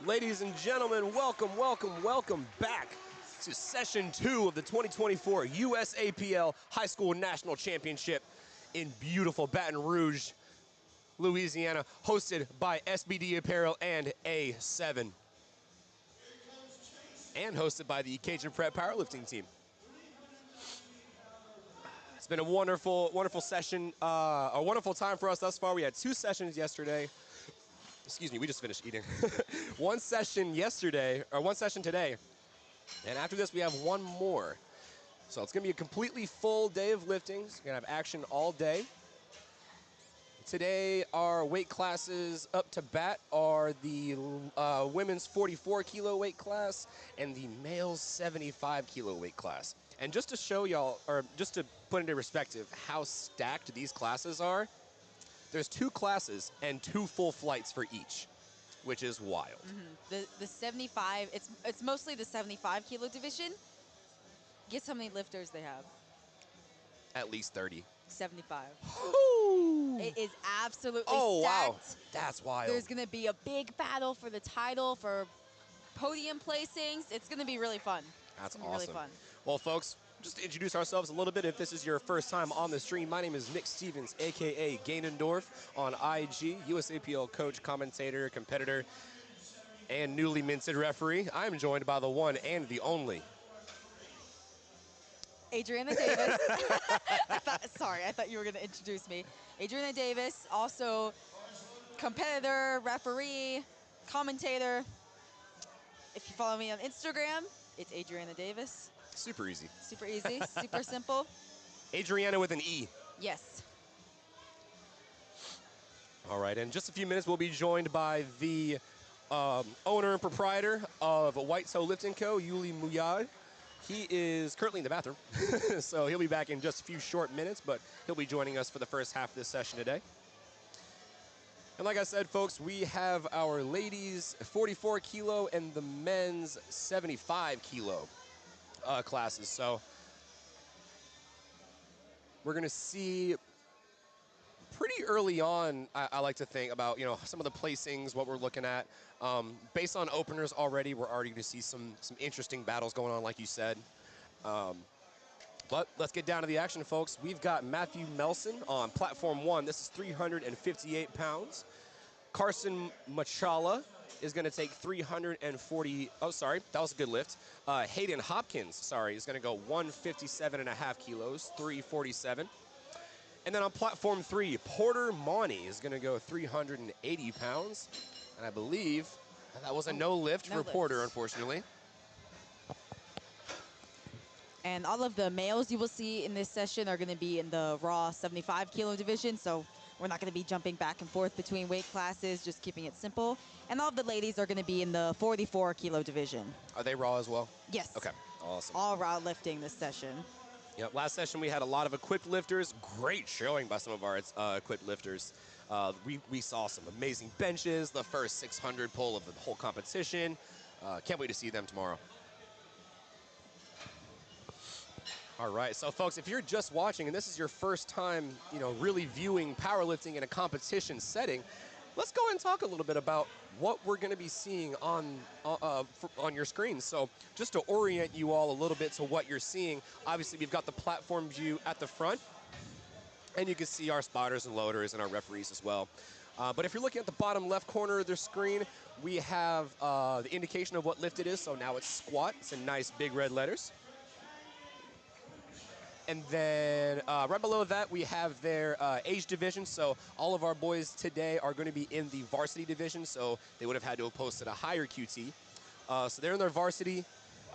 Ladies and gentlemen, welcome back to Session 2 of the 2024 USAPL High School National Championship in beautiful Baton Rouge, Louisiana, hosted by SBD Apparel and A7. And hosted by the Cajun Prep Powerlifting team. It's been a wonderful session, a wonderful time for us thus far. We had 2 sessions yesterday. Excuse me, we just finished eating. One session today, and after this we have one more. So it's gonna be a completely full day of lifting. It's gonna have action all day. Today our weight classes up to bat are the women's 44 kilo weight class and the male's 75 kilo weight class. And just to show y'all, or just to put into perspective how stacked these classes are, there's 2 classes and 2 full flights for each, which is wild. Mm-hmm. The 75, it's mostly the 75 kilo division. Guess how many lifters they have? At least 30. 75. Ooh. It is absolutely stacked. Wow. That's wild. There's going to be a big battle for the title, for podium placings. It's going to be really fun. That's awesome. Really fun. Well, folks, just to introduce ourselves a little bit, if this is your first time on the stream, my name is Nick Stevens, a.k.a. Ganondorf on IG, USAPL coach, commentator, competitor, and newly minted referee. I'm joined by the one and the only Adriana Davis. I thought you were going to introduce me. Adriana Davis, also competitor, referee, commentator. If you follow me on Instagram, it's Adriana Davis. Super easy. Super easy, super simple. Adriana with an E. Yes. All right, in just a few minutes, we'll be joined by the owner and proprietor of White Toe Lifting Co., Yuli Muyad. He is currently in the bathroom, so he'll be back in just a few short minutes, but he'll be joining us for the first half of this session today. And like I said, folks, we have our ladies 44 kilo and the men's 75 kilo classes. So we're going to see pretty early on, I like to think about, some of the placings, what we're looking at. Based on openers already, we're already going to see some interesting battles going on, like you said. But let's get down to the action, folks. We've got Matthew Melson on platform 1. This is 358 pounds. Carson Machala is going to take 340. Oh, sorry, that was a good lift. Hayden Hopkins, is going to go 157.5 kilos, 347. And then on platform 3, Porter Mauney is going to go 380 pounds. And I believe that was a no lift for Porter, unfortunately. And all of the males you will see in this session are going to be in the raw 75 kilo division. So we're not going to be jumping back and forth between weight classes, just keeping it simple. And all of the ladies are going to be in the 44 kilo division. Are they raw as well? Yes. Okay, awesome. All raw lifting this session. Yep, last session we had a lot of equipped lifters. Great showing by some of our equipped lifters. We saw some amazing benches, the first 600 pull of the whole competition. Can't wait to see them tomorrow. All right, so folks, if you're just watching and this is your first time, really viewing powerlifting in a competition setting, let's go and talk a little bit about what we're going to be seeing on your screens. So just to orient you all a little bit to what you're seeing, obviously we've got the platform view at the front, and you can see our spotters and loaders and our referees as well. But if you're looking at the bottom left corner of the screen, we have the indication of what lift it is. So now it's squat. It's in nice big red letters. And then right below that, we have their age division. So all of our boys today are going to be in the varsity division. So they would have had to have posted a higher QT. So they're in their varsity.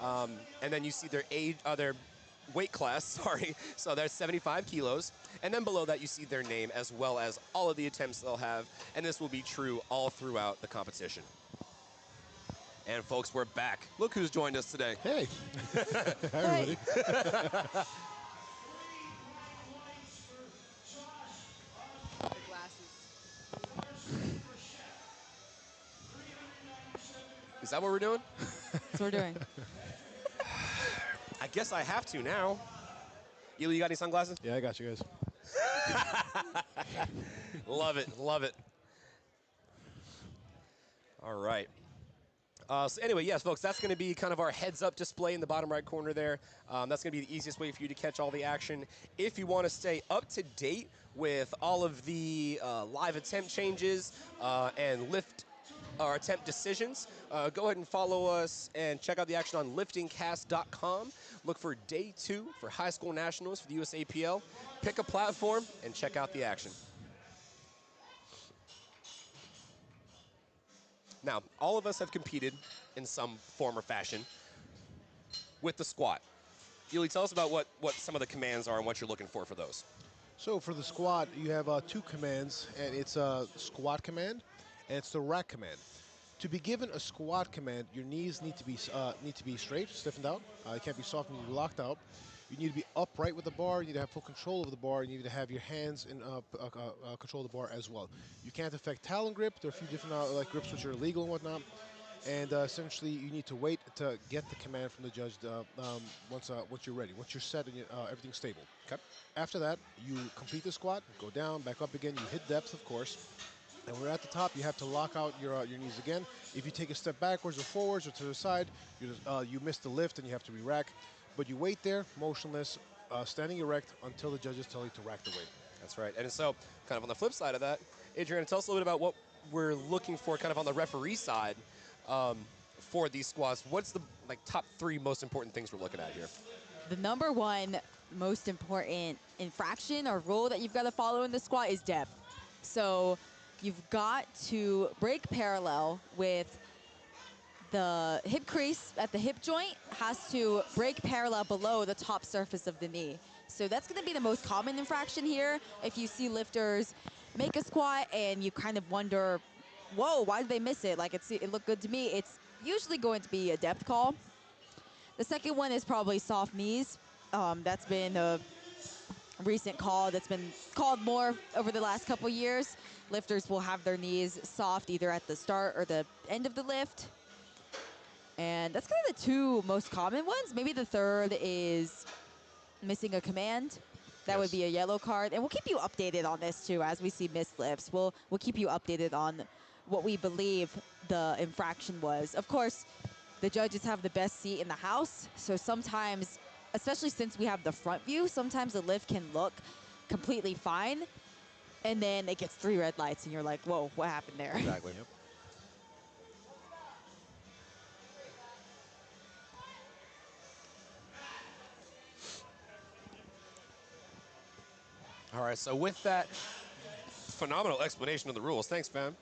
And then you see their age, their weight class, So they're 75 kilos. And then below that, you see their name as well as all of the attempts they'll have. And this will be true all throughout the competition. And folks, we're back. Look who's joined us today. Hey. Hi, everybody. Is that what we're doing? That's what we're doing. I guess I have to now. Ely, you got any sunglasses? Yeah, I got you guys. Love it, love it. All right. So anyway, yes, folks, that's going to be kind of our heads-up display in the bottom right corner there. That's going to be the easiest way for you to catch all the action. If you want to stay up to date with all of the live attempt changes and lift or attempt decisions, go ahead and follow us and check out the action on LiftingCast.com. Look for Day 2 for High School Nationals for the USAPL. Pick a platform and check out the action. Now, all of us have competed in some form or fashion with the squat. Yuli, tell us about what some of the commands are and what you're looking for those. So for the squat, you have 2 commands, and it's a squat command, and it's the rack command. To be given a squat command, your knees need to be straight, stiffened out. It can't be soft, need to be locked out. You need to be upright with the bar. You need to have full control of the bar. You need to have your hands in control of the bar as well. You can't affect talon grip. There are a few different like grips which are illegal and whatnot. And essentially, you need to wait to get the command from the judge once you're ready. Once you're set and everything's stable. Okay. After that, you complete the squat, go down, back up again. You hit depth, of course. And when we're at the top, you have to lock out your knees again. If you take a step backwards or forwards or to the side, you miss the lift and you have to re-rack. But you wait there, motionless, standing erect until the judges tell you to rack the weight. That's right. And so, kind of on the flip side of that, Adrian, tell us a little bit about what we're looking for kind of on the referee side for these squats. What's the top 3 most important things we're looking at here? The number 1 most important infraction or rule that you've got to follow in the squat is depth. So you've got to break parallel with the hip crease at the hip joint has to break parallel below the top surface of the knee. So that's going to be the most common infraction here. If you see lifters make a squat and you kind of wonder, whoa, why did they miss it? Like it looked good to me. It's usually going to be a depth call. The second one is probably soft knees. That's been a recent call that's been called more over the last couple years. Lifters will have their knees soft either at the start or the end of the lift. And that's kind of the 2 most common ones. Maybe the third is missing a command. That would be a yellow card. And we'll keep you updated on this too as we see missed lifts. We'll keep you updated on what we believe the infraction was. Of course, the judges have the best seat in the house. So sometimes, especially since we have the front view, sometimes the lift can look completely fine. And then it gets 3 red lights and you're like, whoa, what happened there? Exactly. Yep. All right, so with that phenomenal explanation of the rules, thanks, fam.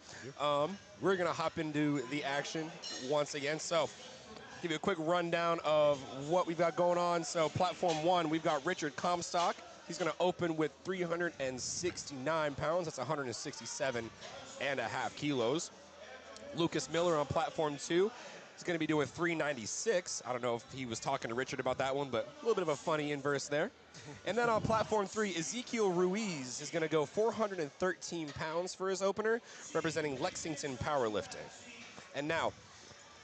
We're going to hop into the action once again. So give you a quick rundown of what we've got going on. So platform 1, we've got Richard Comstock. He's going to open with 369 pounds. That's 167.5 kilos. Lucas Miller on platform 2. He's going to be doing 396. I don't know if he was talking to Richard about that one, but a little bit of a funny inverse there. And then on platform 3, Ezekiel Ruiz is going to go 413 pounds for his opener, representing Lexington Powerlifting. And now,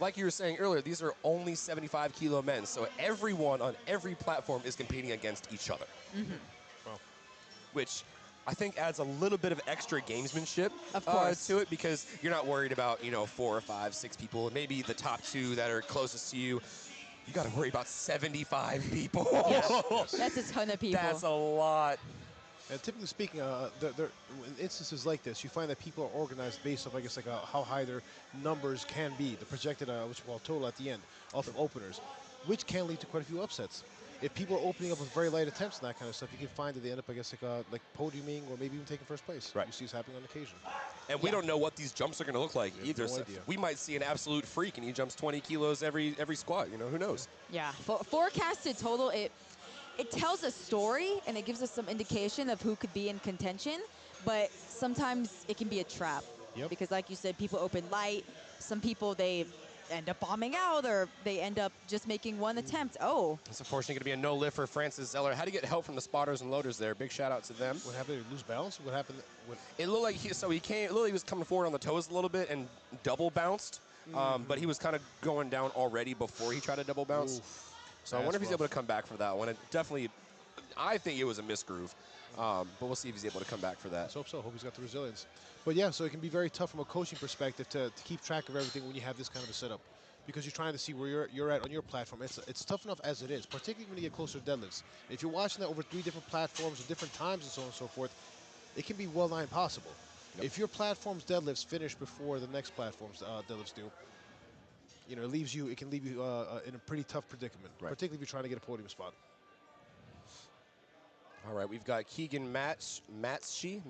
like you were saying earlier, these are only 75-kilo men, so everyone on every platform is competing against each other. Mm-hmm. Well, which I think adds a little bit of extra gamesmanship Of course. to it, because you're not worried about 4 or 5, 6 people, and maybe the top 2 that are closest to you. You got to worry about 75 people. Yeah, that's a ton of people. That's a lot. and typically speaking, in instances like this, you find that people are organized based off, I guess, how high their numbers can be, the projected, which we call total at the end, of openers, which can lead to quite a few upsets. If people are opening up with very light attempts and that kind of stuff, you can find that they end up, I guess, like podiuming or maybe even taking first place. Right. You see this happening on occasion. And we don't know what these jumps are going to look like either. no So idea. we might see an absolute freak and he jumps 20 kilos every squat. Who knows? Yeah, forecasted total, it tells a story and it gives us some indication of who could be in contention, but sometimes it can be a trap. Yep. Because like you said, people open light. Some people, they end up bombing out or they end up just making one attempt. Oh. It's unfortunately going to be a no lift for Francis Zeller. How do you get help from the spotters and loaders there? Big shout out to them. What happened? Did he lose balance? What happened? It looked like he was coming forward on the toes a little bit and double bounced, but he was kind of going down already before he tried to double bounce. Oof. So I wonder if he's able to come back for that one. I think it was a misgroove, but we'll see if he's able to come back for that. Let's hope so. Hope he's got the resilience. But yeah, so it can be very tough from a coaching perspective to keep track of everything when you have this kind of a setup. because you're trying to see where you're at on your platform. It's tough enough as it is, particularly when you get closer to deadlifts. If you're watching that over 3 different platforms at different times and so on and so forth, it can be well nigh impossible. Yep. If your platform's deadlifts finish before the next platform's deadlifts do, you know, it can leave you in a pretty tough predicament, Right. particularly if you're trying to get a podium spot. All right, we've got Keegan Matsky,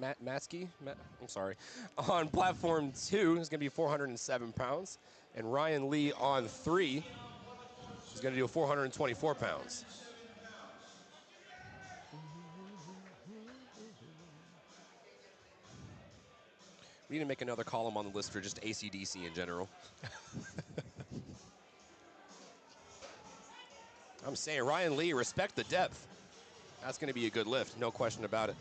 I'm sorry, on platform 2. He's going to be 407 pounds. And Ryan Lee on 3 is going to do 424 pounds. We need to make another column on the list for just AC/DC in general. I'm saying, Ryan Lee, respect the depth. That's going to be a good lift, no question about it.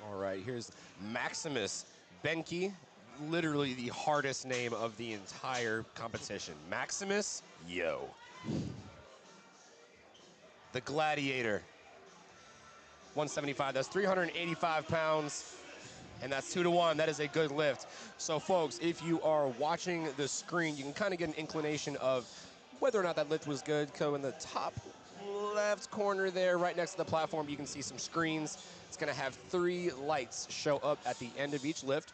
All right, here's Maximus Benke, literally the hardest name of the entire competition. Maximus, yo. The Gladiator. 175, that's 385 pounds. And that's 2 to 1. That is a good lift. So, folks, if you are watching the screen, you can kind of get an inclination of whether or not that lift was good. So, in the top left corner there, right next to the platform, you can see some screens. It's going to have 3 lights show up at the end of each lift.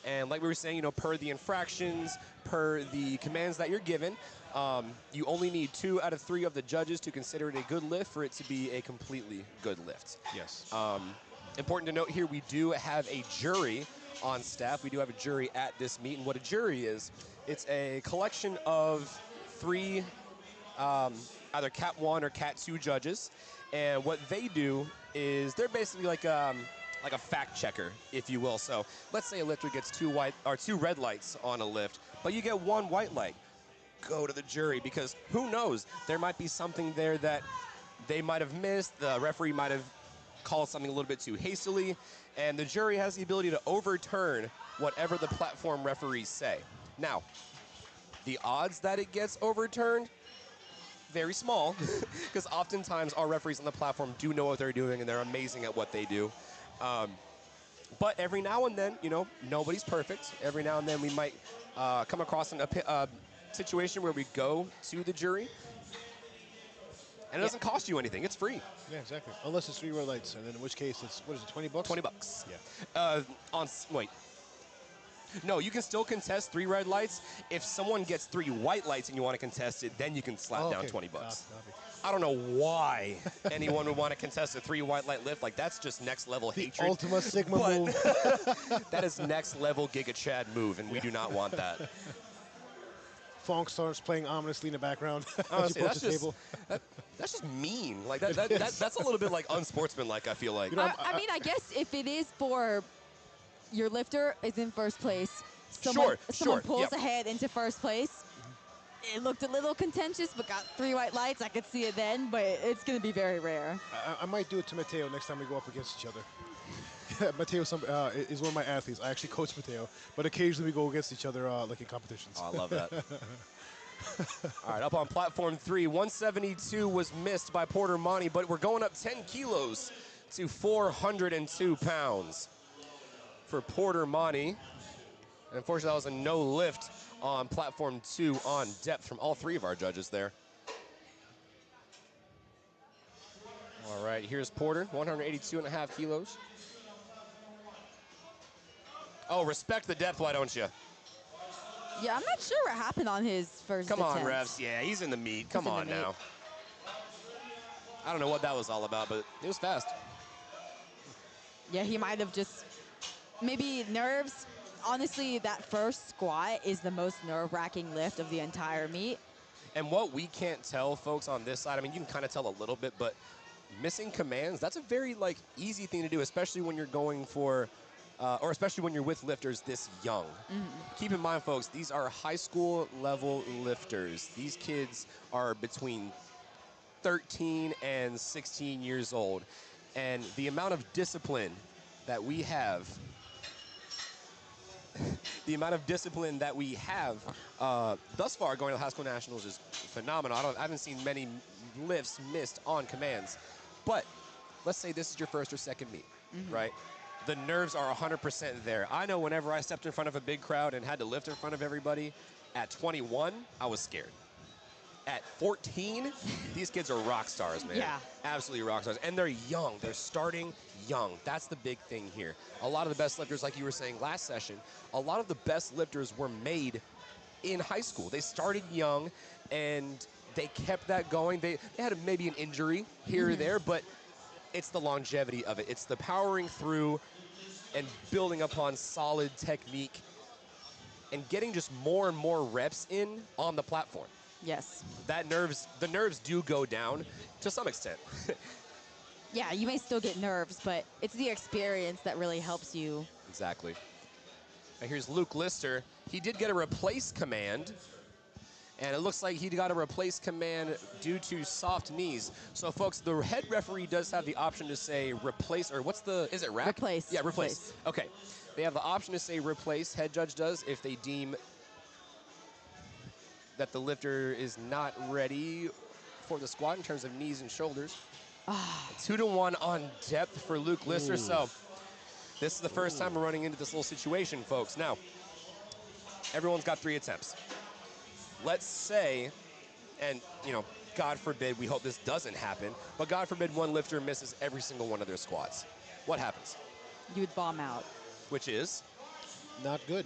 And like we were saying, you know, per the infractions, per the commands that you're given, you only need 2 out of 3 of the judges to consider it a good lift for it to be a completely good lift. Yes. Important to note here, we do have a jury on staff. We do have a jury at this meet, and what a jury is, it's a collection of 3 either Cat 1 or Cat 2 judges, and what they do is they're basically like a fact checker, if you will. So let's say a lifter gets 2 red lights on a lift, but you get 1 white light. Go to the jury, because who knows, there might be something there that they might have missed, the referee might have called something a little bit too hastily, and the jury has the ability to overturn whatever the platform referees say. Now, the odds that it gets overturned, very small, because oftentimes our referees on the platform do know what they're doing and they're amazing at what they do. But every now and then, you know, nobody's perfect. Every now and then we might come across a situation where we go to the jury, and it doesn't cost you anything. It's free. Yeah, exactly. Unless it's 3 red lights, and then in which case it's, what is it, $20? $20. Yeah. Wait. No, you can still contest 3 red lights. If someone gets 3 white lights and you want to contest it, then you can slap down $20. I don't know why anyone would want to contest a 3 white light lift. Like, that's just next level hatred. Ultima Sigma move. That is next level Giga Chad move, and we do not want that. Fong starts playing ominously in the background. Honestly, that's just mean. Like that's a little bit like unsportsmanlike, I feel like. You know, I mean, I guess if it is for your lifter is in first place, someone pulls ahead into first place. It looked a little contentious, but got 3 white lights. I could see it then, but it's going to be very rare. I might do it to Mateo next time we go up against each other. Mateo is one of my athletes. I actually coach Mateo, but occasionally we go against each other like in competitions. Oh, I love that. All right, up on platform 3, 172 was missed by Porter Monty, but we're going up 10 kilos to 402 pounds for Porter Monty. And unfortunately, that was a no lift on platform 2 on depth from all 3 of our judges there. All right, here's Porter, 182.5 kilos. Oh, respect the depth, why don't you? Yeah, I'm not sure what happened on his first Come on, attempt. refs. Yeah, he's in the meat. Come on now. I don't know what that was all about, but it was fast. Yeah, he might have just maybe nerves. Honestly, that first squat is the most nerve-wracking lift of the entire meet. And what we can't tell, folks, on this side, I mean, you can kind of tell a little bit, but missing commands, that's a very, easy thing to do, especially when you're going for, or especially when you're with lifters this young. Mm-hmm. Keep in mind, folks, these are high school level lifters. These kids are between 13 and 16 years old. And the amount of discipline that we have thus far going to the high school nationals is phenomenal. I haven't seen many lifts missed on commands. But let's say this is your first or second meet, right? The nerves are 100% there. I know whenever I stepped in front of a big crowd and had to lift in front of everybody, at 21, I was scared. At 14, these kids are rock stars, man. Yeah. Absolutely rock stars. And they're young. They're starting young. That's the big thing here. A lot of the best lifters, like you were saying last session, a lot of the best lifters were made in high school. They started young, and they kept that going. They had maybe an injury here or there, but it's the longevity of it. It's the powering through and building upon solid technique and getting just more and more reps in on the platform. Yes. The nerves do go down to some extent. Yeah, you may still get nerves, but it's the experience that really helps you. Exactly. And here's Luke Lister. He did get a replace command, and it looks like he got a replace command due to soft knees. So, folks, the head referee does have the option to say replace, or is it rack? Replace. Yeah, replace. Okay. They have the option to say replace, head judge does, if they deem that the lifter is not ready for the squat in terms of knees and shoulders. 2-1 on depth for Luke Lister. So this is the first time we're running into this little situation, folks. Now, everyone's got 3 attempts. Let's say, and God forbid, we hope this doesn't happen, but God forbid one lifter misses every single one of their squats. What happens? You would bomb out. Which is? Not good.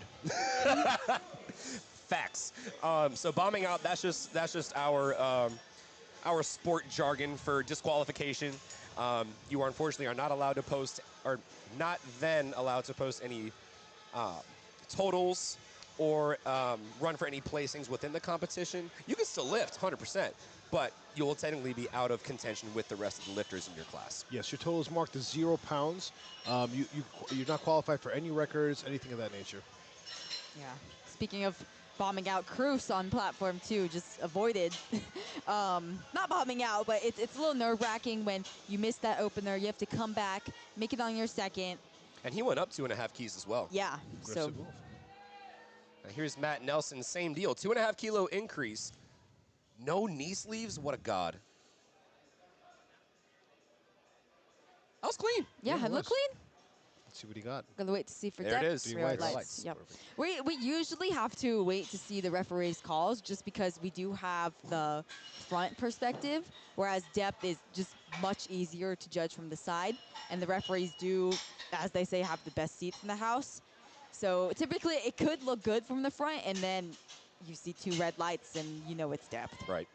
Facts. So bombing out, that's just our sport jargon for disqualification. You unfortunately are not allowed to post, or not then allowed to post any totals or run for any placings within the competition. You can still lift 100%, but you will technically be out of contention with the rest of the lifters in your class. Yes, your total is marked as 0 pounds. You're not qualified for any records, anything of that nature. Yeah. Speaking of bombing out, Cruz on platform 2 just avoided. Not bombing out, but it's a little nerve-wracking when you miss that opener. You have to come back, make it on your second. And he went up 2.5 keys as well. Yeah. So Aggressive move. Now here's Matt Nelson, same deal, 2.5 kilo increase. No knee sleeves, what a god. That was clean. yeah, Yeah, it it looked was. clean. Let's see what he got. Gotta wait to see for There depth. it is. 3 Red whites. lights. Yep. Perfect. We usually have to wait to see the referee's calls just because we do have the front perspective, whereas depth is just much easier to judge from the side. And the referees do, as they say, have the best seats in the house. So typically it could look good from the front, and then you see 2 red lights and you know it's depth. Right.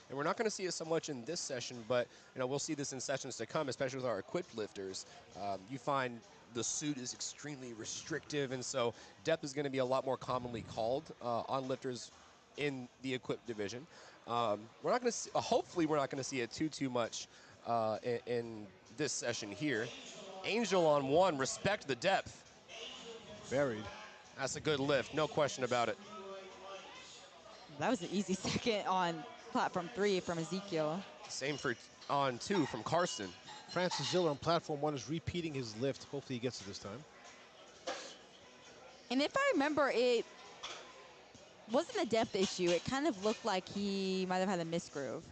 And we're not going to see it so much in this session, but we'll see this in sessions to come, especially with our equipped lifters. You find the suit is extremely restrictive, and so depth is going to be a lot more commonly called on lifters in the equipped division. We're not going to. Hopefully, we're not going to see it too much in this session here. Angel on 1, respect the depth. Buried. That's a good lift, no question about it. That was an easy second on platform 3 from Ezekiel. Same for on 2 from Karsten. Francis Ziller on platform 1 is repeating his lift. Hopefully he gets it this time. And if I remember, it wasn't a depth issue. It kind of looked like he might have had a misgroove.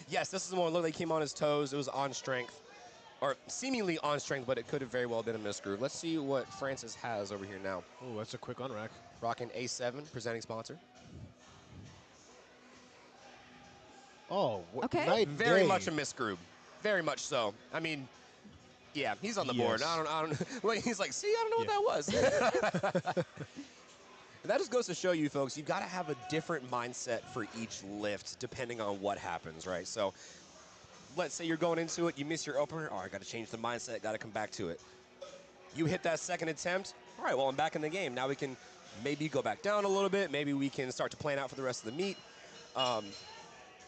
Yes, this is the one that looked like he came on his toes. It was on strength, or seemingly on strength, but it could have very well been a misgroove. Let's see what Francis has over here now. Oh, that's a quick unrack. Rocking A7, presenting sponsor. Oh, Okay. night and Very day. much a misgroove. Very much so. I mean, yeah, he's on the board. Yes. I don't. Like, he's like, see, I don't know what that was. And that just goes to show you, folks, you've got to have a different mindset for each lift depending on what happens, right? So let's say you're going into it, you miss your opener. Oh, I got to change the mindset, got to come back to it. You hit that second attempt. All right, well, I'm back in the game. Now we can maybe go back down a little bit. Maybe we can start to plan out for the rest of the meet.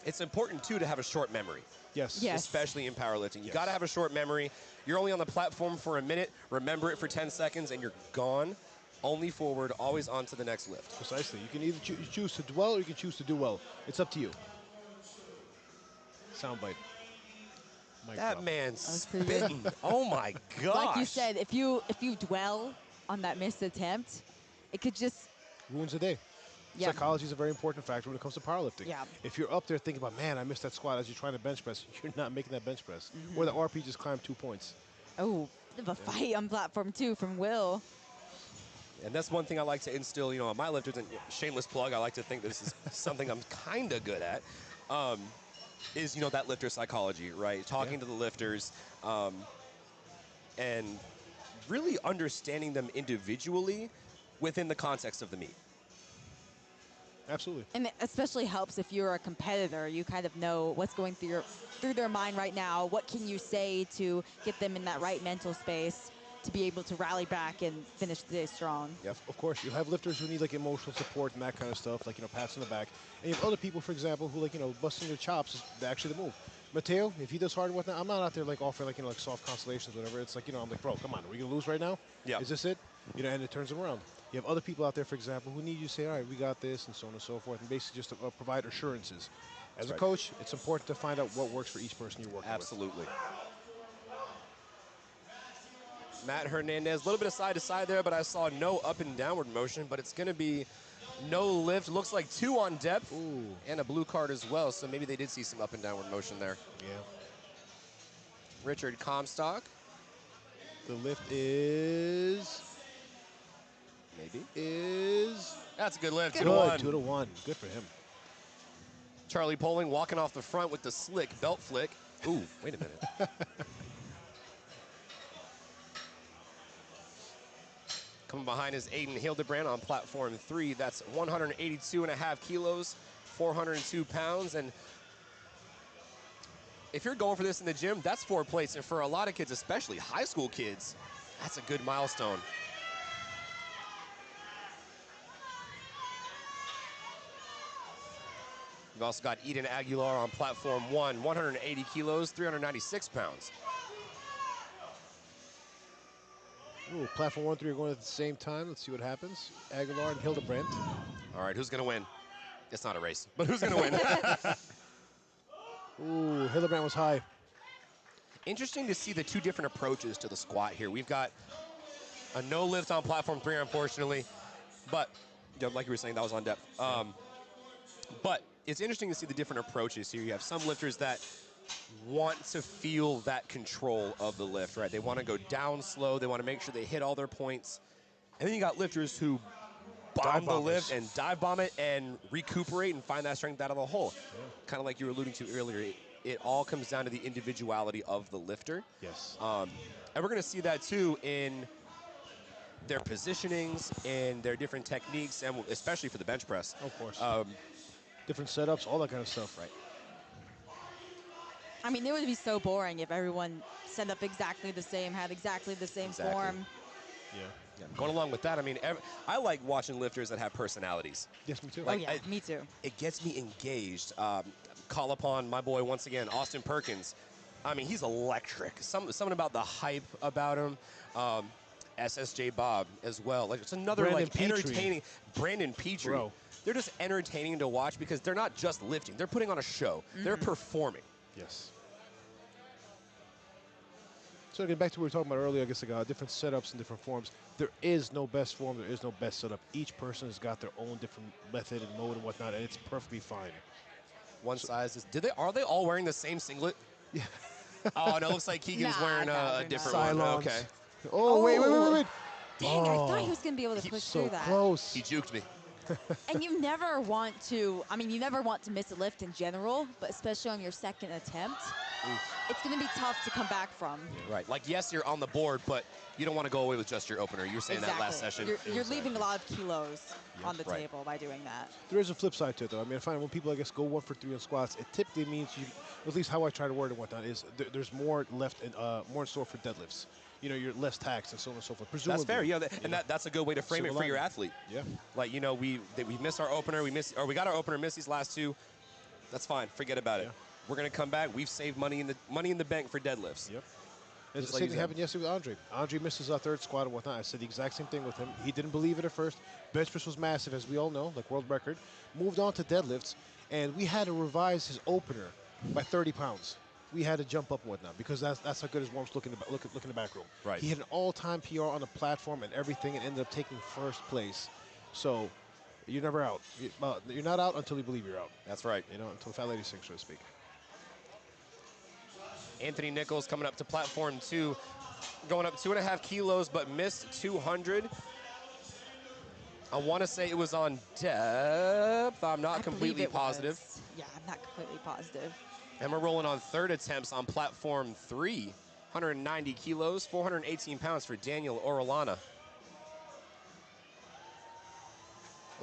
It's important, too, to have a short memory. Yes. Yes. Especially in powerlifting. You Yes. got to have a short memory. You're only on the platform for a minute. Remember it for 10 seconds, and you're gone. Only forward, always on to the next lift. Precisely. You can either choose to dwell or you can choose to do well. It's up to you. Soundbite. Mic That drop. man's pretty good. spitting. Oh, my gosh. Like you said, if you dwell on that missed attempt, it could just Ruins the day. Yeah. Psychology is a very important factor when it comes to powerlifting. Yeah. If you're up there thinking about, man, I missed that squat as you're trying to bench press, you're not making that bench press. Or the RP just climbed 2 points. Oh, bit of a fight on platform 2 from Will. And that's one thing I like to instill, on my lifters, and shameless plug, I like to think this is something I'm kind of good at, is, that lifter psychology, right? Talking to the lifters and really understanding them individually within the context of the meet. Absolutely. And it especially helps if you're a competitor. You kind of know what's going through their mind right now. What can you say to get them in that right mental space to be able to rally back and finish the day strong? Yep, of course. You have lifters who need like emotional support and that kind of stuff, like pats on the back. And you have other people, for example, who busting their chops is actually the move. Mateo, if he does hard and whatnot, I'm not out there like offering like soft consolations, whatever. It's like I'm like, bro, come on, are we gonna lose right now? Yeah. Is this it? And it turns them around. You have other people out there, for example, who need you to say, all right, we got this, and so on and so forth, and basically just to provide assurances. As a coach, it's important to find out what works for each person you're working with. Absolutely. Matt Hernandez, a little bit of side to side there, but I saw no up and downward motion, but it's going to be no lift. Looks like 2 on depth. Ooh. And a blue card as well, so maybe they did see some up and downward motion there. Yeah. Richard Comstock. The lift is... That's a good lift. Good. 2-1. 2-1. Good for him. Charlie Poling walking off the front with the slick belt flick. Ooh, wait a minute. Coming behind is Aiden Hildebrand on platform 3. That's 182.5 kilos, 402 pounds. And if you're going for this in the gym, that's 4 plates. And for a lot of kids, especially high school kids, that's a good milestone. We've also got Eden Aguilar on platform 1, 180 kilos, 396 pounds. Ooh, platform 1 and 3 are going at the same time. Let's see what happens. Aguilar and Hildebrandt. All right, who's going to win? It's not a race, but who's going to win? Ooh, Hildebrandt was high. Interesting to see the 2 different approaches to the squat here. We've got a no lift on platform 3, unfortunately, but like you were saying, that was on depth. But it's interesting to see the different approaches here. You have some lifters that want to feel that control of the lift, right? They want to go down slow. They want to make sure they hit all their points. And then you got lifters who bomb the lift and dive bomb it and recuperate and find that strength out of the hole. Yeah. Kind of like you were alluding to earlier. It all comes down to the individuality of the lifter. Yes. And we're going to see that, too, in their positionings and their different techniques, and especially for the bench press. Of course. Different setups, all that kind of stuff. Right. I mean, it would be so boring if everyone set up exactly the same, had exactly the same form. Yeah. Going along with that, I mean, I like watching lifters that have personalities. Yes, me too. Like, me too. It gets me engaged. Call upon my boy once again, Austin Perkins. I mean, he's electric. Something about the hype about him. SSJ Bob as well. Like, it's another entertaining. Brandon Petrie. Bro. They're just entertaining to watch because they're not just lifting. They're putting on a show. They're performing. Yes. So again, back to what we were talking about earlier, I guess different setups and different forms. There is no best form. There is no best setup. Each person has got their own different method and mode and whatnot, and it's perfectly fine. One size is. Are they all wearing the same singlet? Yeah. Oh, no, it looks like Keegan's wearing a different one. Okay. Oh, wait. Dang, I thought he was going to be able to push through that. So close. He juked me. And you never want to, you never want to miss a lift in general, but especially on your second attempt, it's going to be tough to come back from. Yeah, right. Like, yes, you're on the board, but you don't want to go away with just your opener. You were saying that last session. You're leaving a lot of kilos on the table by doing that. There is a flip side to it, though. I mean, I find when people, go 1 for 3 on squats, it typically means at least how I try to word it and whatnot, is there's more left and more in store for deadlifts. You're less taxed and so on and so forth. Presumably. That's fair, and that's a good way to frame it for your athlete. Yeah. Like, we missed our opener, we got our opener, missed these last 2. That's fine. Forget about it. We're gonna come back. We've saved money in the bank for deadlifts. Yep. And the same thing happened yesterday with Andre. Andre missed his 3rd squat and whatnot. I said the exact same thing with him. He didn't believe it at first. Bench press was massive, as we all know, like world record. Moved on to deadlifts, and we had to revise his opener by 30 pounds. We had to jump up and whatnot because that's how good his warm's look in the back room. Right. He had an all-time PR on the platform and everything, and ended up taking 1st place. So you're never out. You're not out until you believe you're out. That's right. You know, until the fat lady sings, so to speak. Anthony Nichols coming up to platform 2, going up 2.5 kilos, but missed 200. I want to say it was on depth. I'm not completely positive. Yeah, I'm not completely positive. And we're rolling on third attempts on platform 3. 190 kilos, 418 pounds for Daniel Orellana.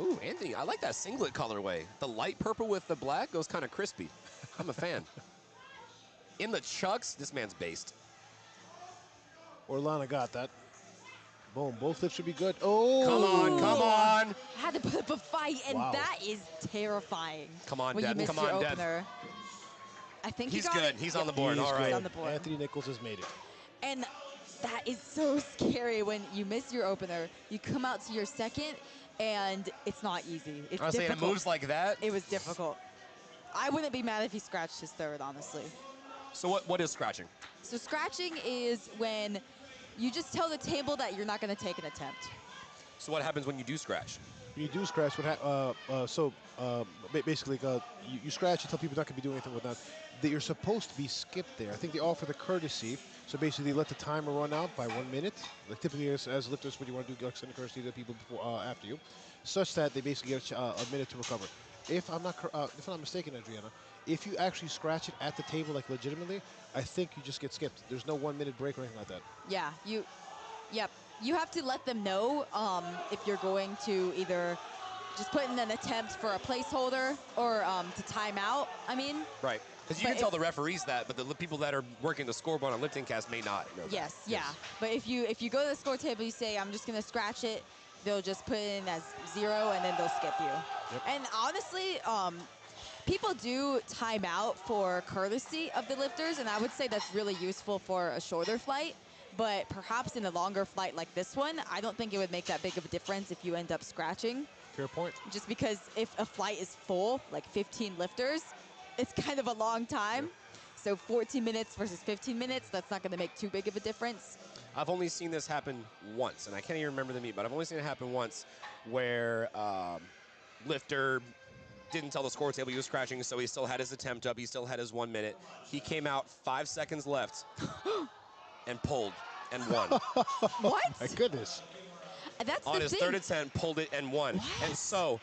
Ooh, Anthony, I like that singlet colorway. The light purple with the black goes kind of crispy. I'm a fan. In the chucks, this man's based. Orellana got that. Boom, both lifts should be good. Oh! Come on, come on. I had to put up a fight, and Wow. that is terrifying. Come on, when Deb. you missed Come your on, Deb. opener. I think He's he got good. it. He's on the board. All right. He's on the board. Anthony Nichols has made it. And that is so scary when you miss your opener. You come out to your second, and it's not easy. It's I was saying, it difficult. moves like that. It was difficult. I wouldn't be mad if he scratched his third, honestly. So what is scratching? So scratching is when you just tell the table that you're not going to take an attempt. So what happens when you do scratch? When you do scratch, basically, you scratch, you tell people not going to be doing anything with that. That you're supposed to be skipped there. I think they offer the courtesy. So basically, they let the timer run out by 1 minute. Like typically, as lifters, what you want to do, extend the courtesy to the people before, after you, such that they basically get a minute to recover. If I'm not mistaken, Adriana, if you actually scratch it at the table, like legitimately, I think you just get skipped. There's no 1 minute break or anything like that. Yeah, you have to let them know if you're going to either just put in an attempt for a placeholder or to time out. I mean, Right. Because you But can tell the referees that, but the people that are working the scoreboard on LiftingCast may not know that. yes, yeah. But if you go to the score table, you say, I'm just going to scratch it, they'll just put it in as 0, and then they'll skip you. Yep. And honestly, people do time out for courtesy of the lifters, and I would say that's really useful for a shorter flight. But perhaps in a longer flight like this one, I don't think it would make that big of a difference if you end up scratching. Fair point. Just because if a flight is full, like 15 lifters, it's kind of a long time. So 14 minutes versus 15 minutes, that's not going to make too big of a difference. I've only seen this happen once, and I can't even remember the meet, but I've only seen it happen once where lifter didn't tell the score table he was scratching, so he still had his attempt up. He still had his 1 minute. He came out 5 seconds left and pulled and won. What? My goodness. That's On the his thing. third attempt, pulled it and won. What? And so,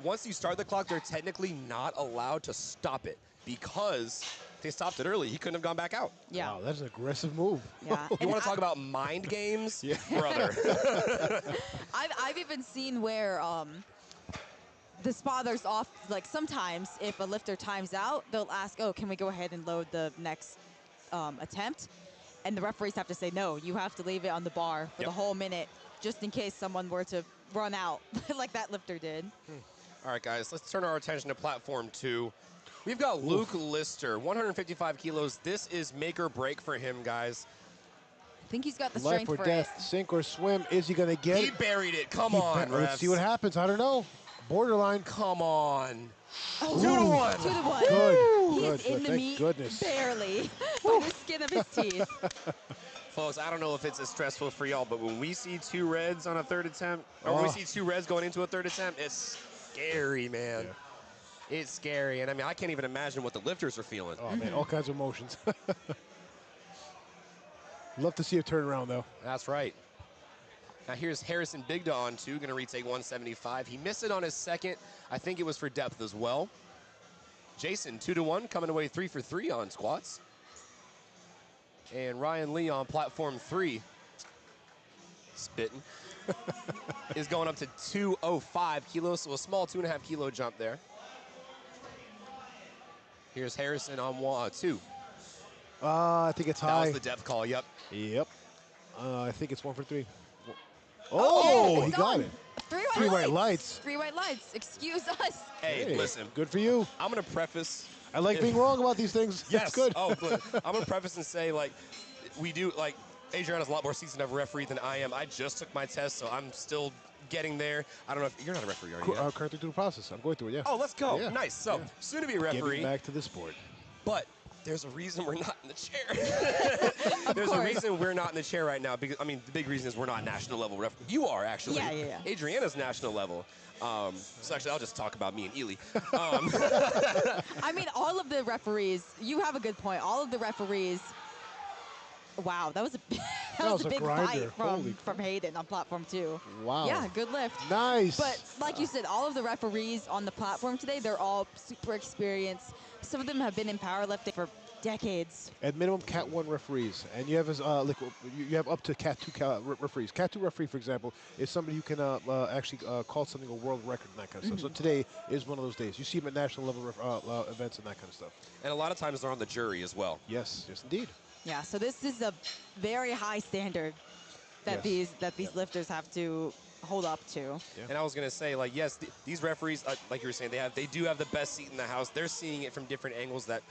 once you start the clock, they're technically not allowed to stop it because if they stopped it early, he couldn't have gone back out. Yeah. Wow, that's an aggressive move. Yeah. You And want to talk about mind games? Yeah. Brother. I've even seen where the spotters off, like sometimes if a lifter times out, they'll ask, oh, can we go ahead and load the next attempt? And the referees have to say, no, you have to leave it on the bar for the whole minute, just in case someone were to run out like that lifter did. All right, guys, let's turn our attention to platform 2. We've got Luke Lister, 155 kilos. This is make or break for him, guys. I think he's got the Life strength or for death, it. sink or swim. Is he going to get He it? buried it. Come He on, Let's refs. see what happens. I don't know. Borderline. Come on. Oh, 2-1. 2-1. Good. He Good. is in Good. the Thank meat goodness. barely by the skin of his teeth. Folks, I don't know if it's as stressful for y'all, but when we see 2 reds on a third attempt, or when we see 2 reds going into a third attempt, it's scary, man. Yeah. It's scary. And I mean, I can't even imagine what the lifters are feeling. Oh, man, all kinds of emotions. Love to see a turnaround, though. That's right. Now here's Harrison Bigda on 2, going to retake 175. He missed it on his second. I think it was for depth as well. Jason, 2-1, coming away 3 for 3 on squats. And Ryan Lee on platform 3, spitting, is going up to 205 kilos, so a small 2.5 kilo jump there. Here's Harrison on 2. I think it's That high. was the depth call, yep. Yep. I think it's 1 for 3. Oh, he it's got on. it. 3 white lights. 3 white lights. Excuse us. Hey, listen, Good for you. I'm going to preface. I like being wrong about these things. Yes. That's good. Oh, good. I'm going to preface and say, like, we do, like, Adriana's a lot more seasoned of a referee than I am. I just took my test, so I'm still getting there. I don't know if you're not a referee, are you? Currently through the process. I'm going through it, yeah. Oh, let's go. Yeah. Nice. So, Yeah. soon to be a referee. Getting back to the sport. But there's a reason we're not in the chair. There's a course. reason we're not in the chair right now. Because I mean, the big reason is we're not national level ref. You are actually. Yeah. Adriana's national level. So actually, I'll just talk about me and Ely. I mean, all of the referees, you have a good point. All of the referees, wow, that was a, that was a a big grinder. fight Holy from Hayden on platform 2. Wow. Yeah, good lift. Nice. But like you said, all of the referees on the platform today, they're all super experienced. Some of them have been in powerlifting for decades. At minimum, Cat 1 referees, and you have you have up to Cat 2 referees. Cat 2 referee, for example, is somebody who can actually call something a world record and that kind of stuff. So today is one of those days. You see them at national level events and that kind of stuff. And a lot of times they're on the jury as well. Yes, indeed. Yeah, so this is a very high standard that Yes. these lifters have to hold up to. Yeah. And I was gonna say, like, yes, these referees, like you were saying, they do have the best seat in the house. They're seeing it from different angles that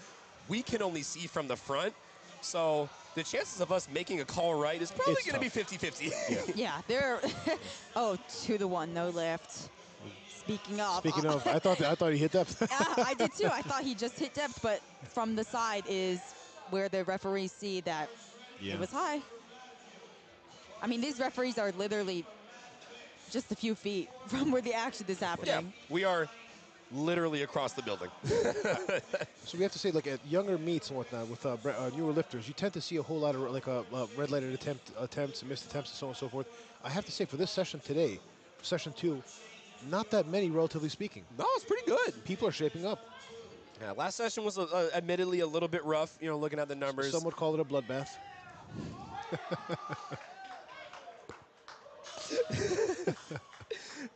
we can only see from the front. So the chances of us making a call right is probably It's going to be tough. 50-50. Yeah. Yeah, they're 2-1, no lift. Speaking of, I thought he hit that. yeah, I did too. I thought he just hit depth, but from the side is where the referees see that it was high. I mean, these referees are literally just a few feet from where the action is happening. Yeah, we are literally across the building. So we have to say, like at younger meets and whatnot with newer lifters, you tend to see a whole lot of red lighted attempts and missed attempts and so on and so forth. I have to say, for this session today, for session 2, not that many, relatively speaking. No, it's pretty good. People are shaping up. Yeah, last session was admittedly a little bit rough, you know, looking at the numbers. Some would call it a bloodbath.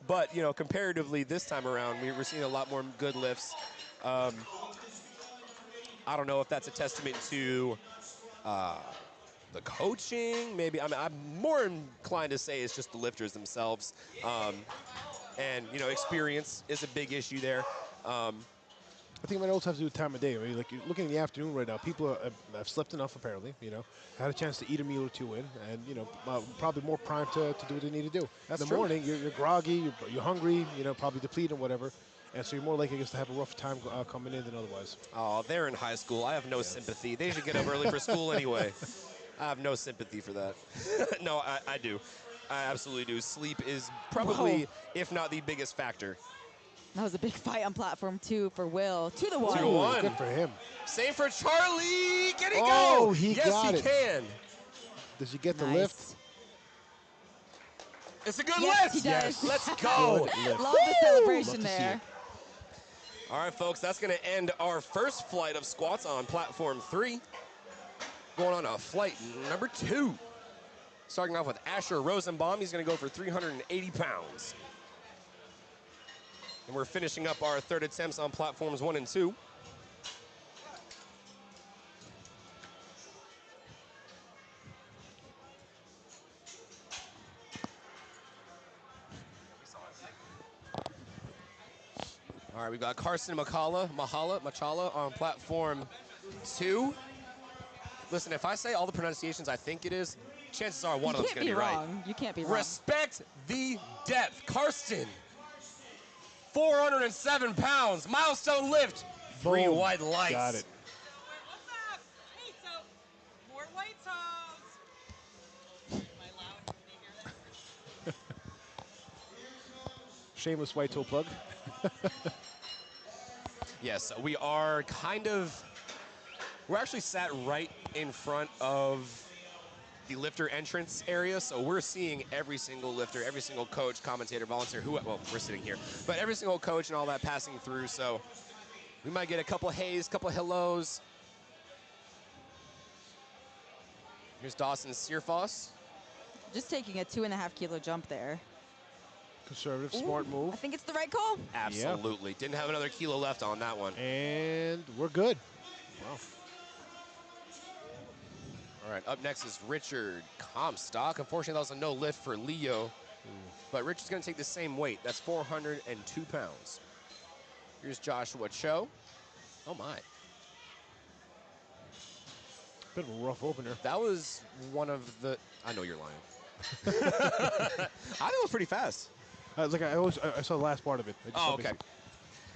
But, you know, comparatively this time around, we were seeing a lot more good lifts. I don't know if that's a testament to the coaching. Maybe I'm more inclined to say it's just the lifters themselves. And, you know, experience is a big issue there. I think it might also have to do with time of day. I mean, like, you're looking in the afternoon right now, people have slept enough, apparently, you know, had a chance to eat a meal or two in, and, you know, probably more primed to do what they need to do. That's in the true. morning, you're groggy, you're hungry, you know, probably depleted and whatever, and so you're more likely, I guess, to have a rough time coming in than otherwise. Oh, they're in high school. I have no sympathy. They should get up early for school anyway. I have no sympathy for that. No, I do. I absolutely do. Sleep is probably, if not the biggest factor. That was a big fight on platform 2 for Will. 2-1. 2-1. Good for him. Same for Charlie. Can he go? Oh, he yes, got he it. can. Does he get the Nice. lift? It's a good Yes, lift. he does. Let's go. Good lift. Love the celebration Love to see there. it. All right, folks, that's going to end our first flight of squats on platform 3. Going on a flight number 2. Starting off with Asher Rosenbaum. He's going to go for 380 pounds. And we're finishing up our third attempts on platforms 1 and 2. All right, we've got Carson Machala on platform 2. Listen, if I say all the pronunciations I think it is, chances are one of them's going to be right. You can't be wrong. Respect the depth. Karsten, 407 pounds, milestone lift, 3 Boom. wide lights. Got it. What's up? Hey, so more white toes. Am I loud? Can you hear that? Shameless white toe plug. Yes, we are we're actually sat right in front of the lifter entrance area, so we're seeing every single lifter, every single coach, commentator, volunteer, well, we're sitting here, but every single coach and all that passing through, so we might get a couple hays, couple hellos. Here's Dawson Searfoss. Just taking a 2.5 kilo jump there. Conservative, smart I move. think it's the right call. Absolutely. Didn't have another kilo left on that one. And we're good. Wow. All right, up next is Richard Comstock. Unfortunately, that was a no lift for Leo. But Richard's going to take the same weight. That's 402 pounds. Here's Joshua Cho. Oh, my. Bit of a rough opener. That was one of the... I know you're lying. I think it was pretty fast. I saw the last part of it. I just Oh, saw okay. basic-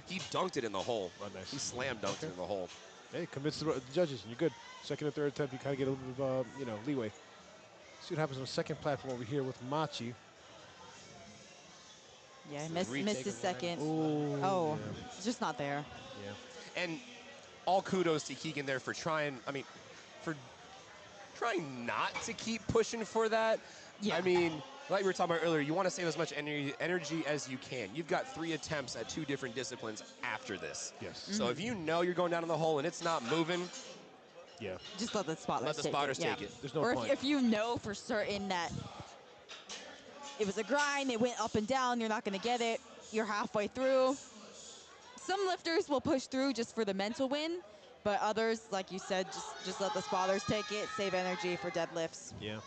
He dunked it in the hole. Oh, nice. He slam dunked it in the hole. Hey, convince the judges, and you're good. Second and third attempt, you kind of get a little bit of, leeway. See what happens on the second platform over here with Machi. Yeah, Retake missed his of second. Oh, Oh, yeah. it's just not there. Yeah. And all kudos to Keegan there for trying, for trying not to keep pushing for that. Yeah. I mean, like we were talking about earlier, you want to save as much energy as you can. You've got 3 attempts at 2 different disciplines after this. Yes. So if you know you're going down in the hole and it's not moving, Yeah. Just let the spotters let the take spotters it. Yeah. take it. There's no Or point. if you know for certain that it was a grind, it went up and down, you're not going to get it, you're halfway through. Some lifters will push through just for the mental win, but others, like you said, just let the spotters take it, save energy for deadlifts. Yeah.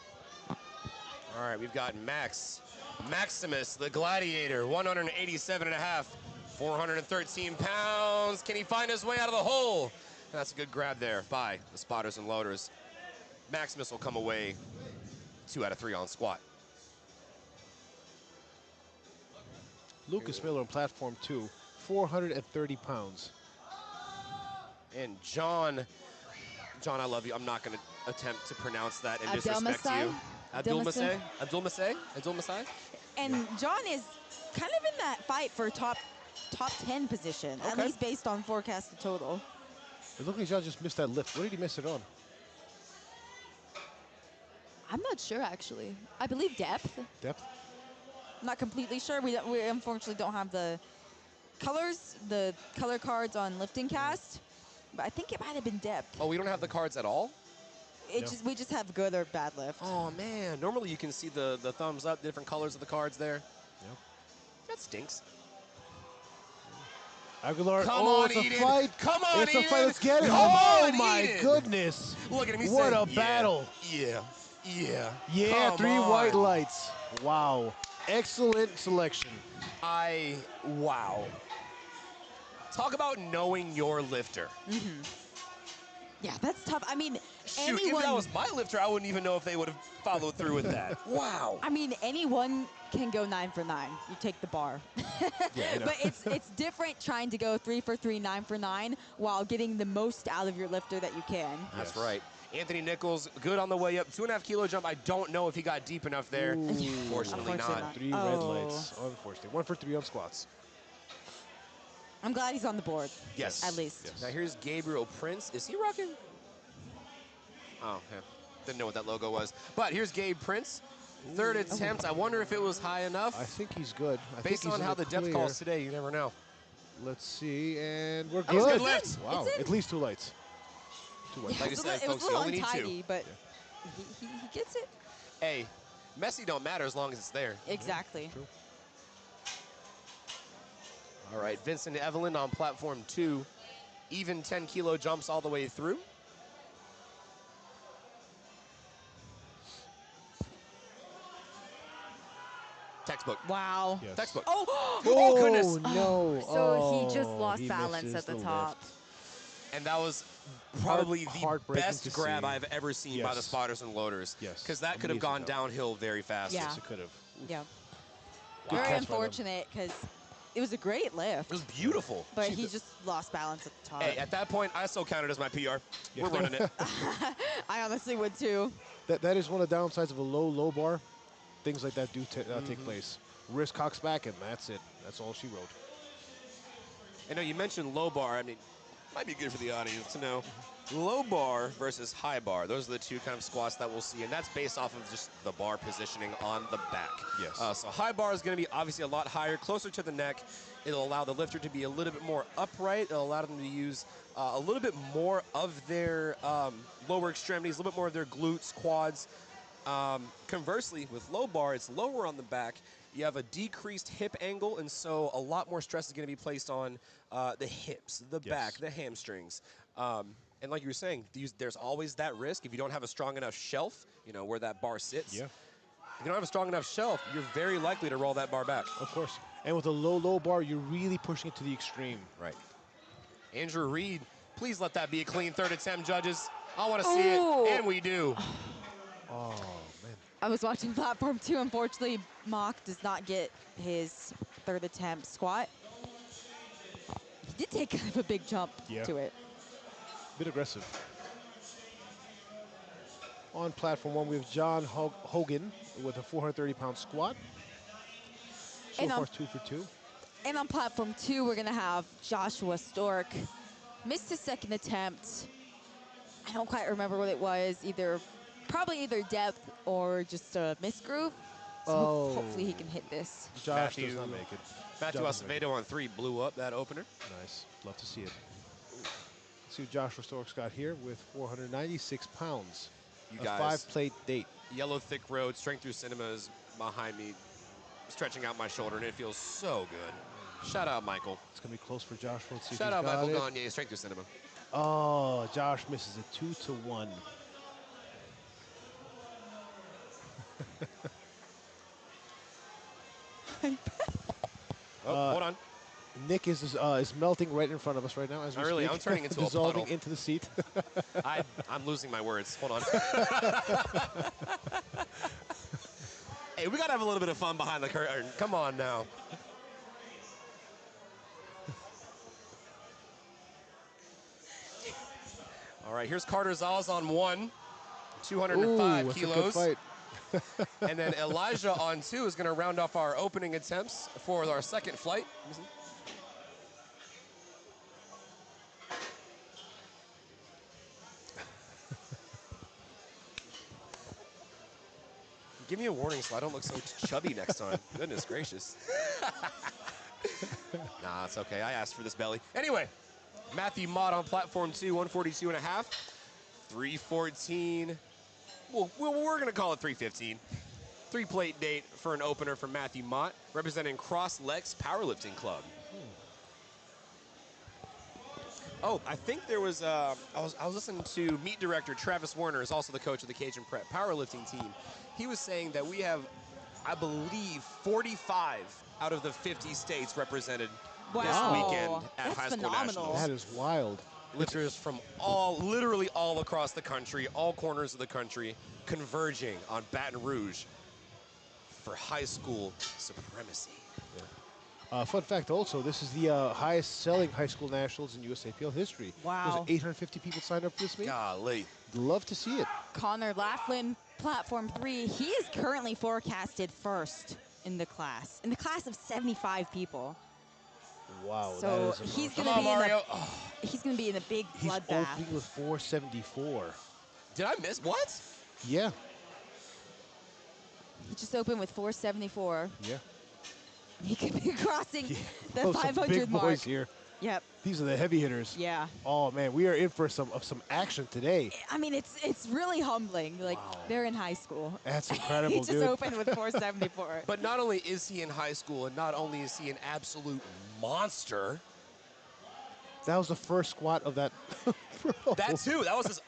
All right, we've got Maximus, the Gladiator, 187.5, 413 pounds. Can he find his way out of the hole? That's a good grab there by the spotters and loaders. Maximus will come away 2 out of 3 on squat. Lucas Miller on platform 2, 430 pounds. And John, I love you. I'm not going to attempt to pronounce that and disrespect you. Abdelmasai? Abdelmasai? And John is kind of in that fight for top 10 position, at Okay. least based on forecasted total. It looked like John just missed that lift. What did he miss it on? I'm not sure, actually. I believe depth. Depth? I'm not completely sure. We unfortunately don't have the color cards on LiftingCast, but I think it might have been depth. Oh, we don't have the cards at all? No. We just have good or bad lift. Oh, man. Normally you can see the thumbs up, different colors of the cards there. Yep. That stinks. Aguilar. Come oh, on, it's a Eden. fight. Come on, It's a Eden. fight. Let's get it. Come Oh, on, my Eden. goodness. Look at him. He's What saying, a battle. Yeah. Yeah. Yeah, Come 3 on. white lights. Wow. Excellent selection. Wow. Talk about knowing your lifter. Yeah, that's tough. I mean, Shoot, anyone. if that was my lifter, I wouldn't even know if they would have followed through with that. Wow. I mean, anyone can go 9 for 9. You take the bar. Yeah, I know. But it's different trying to go 3 for 3, 9 for 9, while getting the most out of your lifter that you can. That's Yes. right. Anthony Nichols, good on the way up. 2.5 kilo jump. I don't know if he got deep enough there. Fortunately Unfortunately not. not. 3 red Oh. lights, unfortunately. 1 for it to be on squats. I'm glad he's on the board. Yes. At least. Yes. Now here's Gabriel Prince. Is he rocking? Oh, yeah. Didn't know what that logo was. But here's Gabe Prince. 3rd attempt. I wonder if it was high enough. I think he's good. I think Based he's on in how the depth clear. calls today, you never know. Let's see, and we're That was a good. good lift. Wow, It's in. at least 2 lights. 2 white Yeah, Like lights. I said, it was folks, a you little only need 2. untidy, but he gets it. Hey, messy don't matter as long as it's there. Exactly. True. All right, Vincent Evelyn on platform 2. Even 10 kilo jumps all the way through. Textbook. Wow. Yes. Textbook. Oh, Oh, goodness. no. So he just Oh, lost he balance misses at the the top. lift. And that was probably the heartbreaking best to grab see. I've ever seen by the Yes. spotters and loaders. Yes. Because that could have Amazing gone job. downhill very fast. Yeah. Yes, it could have. yeah. Good Very catch by them. unfortunate because it was a great lift, It was beautiful. but he just lost balance at the top. Hey, at that point, I still count it as my PR. We're running it. I honestly would too. That is one of the downsides of a low bar. Things like that do take place. Wrist cocks back, and that's it. That's all she wrote. I know you mentioned low bar. I mean, might be good for the audience to know. Low bar versus high bar. Those are the 2 kind of squats that we'll see, and that's based off of just the bar positioning on the back. Yes. So high bar is going to be obviously a lot higher, closer to the neck. It'll allow the lifter to be a little bit more upright. It'll allow them to use a little bit more of their lower extremities, a little bit more of their glutes, quads. Conversely, with low bar, it's lower on the back. You have a decreased hip angle, and so a lot more stress is going to be placed on the hips, the back, the hamstrings. And like you were saying, there's always that risk if you don't have a strong enough shelf, where that bar sits. Yeah. If you don't have a strong enough shelf, you're very likely to roll that bar back. Of course. And with a low bar, you're really pushing it to the extreme. Right. Andrew Reed, please let that be a clean 3rd attempt, judges. I want to see Ooh. it, and we do. Oh, man. I was watching platform 2. Unfortunately, Mock does not get his 3rd attempt squat. He did take kind of a big jump Yeah. to it. bit aggressive. On platform 1, we have John Hogan with a 430-pound squat. So And far, on- 2 for 2. And on platform 2, we're gonna have Joshua Stork. Missed his second attempt. I don't quite remember what it was. Probably either depth or just a misgroove. So Oh. hopefully he can hit this. Josh Matthew- does not make it. Matthew Josh doesn't make Acevedo on 3 blew up that opener. it. Nice. Love to see it. Let's see what Joshua Stork's got here with 496 pounds. You a guys, 5-plate date. Yellow Thick Road, Strength Through Cinema is behind me, stretching out my shoulder, and it feels so good. Shout out, Michael. It's going to be close for Josh. Let's see if Shout he's out, got Michael it. Gagne, Strength Through Cinema. Oh, Josh misses it 2 to 1. Oh, hold on. Nick is melting right in front of us right now as we Not really, speak. I'm turning into a dissolving puddle. into the seat. I'm losing my words. Hold on. Hey, we gotta have a little bit of fun behind the curtain. Come on now. All right, here's Carter Zales on 1, 205 Ooh, that's kilos. a good fight. And then Elijah on 2 is going to round off our opening attempts for our second flight. Give me a warning so I don't look so chubby next time. Goodness gracious. Nah, it's okay. I asked for this belly. Anyway, Matthew Mott on platform 2, 142 and a half. 314. Well, we're going to call it 315. 3-plate date for an opener for Matthew Mott, representing Cross Lex Powerlifting Club. Oh, I think there was, I was listening to meet director Travis Warner, is also the coach of the Cajun Prep powerlifting team. He was saying that we have, I believe, 45 out of the 50 states represented Wow. this weekend at That's High School phenomenal. Nationals. That is wild. Lifters from literally all across the country, all corners of the country, converging on Baton Rouge for high school supremacy. Fun fact also, this is the highest selling high school nationals in USAPL history. Wow. There's 850 people signed up for this meet. Golly. Love to see it. Connor Laughlin, platform 3. He is currently forecasted first in the class of 75 people. Wow, So that is he's emotional. gonna Come on, be in Mario. he's gonna be in a big He's bloodbath. opening with 474. Did I miss? What? Yeah, He just opened with 474. yeah. He could be crossing the Oh, some 500 big mark. boys here. Yep. These are the heavy hitters. Yeah. Oh man, we are in for some action today. I mean, it's really humbling. Like, Wow. they're in high school. That's He incredible, just dude. opened with 474. But not only is he in high school, and not only is he an absolute monster, That was the first squat of that. that too.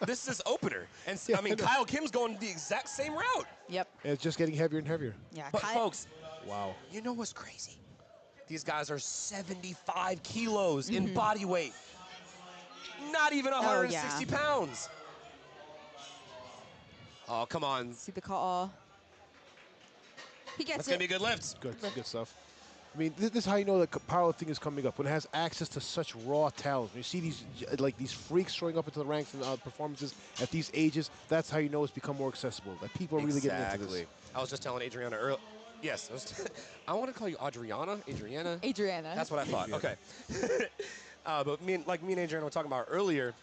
This is his opener. And Yeah, I mean, I know. Kyle Kim's going the exact same route. Yep. It's just getting heavier and heavier. Yeah. But folks, Wow. you know what's crazy? These guys are 75 kilos in body weight. Not even 160 pounds. Oh, come on. See the call. He gets That's it. going to be a good lift. Good stuff. I mean, this is how you know that powerlifting is coming up, when it has access to such raw talent. When you see these freaks showing up into the ranks and performances at these ages, that's how you know it's become more accessible. That people are really getting into this. I was just telling Adriana earlier. Yes, I want to call you Adriana. Adriana. That's what I thought. Okay. But me and Adriana were talking about earlier.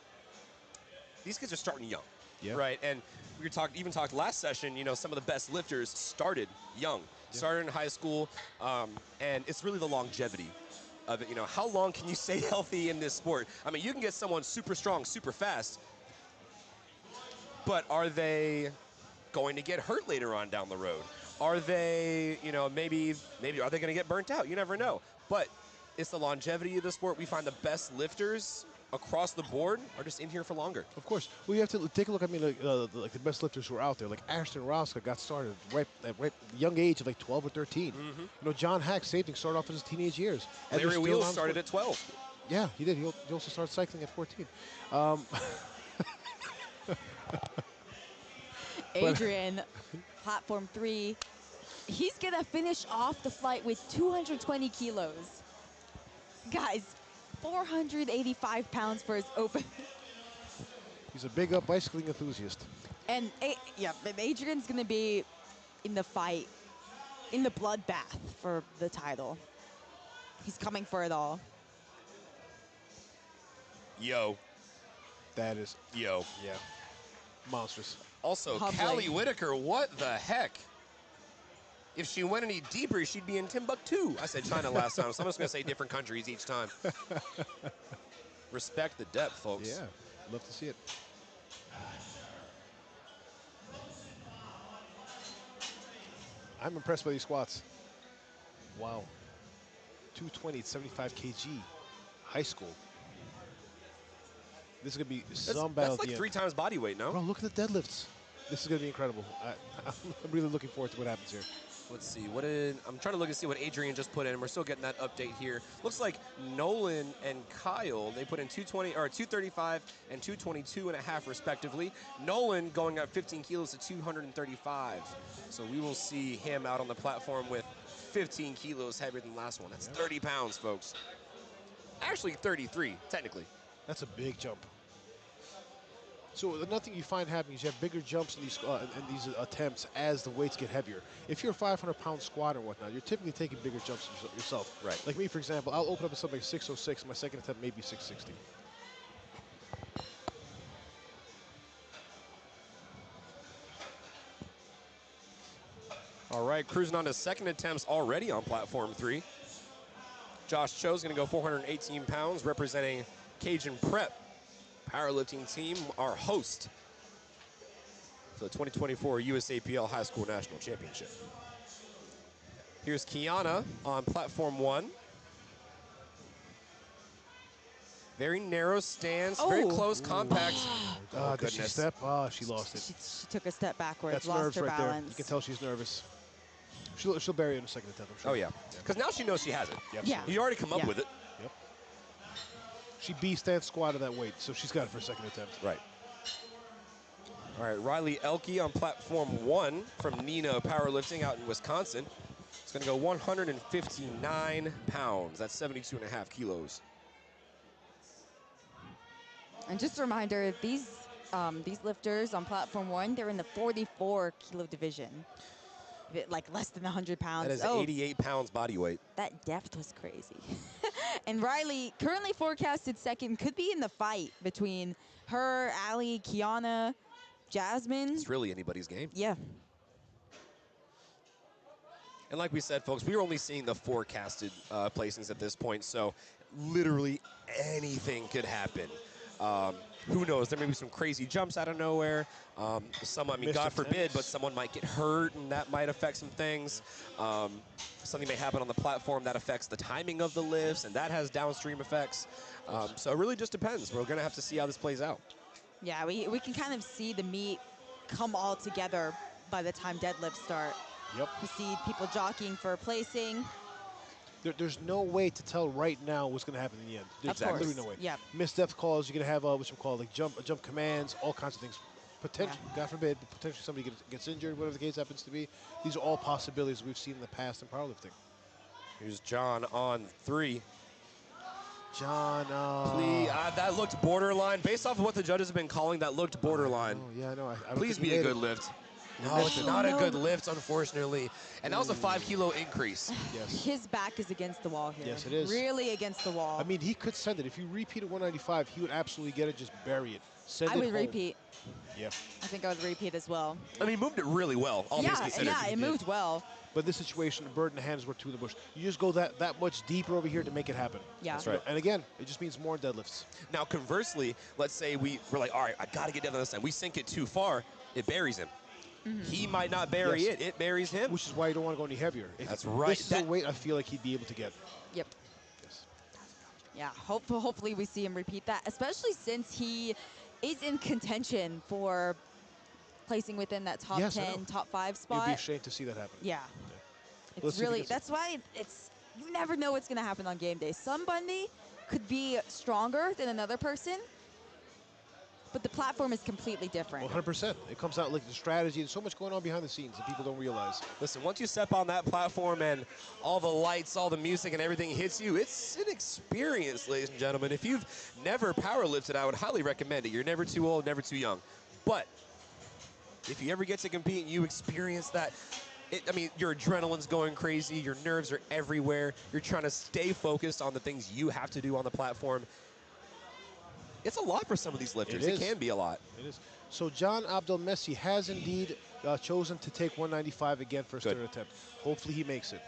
These kids are starting young, Yeah. right? And we even talked last session. You know, some of the best lifters started young, started in high school, and it's really the longevity of it. You know, how long can you stay healthy in this sport? I mean, you can get someone super strong, super fast, but are they going to get hurt later on down the road? Are they, you know, maybe are they going to get burnt out? You never know. But it's the longevity of the sport. We find the best lifters across the board are just in here for longer. Of course. Well, you have to take a look. I mean, like the best lifters who are out there, like Ashton Rauska got started at young age of like 12 or 13. You know, John Hack, same thing, started off in his teenage years. And they're Larry still Wheels on started sport. at 12. Yeah, he did. He also started cycling at 14. Adrian, platform 3. He's going to finish off the flight with 220 kilos. Guys, 485 pounds for his open. He's a big bicycling enthusiast. And Adrian's going to be in the fight, in the bloodbath for the title. He's coming for it all. Yo. That is, Yo. yeah, monstrous. Also, Humbling. Callie Whitaker, what the heck? If she went any deeper, she'd be in Timbuktu. I said China last time, so I'm just going to say different countries each time. Respect the depth, folks. Yeah, love to see it. I'm impressed by these squats. Wow. 220 at 75 kg. High school. This is going to be some battle That's at like the 3 end. times body weight, no? Bro, look at the deadlifts. This is going to be incredible. I'm really looking forward to what happens here. Let's see. I'm trying to look and see what Adrian just put in. We're still getting that update here. Looks like Nolan and Kyle, they put in 235 and 222.5 respectively. Nolan going up 15 kilos to 235. So we will see him out on the platform with 15 kilos heavier than the last one. That's 30 pounds, folks. Actually 33, technically. That's a big jump. So another thing you find happening is you have bigger jumps in these attempts as the weights get heavier. If you're a 500-pound squat or whatnot, you're typically taking bigger jumps yourself. Right. Like me, for example, I'll open up at something like 606, and my second attempt may be 660. All right, cruising on to second attempts already on platform 3. Josh Cho's going to go 418 pounds, representing Cajun Prep powerlifting team, our host for the 2024 USAPL High School National Championship. Here's Kiana on platform 1. Very narrow stance, very Oh. close, compact. Oh, Did she goodness. step? Oh, she lost it. She took a step backwards, That's lost nerves her right balance. there. You can tell she's nervous. She'll bury it in a second attempt, I'm sure. Oh, yeah. Because now she knows she has it. Yep. Yeah. You already come up Yeah. with it. Yep. She B-stand squatted that weight, so she's got it for a second attempt. Right. All right, Riley Elke on platform 1 from Nina Powerlifting out in Wisconsin. It's going to go 159 pounds. That's 72.5 kilos. And just a reminder, these lifters on platform 1, they're in the 44 kilo division. Like less than 100 pounds. That is 88 pounds body weight. That depth was crazy. And Riley, currently forecasted second, could be in the fight between her, Allie, Kiana, Jasmine. It's really anybody's game. Yeah. And like we said, folks, we were only seeing the forecasted placings at this point, so literally anything could happen. Who knows? There may be some crazy jumps out of nowhere. Some, I mean, Missed God forbid, attempts. but someone might get hurt, and that might affect some things. Something may happen on the platform that affects the timing of the lifts, and that has downstream effects. So it really just depends. We're going to have to see how this plays out. Yeah, we can kind of see the meet come all together by the time deadlifts start. Yep. We see people jockeying for placing. There's no way to tell right now what's going to happen in the end. There's Of course. literally no way. Yep. Missed depth calls. You're going to have what you call like jump commands, all kinds of things. Potentially, God forbid, but potentially somebody gets injured, whatever the case happens to be. These are all possibilities we've seen in the past in powerlifting. Here's John on 3. John, Please, that looked borderline. Based off of what the judges have been calling, that looked borderline. Oh, yeah, I know. I don't Please think he be a made good it. lift. No, it's not a good lift, unfortunately. And that was a 5-kilo increase. Yes. His back is against the wall here. Yes, it is. Really against the wall. I mean, he could send it. If you repeat at 195, he would absolutely get it, just bury it. Send I it would home. repeat. Yeah. I think I would repeat as well. I mean, he moved it really well, all things considered. Yeah, it moved well. But this situation, the bird in the hand is worth two in the bush. You just go that much deeper over here to make it happen. Yeah. That's right. And again, it just means more deadlifts. Now, conversely, let's say we're like, all right, I got to get down this time. We sink it too far, it buries him. He might not bury Yes. it buries him. Which is why you don't want to go any heavier. That's right. This is a weight I feel like he'd be able to get. Yep. Yes. Yeah, hopefully we see him repeat that, especially since he is in contention for placing within that top Yes, I 10, know. top 5 You'd be spot. ashamed to see that happen. Yeah. Let's It's see if he really, gets it. that's why you never know what's going to happen on game day. Somebody could be stronger than another person, but the platform is completely different. 100%. It comes out like the strategy. There's so much going on behind the scenes that people don't realize. Listen, once you step on that platform and all the lights, all the music, and everything hits you, it's an experience, ladies and gentlemen. If you've never powerlifted, I would highly recommend it. You're never too old, never too young. But if you ever get to compete and you experience that, I mean, your adrenaline's going crazy, your nerves are everywhere, you're trying to stay focused on the things you have to do on the platform. It's a lot for some of these lifters. It can be a lot. It is. So John Abdelmessi has indeed chosen to take 195 again for his third attempt. Hopefully he makes it.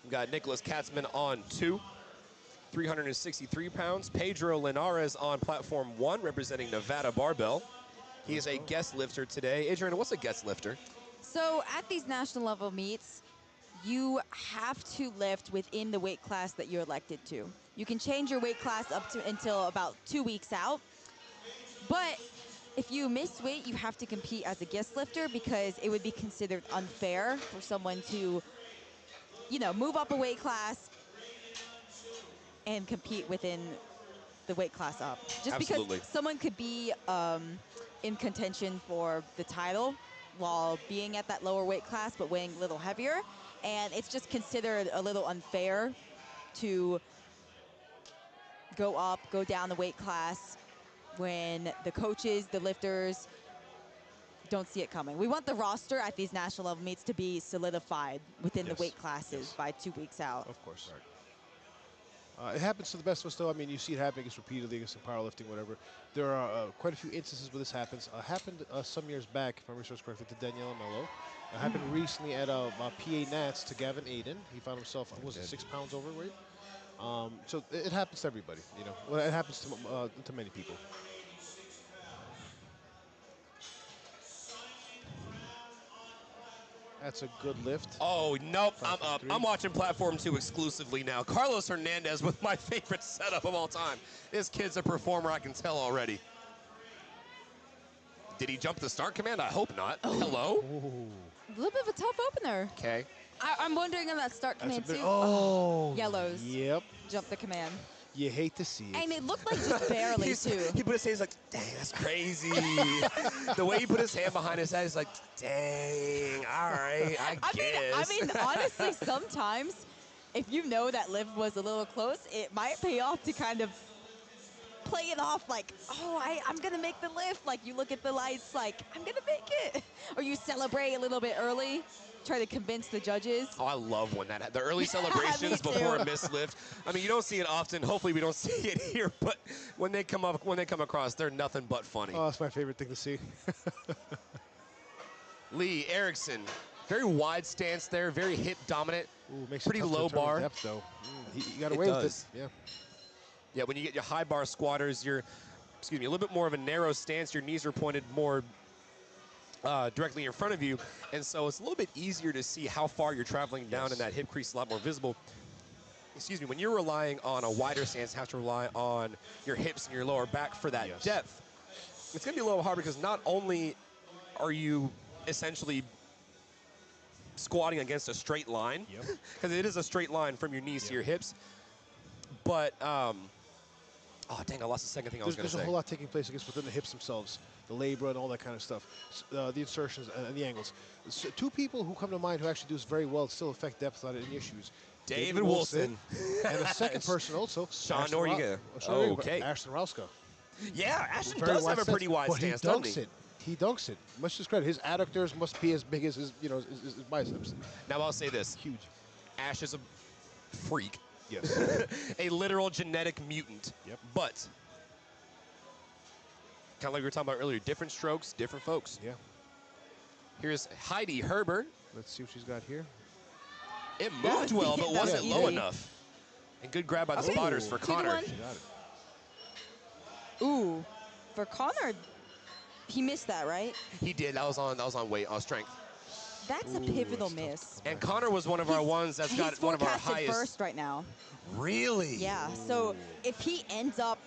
We've got Nicholas Katzman on 2, 363 pounds. Pedro Linares on platform 1, representing Nevada Barbell. He is a guest lifter today. Adrian, what's a guest lifter? So at these national level meets, you have to lift within the weight class that you're elected to. You can change your weight class up to until about 2 weeks out. But if you miss weight, you have to compete as a guest lifter because it would be considered unfair for someone to, you know, move up a weight class and compete within the weight class up. Just because someone could be in contention for the title while being at that lower weight class but weighing a little heavier. And it's just considered a little unfair to go down the weight class when the coaches, the lifters, don't see it coming. We want the roster at these national level meets to be solidified within the weight classes by 2 weeks out. Of course. It happens to the best of us, though. I mean, you see it happening repeatedly against powerlifting, whatever. There are quite a few instances where this happens. Happened some years back, if I remember correctly, to Daniela Mello. It happened recently at PA Nats to Gavin Aiden. He found himself, was it 6 pounds overweight? So it happens to everybody, you know. Well, it happens to many people. That's a good lift. Oh, nope. I'm up. I'm watching Platform 2 exclusively now. Carlos Hernandez with my favorite setup of all time. This kid's a performer, I can tell already. Did he jump the start command? I hope not. Oh. Hello? A little bit of a tough opener. Okay. I'm wondering on that start command, too. Yellows. Yep. Jump the command. You hate to see it. And it looked like just barely, too. He put his hand, he's like, dang, that's crazy. The way he put his hand behind his head, he's like, dang, all right, I guess. I mean, honestly, sometimes if you know that lift was a little close, it might pay off to kind of play it off like, oh, I'm going to make the lift. Like, you look at the lights like, I'm going to make it. Or you celebrate a little bit early. Try to convince the judges. Oh, I love when the early celebrations before a missed lift. I mean, you don't see it often. Hopefully, we don't see it here. But when they come across, they're nothing but funny. Oh, that's my favorite thing to see. Lee Erickson, very wide stance there, very hip dominant. Ooh, makes pretty low bar. Depth, though. You got away with it. Yeah. Yeah, when you get your high bar squatters, you're, a little bit more of a narrow stance. Your knees are pointed more directly in front of you, and so it's a little bit easier to see how far you're traveling down, and that hip crease is a lot more visible. When you're relying on a wider stance, you have to rely on your hips and your lower back for that depth. It's going to be a little hard because not only are you essentially squatting against a straight line, because it is a straight line from your knees to your hips, but, oh, dang, I lost the second thing I was going to say. There's a whole lot taking place within the hips themselves. The labor and all that kind of stuff, the insertions and the angles. So 2 people who come to mind who actually do this very well still affect depth without any issues. David Wilson. And the second person also, Sean Noriega. Okay. Ashton Rauska. Yeah, Ashton does have a pretty wide stance, doesn't he? He dunks it. Much to his credit. His adductors must be as big as his biceps. Now I'll say this. Huge. Ash is a freak. Yes. A literal genetic mutant. Yep. But kind of like we were talking about earlier, different strokes, different folks. Yeah. Here's Heidi Herber. Let's see what she's got here. It moved well, but wasn't low enough. And good grab by the spotters for Connor. She got it. Ooh, for Connor, he missed that, right? He did. That was on weight, on strength. That's a pivotal miss. And Connor was one of our ones that's got one of our highest. First right now. Really? Yeah. So if he ends up,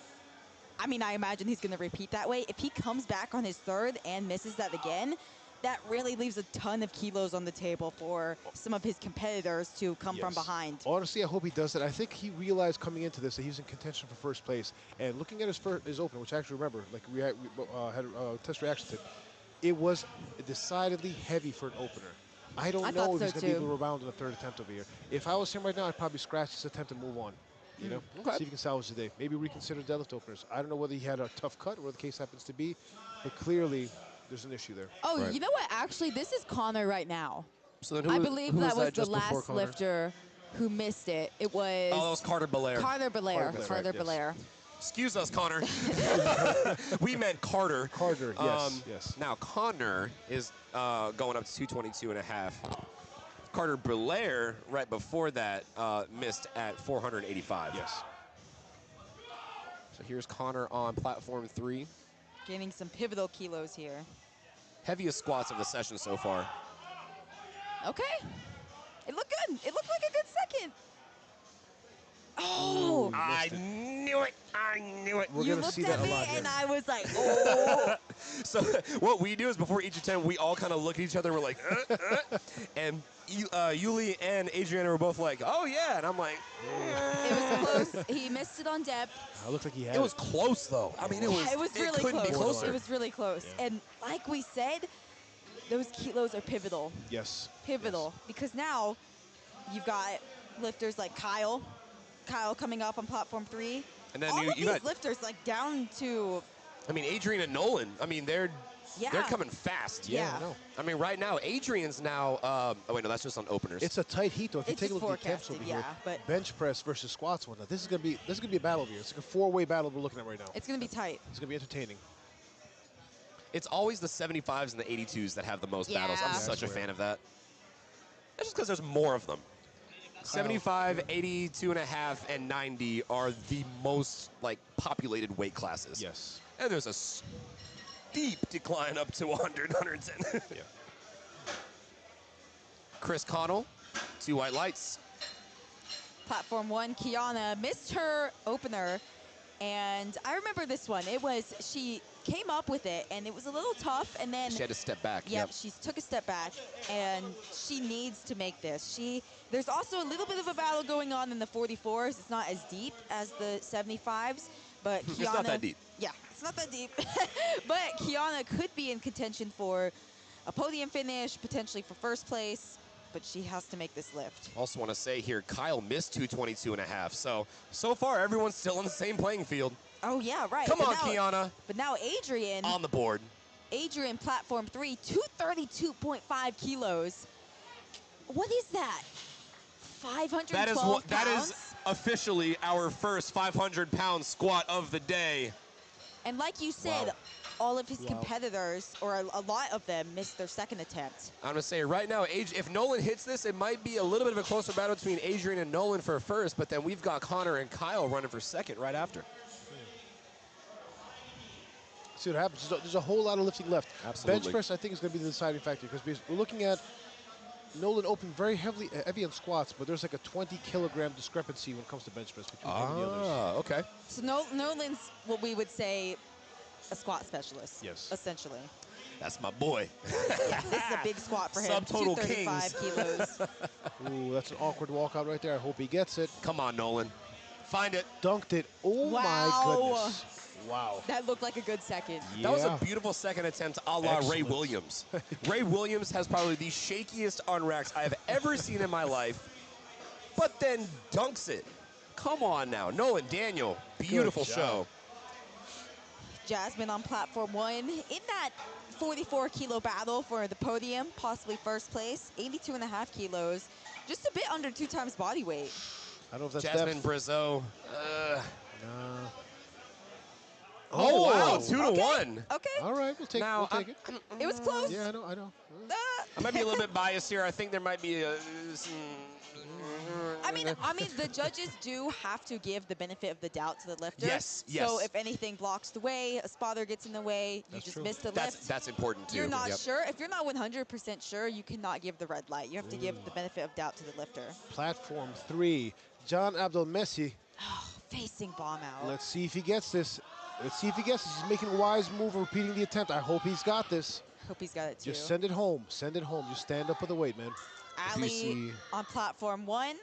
I mean, I imagine he's going to repeat that way. If he comes back on his third and misses that again, that really leaves a ton of kilos on the table for some of his competitors to come from Yes. behind. Honestly, I hope he does that. I think he realized coming into this that he was in contention for first place. And looking at his opener, which I actually remember, like we had a test reaction to, it was decidedly heavy for an opener. I don't I know thought if so he's going to be able too. to rebound in the third attempt over here. If I was him right now, I'd probably scratch this attempt and move on. You know, Okay. see if he can salvage the day. Maybe reconsider deadlift openers. I don't know whether he had a tough cut or what the case happens to be, but clearly there's an issue there. Oh, Right. you know what? Actually, this is Connor right now. So then I believe who that was the just before last Connor? lifter who missed it. It was Oh, that was Carter Belair. Carter Belair. That's Carter right, yes. Belair. Excuse us, Connor. We meant Carter. Carter, yes, yes. Now, Connor is going up to 222 and a half. Carter Belair, right before that, missed at 485. Yes. So here's Connor on platform 3. Gaining some pivotal kilos here. Heaviest squats of the session so far. Okay. It looked good. It looked like a good second. Oh, I knew it. I knew it. We're you going to looked see at that a me lot here. and I was like, oh. So what we do is before each attempt, we all kind of look at each other and we're like, and Yuli and Adriana were both like, oh yeah, and I'm like, It was close. He missed it on depth. It looked like he had it was close though. I mean, it was. It was really couldn't close. be closer. It was really close. Yeah. And like we said, those kilos are pivotal. Yes. Pivotal. Because now you've got lifters like Kyle. Kyle coming up on platform 3. And then all you of these got- lifters like down to I mean, Adrian and Nolan. I mean, they're yeah. coming fast. Yeah. I know. I mean, right now, Adrian's now. Oh wait, no, that's just on openers. It's a tight heat though. If you It's take a just look at the temps forecasted, over here, yeah, but- bench press versus squats, whatnot. This is gonna be a battle here. It's like a 4-way battle we're looking at right now. It's going to be tight. It's gonna be entertaining. It's always the 75s and the 82s that have the most battles. I'm Yeah. such a That's fan of that. That's just because there's more of them. 75, 82 and a half, and 90 are the most like populated weight classes. Yes. And there's a steep decline up to 100, 110. Yeah. Chris Connell, 2 white lights. Platform 1, Kiana missed her opener, and I remember this one. It was, she came up with it, and it was a little tough, and then She had to step back. yep, she took a step back, and she needs to make this. There's also a little bit of a battle going on in the 44s. It's not as deep as the 75s, but Kiana... It's not that deep. Yeah, it's not that deep. But Kiana could be in contention for a podium finish, potentially for first place, but she has to make this lift. Also want to say here, Kyle missed 222 and a half. So far, everyone's still on the same playing field. Oh, yeah, right. Come But on, now- Kiana. But now Adrian... On the board. Adrian, platform 3, 232.5 kilos. What is that? 512 That pounds? is officially our first 500-pound squat of the day. And like you said, Wow. all of his Wow. competitors, or a lot of them, missed their second attempt. I'm going to say right now, if Nolan hits this, it might be a little bit of a closer battle between Adrian and Nolan for first, but then we've got Connor and Kyle running for second right after. See what happens. There's a whole lot of lifting left. Absolutely. Bench press, I think, is going to be the deciding factor because we're looking at Nolan open very heavy on squats, but there's like a 20-kilogram discrepancy when it comes to bench press between him and the others. Okay. So Nolan's what we would say a squat specialist. Yes. Essentially. That's my boy. Yeah, this is a big squat for him. Subtotal 235 kilos. Ooh, that's an awkward walkout right there. I hope he gets it. Come on, Nolan. Find it. Dunked it. Oh Wow. my goodness. Wow. That looked like a good second. That was Yeah. a beautiful second attempt a la Ray Excellent. Williams. Ray Williams has probably the shakiest on racks I have ever seen in my life, but then dunks it. Come on now. Nolan Daniel, beautiful job. show. Jasmine on platform 1 in that 44-kilo battle for the podium, possibly first place, 82.5 kilos, just a bit under 2 times body weight. I don't know if that's Jasmine depth. Brazeau. Nah. Oh, wow, Oh, 2-1. Okay, All right, we'll take it. it was close. Yeah, I know. I might be a little bit biased here. I think there might be some... I mean, the judges do have to give the benefit of the doubt to the lifter. Yes, So yes. if anything blocks the way, a spotter gets in the way, you That's just true. miss the lift. That's important too. You're not Yep. sure. If you're not 100% sure, you cannot give the red light. You have to give the benefit of doubt to the lifter. Platform 3. John Abdel Messi. Facing bomb out. Let's see if he gets this. Let's see if he gets this. He's making a wise move, repeating the attempt. I hope he's got this. Hope he's got it too. Just send it home. Send it home. Just stand up with the weight, man. Ali see- on platform 1.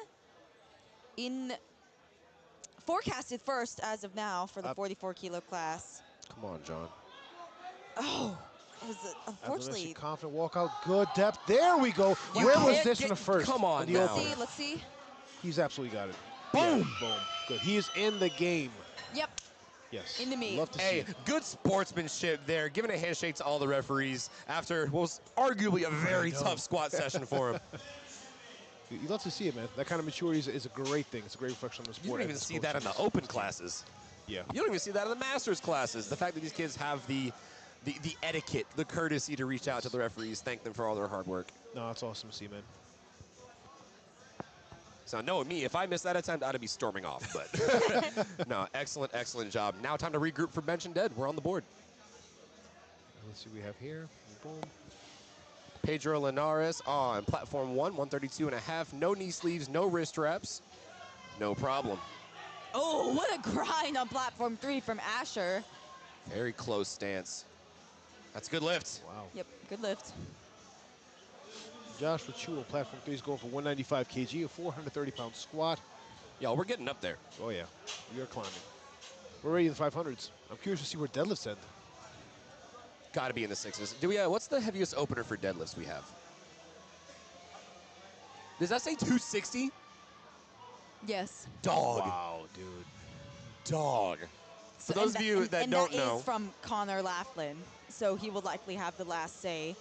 Forecasted first as of now for the 44 kilo class. Come on, John. Oh, it was Unfortunately, unfortunately. confident walkout. Good depth. There we go. You Where was can't this get- in the first? come on In the now. opener? Let's see. He's absolutely got it. Boom. Yeah, boom. Good. He is in the game. Yep. Yes. In the meat. Love to see Hey, it. good sportsmanship there, giving a handshake to all the referees after what was arguably a very tough squat session for him. You love to see it, man. That kind of maturity is a great thing. It's a great reflection on the sport. You don't and even the see that in the coaches. open classes. Yeah. You don't even see that in the masters classes. The fact that these kids have the etiquette, the courtesy to reach out to the referees, thank them for all their hard work. No, it's awesome to see, man. So knowing me, if I missed that attempt, I'd be storming off. But no, excellent, excellent job. Now time to regroup for bench and dead. We're on the board. Let's see what we have here. Boom. Pedro Linares on platform 1, 132.5. No knee sleeves, no wrist wraps. No problem. Oh, what a grind on platform 3 from Asher. Very close stance. That's a good lift. Wow. Yep, good lift. Josh Rachu on platform 3 is going for 195 kg, a 430-pound squat. Yo, we're getting up there. Oh, yeah. We are climbing. We're already in the 500s. I'm curious to see where deadlifts end. Got to be in the 6s. Do we? What's the heaviest opener for deadlifts we have? Does that say 260? Yes. Dog. Wow, dude. Dog. For So- those of you that don't that know, is from Connor Laughlin, so he will likely have the last say.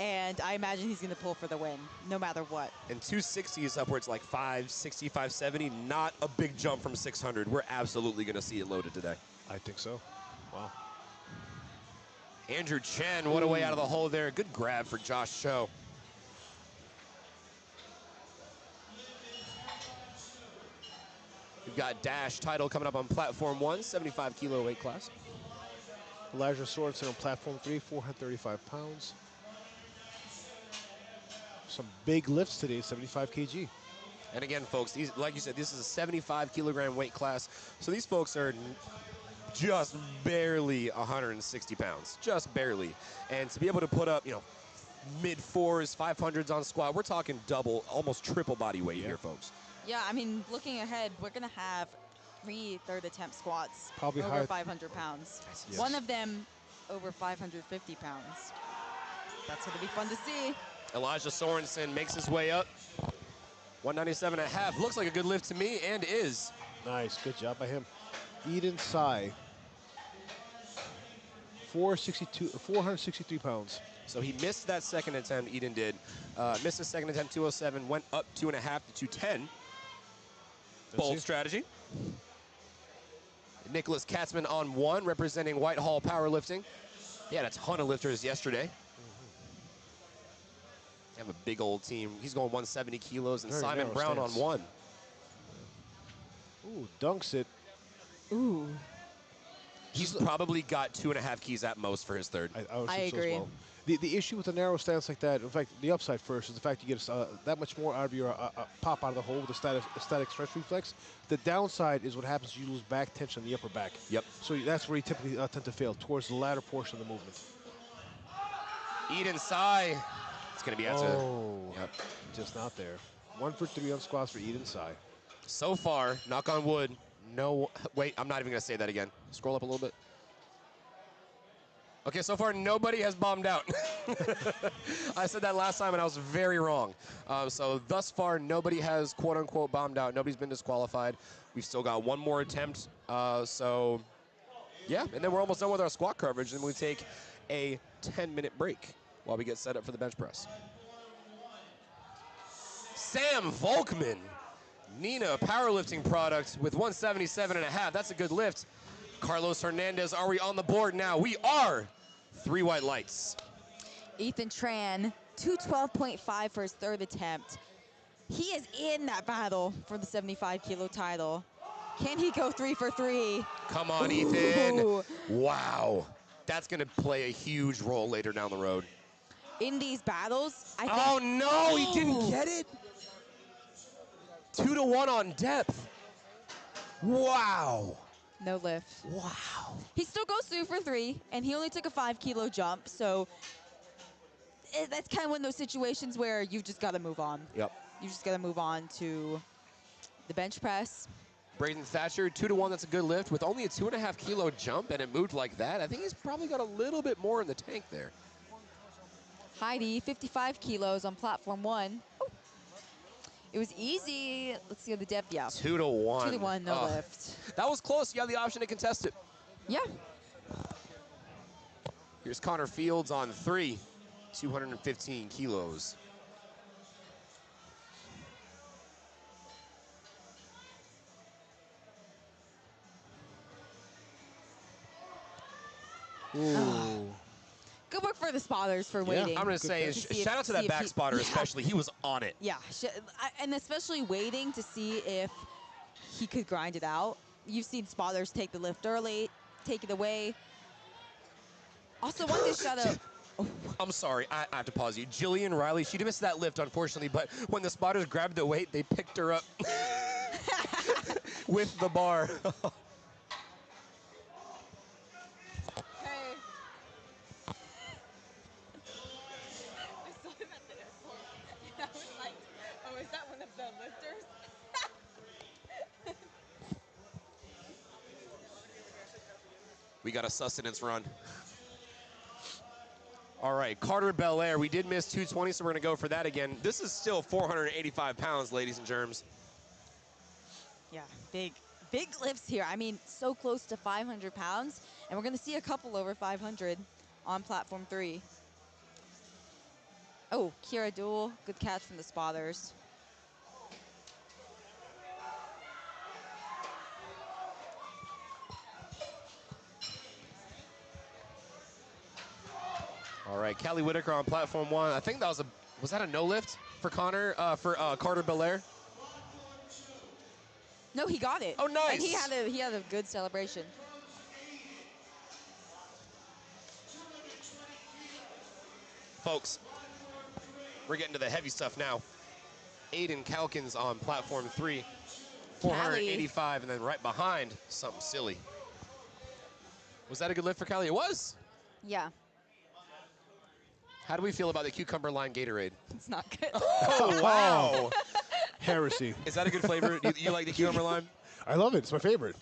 And I imagine he's going to pull for the win, no matter what. and 260 is upwards like 560, 570. Not a big jump from 600. We're absolutely going to see it loaded today. I think so. Wow. Andrew Chen, what a way out of the hole there. Good grab for Josh Cho. We've got Dash title coming up on platform 1, 75 kilo weight class. Elijah Sorensen on platform 3, 435 pounds. Some big lifts today, 75 kg. And again, folks, these, like you said, this is a 75 kilogram weight class. So these folks are just barely 160 pounds, just barely. And to be able to put up, mid 4s, 500s on squat, we're talking double, almost triple body weight here, folks. Yeah, I mean, looking ahead, we're going to have 3 third attempt squats Probably over higher- 500 pounds. Yes. One of them over 550 pounds. That's going to be fun to see. Elijah Sorensen makes his way up. 197.5. Looks like a good lift to me, and is. Nice, good job by him. Eden Sai, 463 pounds. So he missed that second attempt, Eden did. Missed his second attempt, 207, went up 2.5 to 210. Bold see. strategy. Nicholas Katzman on 1, representing Whitehall Powerlifting. He had a ton of lifters yesterday. They have a big old team. He's going 170 kilos, and Very Simon narrow Brown stance. on 1. Ooh, dunks it. Ooh. He's probably got 2.5 keys at most for his third. I would I assume so as agree. well. The issue with a narrow stance like that, in fact, the upside first is the fact you get that much more out of your pop out of the hole with a static stretch reflex. The downside is what happens is you lose back tension in the upper back. Yep. So that's where you typically tend to fail, towards the latter portion of the movement. Eden Sai. It's going to be out to. Oh, Yep. just not there. 1 for 3 on squats for Eden Sai. So far, knock on wood, no. Wait, I'm not even going to say that again. Scroll up a little bit. Okay, so far nobody has bombed out. I said that last time and I was very wrong. So thus far nobody has quote unquote bombed out. Nobody's been disqualified. We've still got one more attempt. So yeah, and then we're almost done with our squat coverage, and we take a 10-minute break while we get set up for the bench press. Sam Volkman, Nina powerlifting product with 177.5. That's a good lift. Carlos Hernandez, are we on the board now? We are. 3 white lights. Ethan Tran, 212.5 for his third attempt. He is in that battle for the 75 kilo title. Can he go 3 for 3? Come on, Ethan. Ooh. Wow. That's going to play a huge role later down the road. In these battles, I think. Oh, no, he didn't get it. 2 to 1 on depth. Wow. No lift. Wow. He still goes 3 for 3, and he only took a 5 kilo jump, so that's kind of one of those situations where you've just got to move on. Yep. You just got to move on to the bench press. Braden Thatcher, 2-1, that's a good lift with only a 2.5 kilo jump, and it moved like that. I think he's probably got a little bit more in the tank there. Heidi, 55 kilos on platform 1. Oh. It was easy. Let's see the depth. Yeah. 2-1. 2-1, no lift. That was close. You have the option to contest it. Yeah. Here's Connor Fields on 3, 215 kilos. Ooh. Good work for the spotters for waiting. I'm going to say, shout out to that back spotter especially. He was on it. Yeah, and especially waiting to see if he could grind it out. You've seen spotters take the lift early, take it away. Also, one to shout out. I'm sorry, I have to pause you. Jillian Riley, she missed that lift, unfortunately, but when the spotters grabbed the weight, they picked her up with the bar. I was like, oh, is that one of the lifters? We got a sustenance run. All right, Carter Belair. We did miss 220, so we're going to go for that again. This is still 485 pounds, ladies and germs. Yeah, big lifts here. I mean, so close to 500 pounds, and we're going to see a couple over 500 on platform 3. Oh, Kira Duel, good catch from the spotters. All right, Callie Whitaker on platform 1. I think that was that a no lift for Connor, Carter Belair? No, he got it. Oh, nice. And he had a good celebration. Folks, we're getting to the heavy stuff now. Aiden Calkins on platform 3, 485, and then right behind, something silly. Was that a good lift for Callie? It was. Yeah, How do we feel about the cucumber lime Gatorade? it's not good. Oh, wow. Heresy. Is that a good flavor? You like the cucumber lime? I love it. It's my favorite.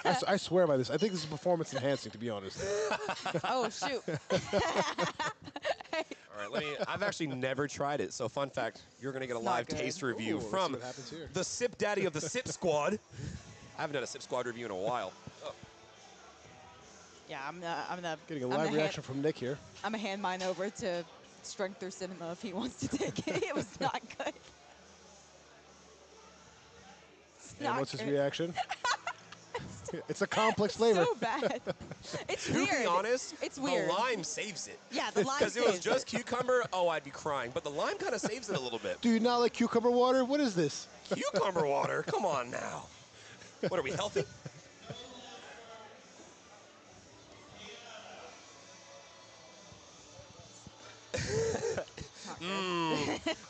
I swear by this. I think this is performance enhancing, to be honest. Oh, shoot. All right, I've actually never tried it, so fun fact, you're going to get a It's not live good. taste review Ooh, let's see from what happens here. the Sip Daddy of the Sip Squad. I haven't done a Sip Squad review in a while. Oh. Yeah, I'm gonna Getting a live reaction from Nick here. I'm gonna hand mine over to Strength Through Cinema if he wants to take it. It was not good. It's And not what's his good. reaction? It's a complex flavor. So bad. It's To weird. be honest, It's weird. the lime saves it. Yeah, the lime Because it was saves just cucumber, oh, I'd be crying. But the lime kind of saves it a little bit. Do you not like cucumber water? What is this? Cucumber water, come on now. What, are we healthy?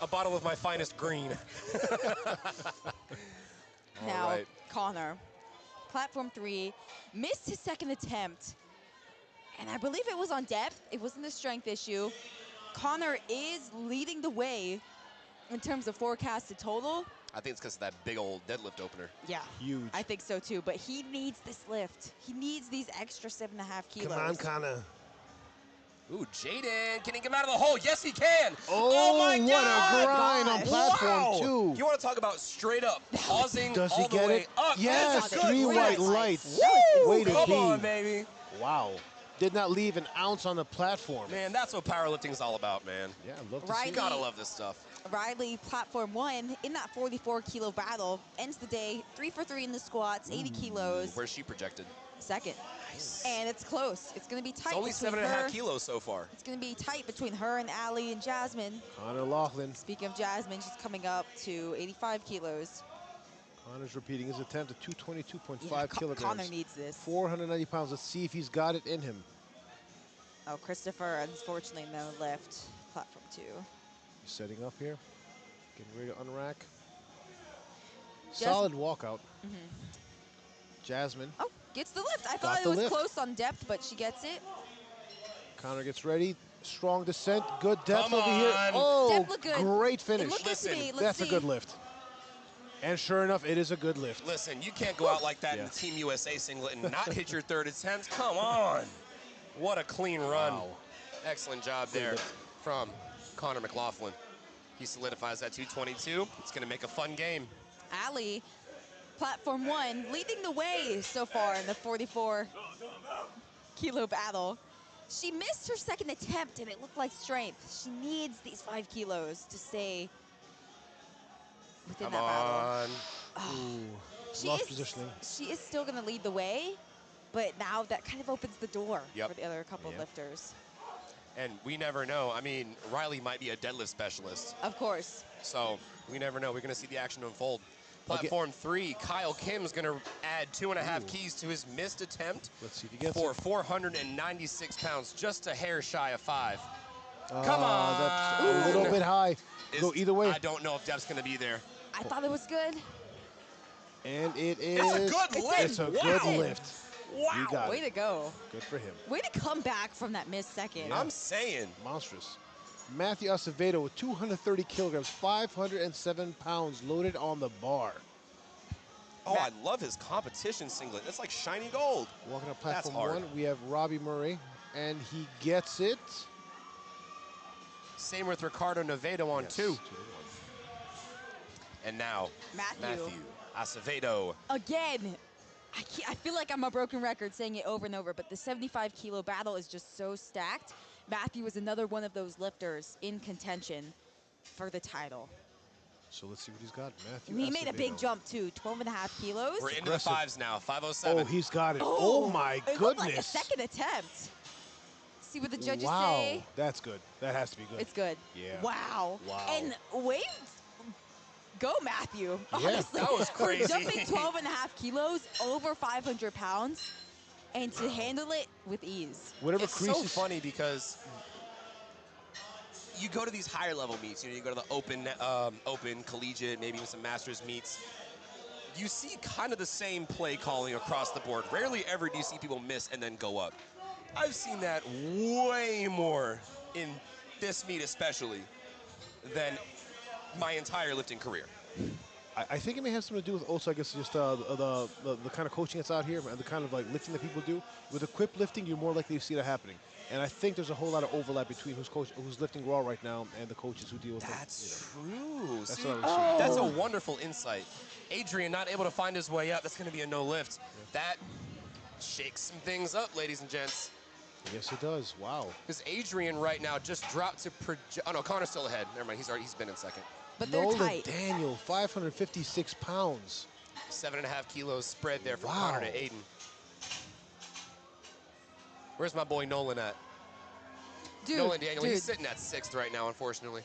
A bottle of my finest green. Now, right. Connor, platform 3, missed his second attempt. And I believe it was on depth. It wasn't a strength issue. Connor is leading the way in terms of forecasted total. I think it's because of that big old deadlift opener. Yeah. Huge. I think so too, but he needs this lift. He needs these extra 7.5 kilos. Come on, Connor. Ooh, Jaden, can he come out of the hole? Yes, he can. Oh, my what God. a grind on gosh. platform Wow. 2. You want to talk about straight up pausing Does all he the get way it? up? Yes, That's a 3 good white lift. lights. Woo! Way to Come be. on, baby. Wow. Did not leave an ounce on the platform. Man, that's what powerlifting is all about, man. Yeah, I'd love to Right. see it. Gotta love this stuff. Riley, platform 1, in that 44 kilo battle, ends the day 3 for 3 in the squats, 80 kilos, Where's she projected? second. Nice. And it's close. It's going to be tight It's only between 7.5 her. kilos so far. It's going to be tight between her and Allie and Jasmine. Connor Laughlin. Speaking of Jasmine, she's coming up to 85 kilos. Connor's repeating his attempt at 222.5 Yeah, kilograms. Connor needs this. 490 pounds. Let's see if he's got it in him. Oh, Christopher, unfortunately, no lift. Platform 2. He's setting up here. Getting ready to unrack. Solid walkout. Jasmine. Oh, gets the lift. I Got thought it the was lift. close on depth, but she gets it. Connor gets ready. strong descent. Good depth Come over here. on. Oh, Depth looked good. great It finish. looked good to me. Let's That's see. a good lift. And sure enough, it is a good lift. Listen, you can't go out like that in the Team USA singlet and not hit your third attempt. Come on. What a clean run. Wow. Excellent job there from Connor McLaughlin. He solidifies that 222. It's going to make a fun game. Ali, platform 1, leading the way so far in the 44-kilo battle. She missed her second attempt, and it looked like strength. She needs these 5 kilos to stay within Come that battle. on. Lost positioning. She is still going to lead the way, but now that kind of opens the door Yep. for the other couple of lifters. And we never know. I mean, Riley might be a deadlift specialist. Of course. So we never know. We're going to see the action unfold. Platform 3, Kyle Kim's going to add 2.5 keys to his missed attempt. Let's see if he gets for it. 496 pounds, just a hair shy of 5. Come on. That's a little bit high. Go either way. I don't know if Deb's going to be there. I thought it was good. And it is. It's a good lift. It's a Wow. good lift. Wow. You got Way it. to go. Good for him. Way to come back from that missed second. I'm saying. Monstrous. Matthew Acevedo with 230 kilograms, 507 pounds loaded on the bar. Oh, I love his competition singlet. That's like shiny gold. Walking up That's platform hard. 1, we have Robbie Murray, and he gets it. Same with Ricardo Navedo on 2. 2-1. And now, Matthew. Acevedo. Again, I feel like I'm a broken record saying it over and over, but the 75-kilo battle is just so stacked. Matthew is another one of those lifters in contention for the title. So let's see what he's got. Matthew He made a big Acevedo. jump, too, 12.5 kilos. We're into the Aggressive. 5s now, 507. Oh, he's got it. Oh, my It goodness. looked like a second attempt. See what the judges wow. say. That's good. That has to be good. It's good. Yeah. Wow. Wow. And wait, go Matthew. Yeah. Honestly, That was crazy. For jumping 12.5 kilos, over 500 pounds, and to handle it with ease. Whatever It's so creases. funny because you go to these higher level meets, you go to the open, collegiate, maybe even some masters meets. You see kind of the same play calling across the board. Rarely ever do you see people miss and then go up. I've seen that way more in this meet especially than my entire lifting career. I think it may have something to do with also, I guess, just the kind of coaching that's out here and the kind of like lifting that people do. With equipped lifting, you're more likely to see that happening. And I think there's a whole lot of overlap between who's lifting raw right now and the coaches who deal with That's true. That's See, what I was that's a wonderful insight. Adrian not able to find his way up. That's going to be a no lift. That shakes some things up, ladies and gents. Yes, it does. Wow. Because Adrian right now just dropped to oh no, Connor's still ahead. Never mind, he's been in second. But they're Nolan tight. Daniel, 556 pounds. 7.5 kilos spread there from Wow. Connor to Aiden. Where's my boy Nolan at? Dude, Nolan Daniel, dude. he's sitting at 6th right now, unfortunately.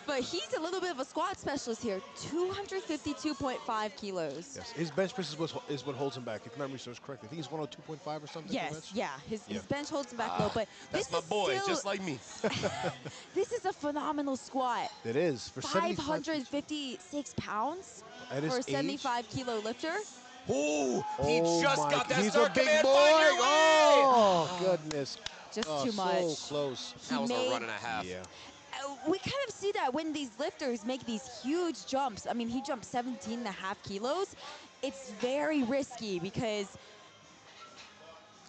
But he's a little bit of a squat specialist here. 252.5 kilos. Yes, his bench press is what holds him back. If memory serves correctly, I think he's 102.5 or something. for Yes, bench. yeah. His bench holds him back low, but That's this my is boy, still, just like me. this is a phenomenal squat. It is for 75. 556 pounds At his for a age? 75-kilo lifter. Ooh, he Oh just my got that He's start a big command. boy. Find your way. Oh, goodness. Just Oh, too much. So close. That was a made- run and a half. Yeah. We kind of see that when these lifters make these huge jumps. I mean, he jumped 17.5 kilos. It's very risky because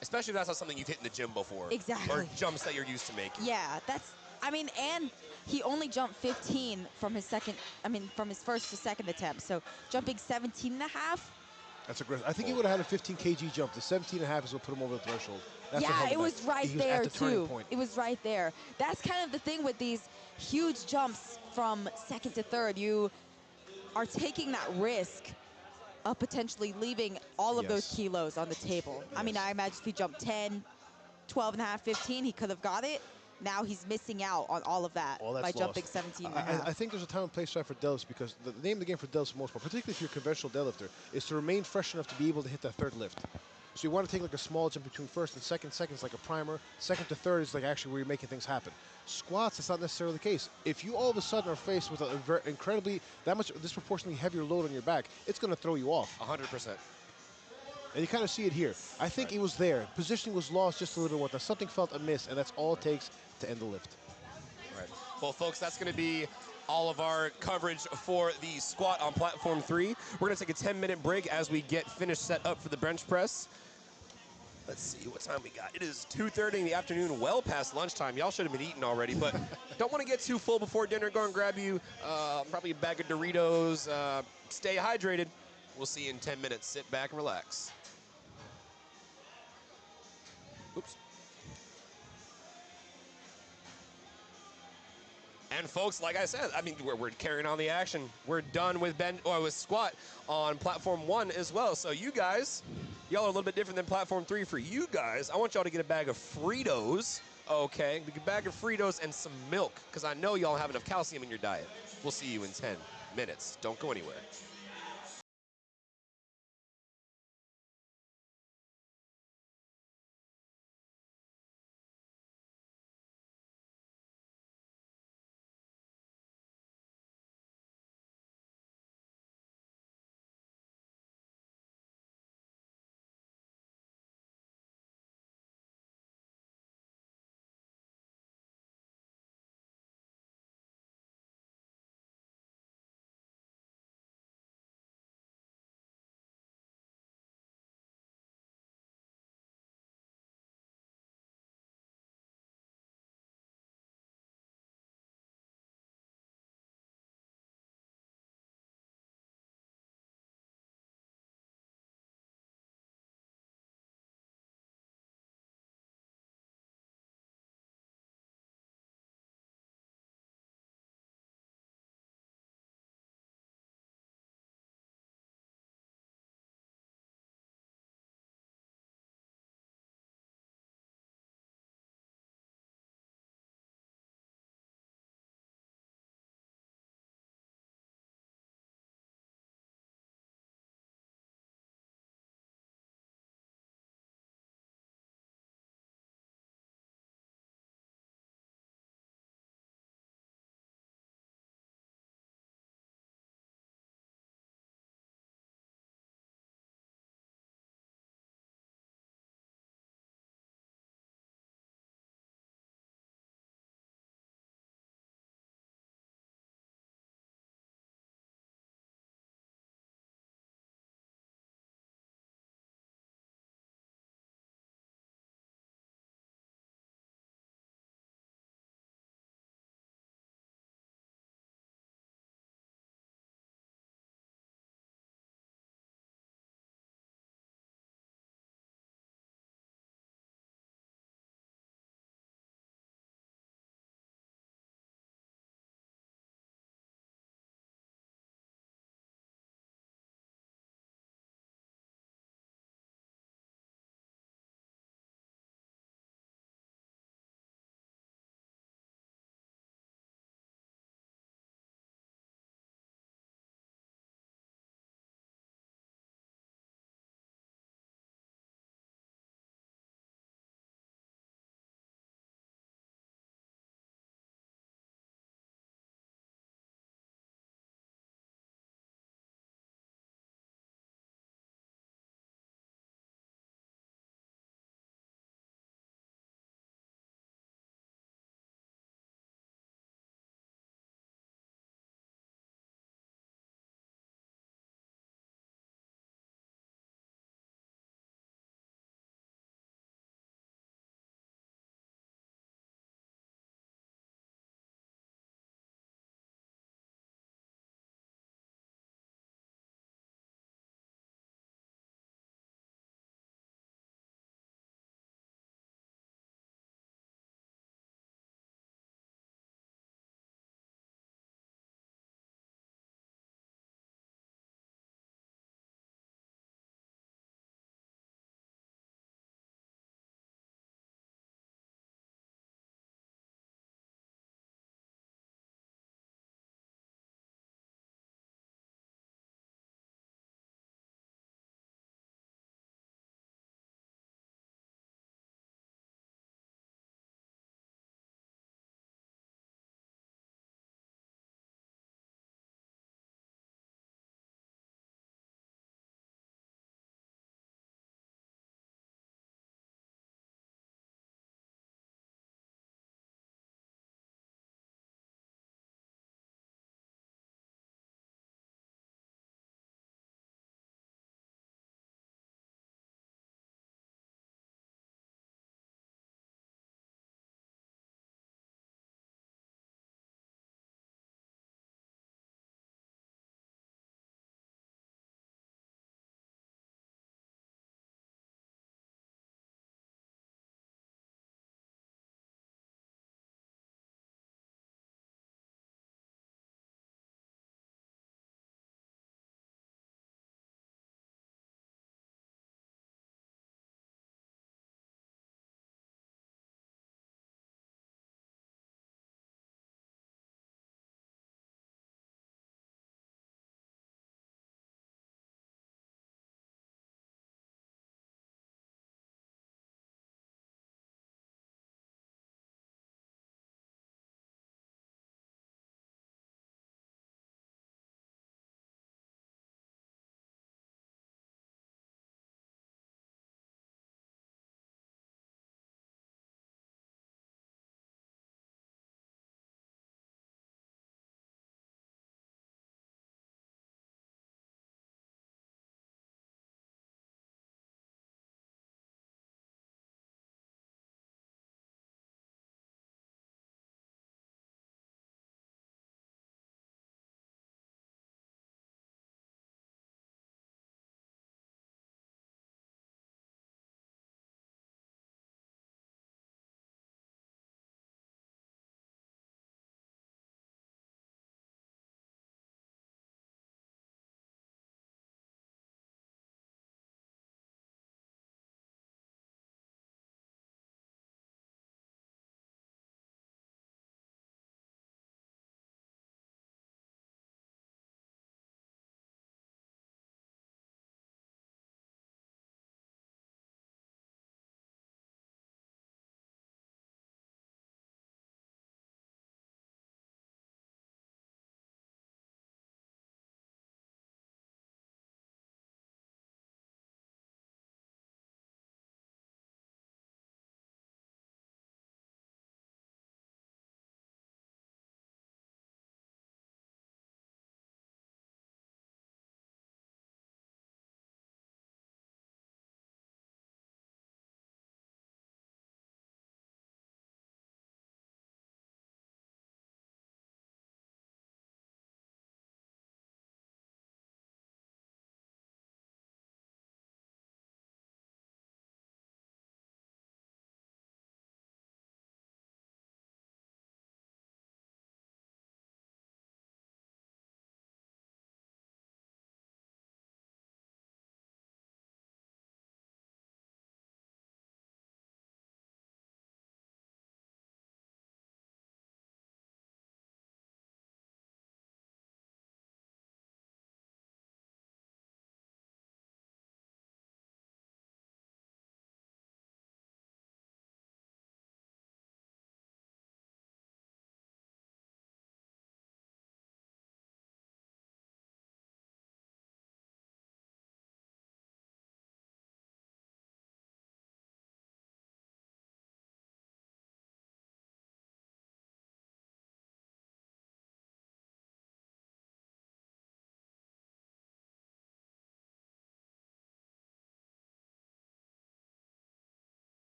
Especially if that's not something you've hit in the gym before. Exactly. Or jumps that you're used to making. yeah, and he only jumped 15 from his from his first to second attempt. So jumping 17.5. That's aggressive. I think he would have had a 15 kg jump. The 17.5 is what put him over the threshold. That's what held Yeah, him it was back. right He was there at the turning too. point. It was right there. That's kind of the thing with these huge jumps from second to third. You are taking that risk of potentially leaving all of those Yes. kilos on the table. I mean, Yes. I imagine if he jumped 10, 12.5, 15, he could have got it. Now he's missing out on all of that All that's by lost. jumping 17.5. I think there's a time and place for deadlifts because the name of the game for deadlifts, for the most part, particularly if you're a conventional deadlifter, is to remain fresh enough to be able to hit that third lift. So you want to take like a small jump between first and second. Second is like a primer. Second to third is like actually where you're making things happen. Squats, that's not necessarily the case. If you all of a sudden are faced with a incredibly, that much disproportionately heavier load on your back, it's going to throw you off. 100%. And you kind of see it here. I think it was there. Positioning was lost just a little bit. Something felt amiss, and that's all it takes to end the lift. All right. Well, folks, that's going to be all of our coverage for the squat on platform 3. We're going to take a 10-minute break as we get finished set up for the bench press. Let's see what time we got. It is 2:30 in the afternoon, well past lunchtime. Y'all should have been eating already, but don't want to get too full before dinner. Go and grab you probably a bag of Doritos. Stay hydrated. We'll see you in 10 minutes. Sit back and relax. Oops. And folks, like I said, I mean, we're carrying on the action. We're done with with squat on platform 1 as well. So you guys, y'all are a little bit different than platform 3. For you guys, I want y'all to get a bag of Fritos, okay? A bag of Fritos and some milk, because I know y'all have enough calcium in your diet. We'll see you in 10 minutes. Don't go anywhere.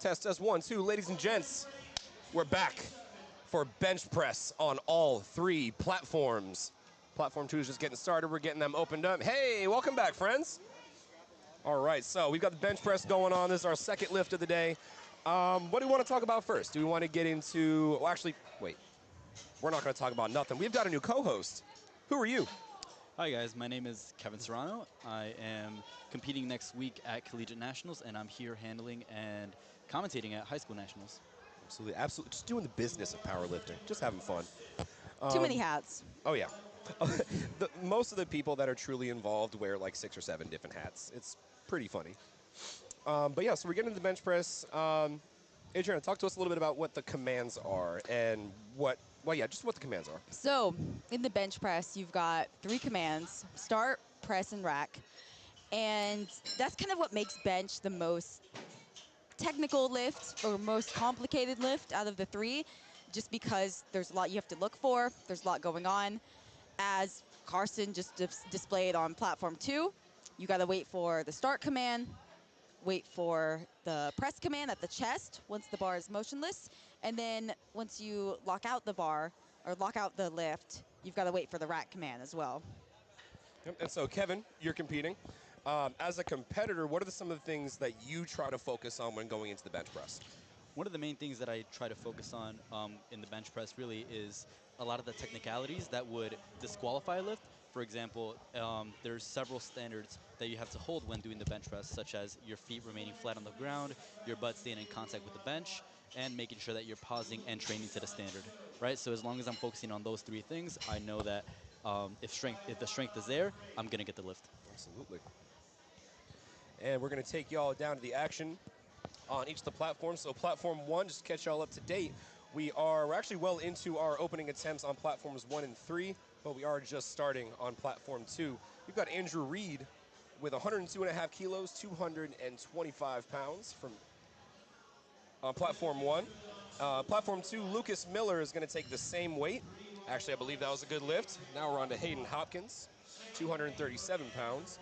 Test 1, 2. Ladies and gents, we're back for bench press on all 3 platforms. Platform 2 is just getting started. We're getting them opened up. Hey, welcome back, friends. All right, so we've got the bench press going on. This is our second lift of the day. What do we want to talk about first? Do we want to get into, well, actually, wait. We're not going to talk about nothing. We've got a new co-host. Who are you? Hi guys, my name is Kevin Serrano. I am competing next week at Collegiate Nationals, and I'm here handling and commentating at High School Nationals. Absolutely, absolutely. Just doing the business of powerlifting. Just having fun. Too many hats. Oh, yeah. Most of the people that are truly involved wear like 6 or 7 different hats. It's pretty funny. But yeah, so we're getting into the bench press. Adriana, talk to us a little bit about what the commands are and just what the commands are. So in the bench press, you've got 3 commands: start, press, and rack. And that's kind of what makes bench the most technical lift or most complicated lift out of the 3, just because there's a lot you have to look for. There's a lot going on. As Carson just displayed on platform 2, you got to wait for the start command, wait for the press command at the chest once the bar is motionless, and then once you lock out the bar or lock out the lift, you've got to wait for the rack command as well. Yep. And so, Kevin, you're competing. As a competitor, what are some of the things that you try to focus on when going into the bench press? One of the main things that I try to focus on in the bench press really is a lot of the technicalities that would disqualify a lift. For example, there's several standards that you have to hold when doing the bench press, such as your feet remaining flat on the ground, your butt staying in contact with the bench, and making sure that you're pausing and training to the standard, right? So as long as I'm focusing on those 3 things, I know that if the strength is there, I'm going to get the lift. Absolutely. And we're going to take y'all down to the action on each of the platforms. So platform 1, just to catch y'all up to date, we're actually well into our opening attempts on platforms 1 and 3, but we are just starting on platform 2. We've got Andrew Reed with 102.5 kilos, 225 pounds on platform 1. Platform 2, Lucas Miller is going to take the same weight. Actually, I believe that was a good lift. Now we're on to Hayden Hopkins, 237 pounds.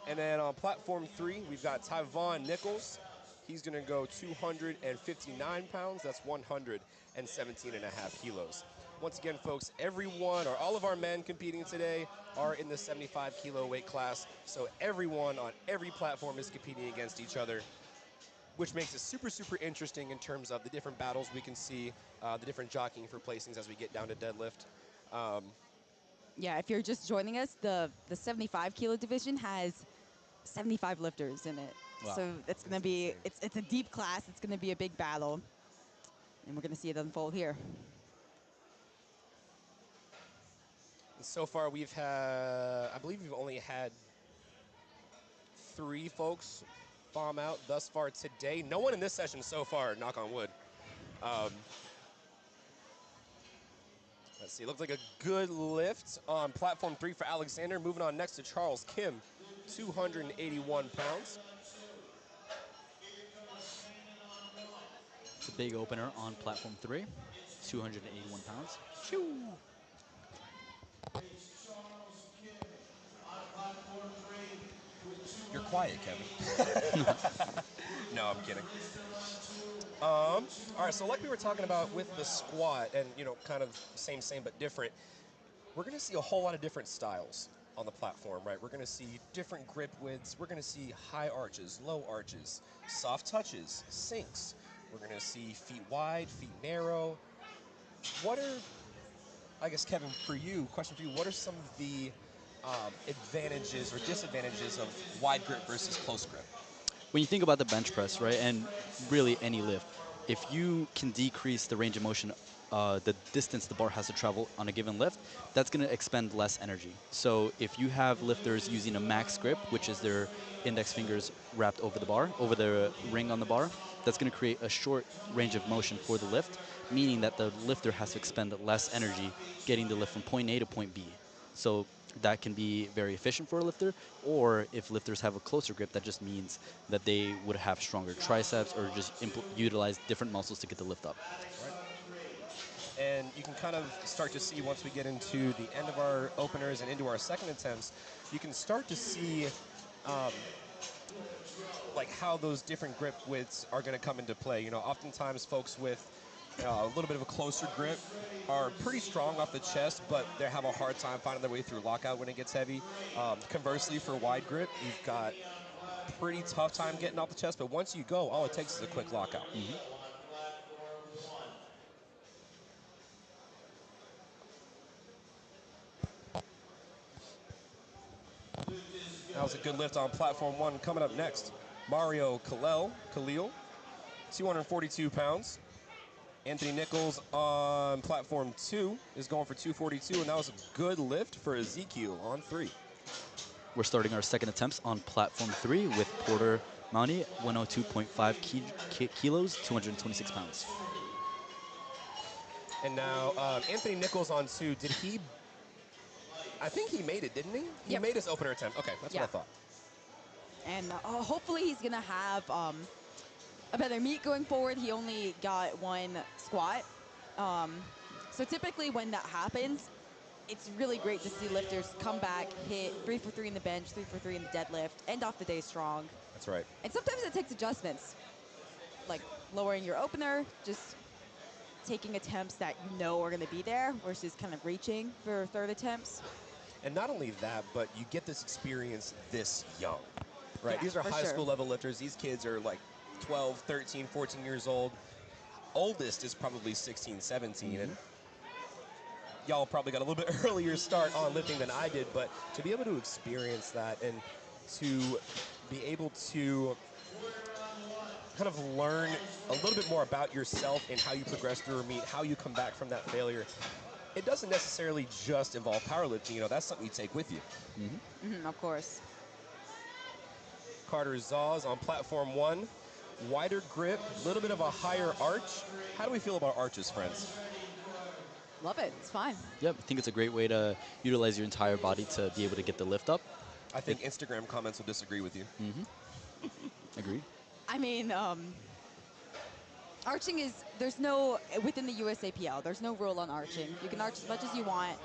And then on platform 3, we've got Tyvon Nichols. He's going to go 259 pounds. That's 117.5 kilos. Once again, folks, everyone or all of our men competing today are in the 75 kilo weight class. So everyone on every platform is competing against each other, which makes it super, super interesting in terms of the different battles we can see, the different jockeying for placings as we get down to deadlift. Yeah, if you're just joining us, the 75 kilo division has 75 lifters in it. Wow. So it's going to be, it's a deep class. It's going to be a big battle. And we're going to see it unfold here. So far, we've had, I believe we've only had 3 folks bomb out thus far today. No one in this session so far, knock on wood. Let's see, looks like a good lift on platform 3 for Alexander. Moving on next to Charles Kim, 281 pounds. It's a big opener on platform 3, 281 pounds. Shoo. You're quiet, Kevin. No, I'm kidding. All right, so like we were talking about with the squat and, kind of same but different, we're going to see a whole lot of different styles on the platform, right? We're going to see different grip widths. We're going to see high arches, low arches, soft touches, sinks. We're going to see feet wide, feet narrow. What are, I guess, Kevin, question for you, what are some of the advantages or disadvantages of wide grip versus close grip? When you think about the bench press, right, and really any lift, if you can decrease the range of motion, the distance the bar has to travel on a given lift, that's going to expend less energy. So if you have lifters using a max grip, which is their index fingers wrapped over the bar, over the ring on the bar, that's going to create a short range of motion for the lift, meaning that the lifter has to expend less energy getting the lift from point A to point B. So that can be very efficient for a lifter, or if lifters have a closer grip, that just means that they would have stronger triceps or just utilize different muscles to get the lift up. Right. And you can kind of start to see once we get into the end of our openers and into our second attempts, you can start to see like how those different grip widths are going to come into play. You know, oftentimes folks with a little bit of a closer grip are pretty strong off the chest, but they have a hard time finding their way through lockout when it gets heavy. Conversely, for wide grip, you've got pretty tough time getting off the chest, but once you go, all it takes is a quick lockout. That was a good lift on platform 1. Coming up next, Mario Khalil, 242 pounds. Anthony Nichols on platform 2 is going for 242, and that was a good lift for Ezekiel on 3. We're starting our second attempts on platform 3 with Porter Mounty, 102.5 kilos, 226 pounds. And now Anthony Nichols on 2. Did he? I think he made it, didn't he? He Yep. made his opener attempt. Okay, that's what I thought. And hopefully he's going to have a better meet going forward. He only got 1 squat. So typically when that happens, it's really great to see lifters come back, hit 3 for 3 in the bench, 3 for 3 in the deadlift, end off the day strong. That's right. And sometimes it takes adjustments, like lowering your opener, just taking attempts that you know are going to be there versus kind of reaching for third attempts. And not only that, but you get this experience this young, right? Yeah, These are for high sure. school level lifters. These kids are like 12, 13, 14 years old. Oldest is probably 16, 17. And y'all probably got a little bit earlier start on lifting than I did, but to be able to experience that and to be able to kind of learn a little bit more about yourself and how you progress through a meet, how you come back from that failure. It doesn't necessarily just involve powerlifting. You know, that's something you take with you. Of course. Carter Zaws on platform 1. Wider grip, a little bit of a higher arch. How do we feel about arches, friends? Love it. It's fine. Yep, I think it's a great way to utilize your entire body to be able to get the lift up. I think Instagram comments will disagree with you. Agreed. I mean, arching is, there's no, within the USAPL, there's no rule on arching. You can arch as much as you want.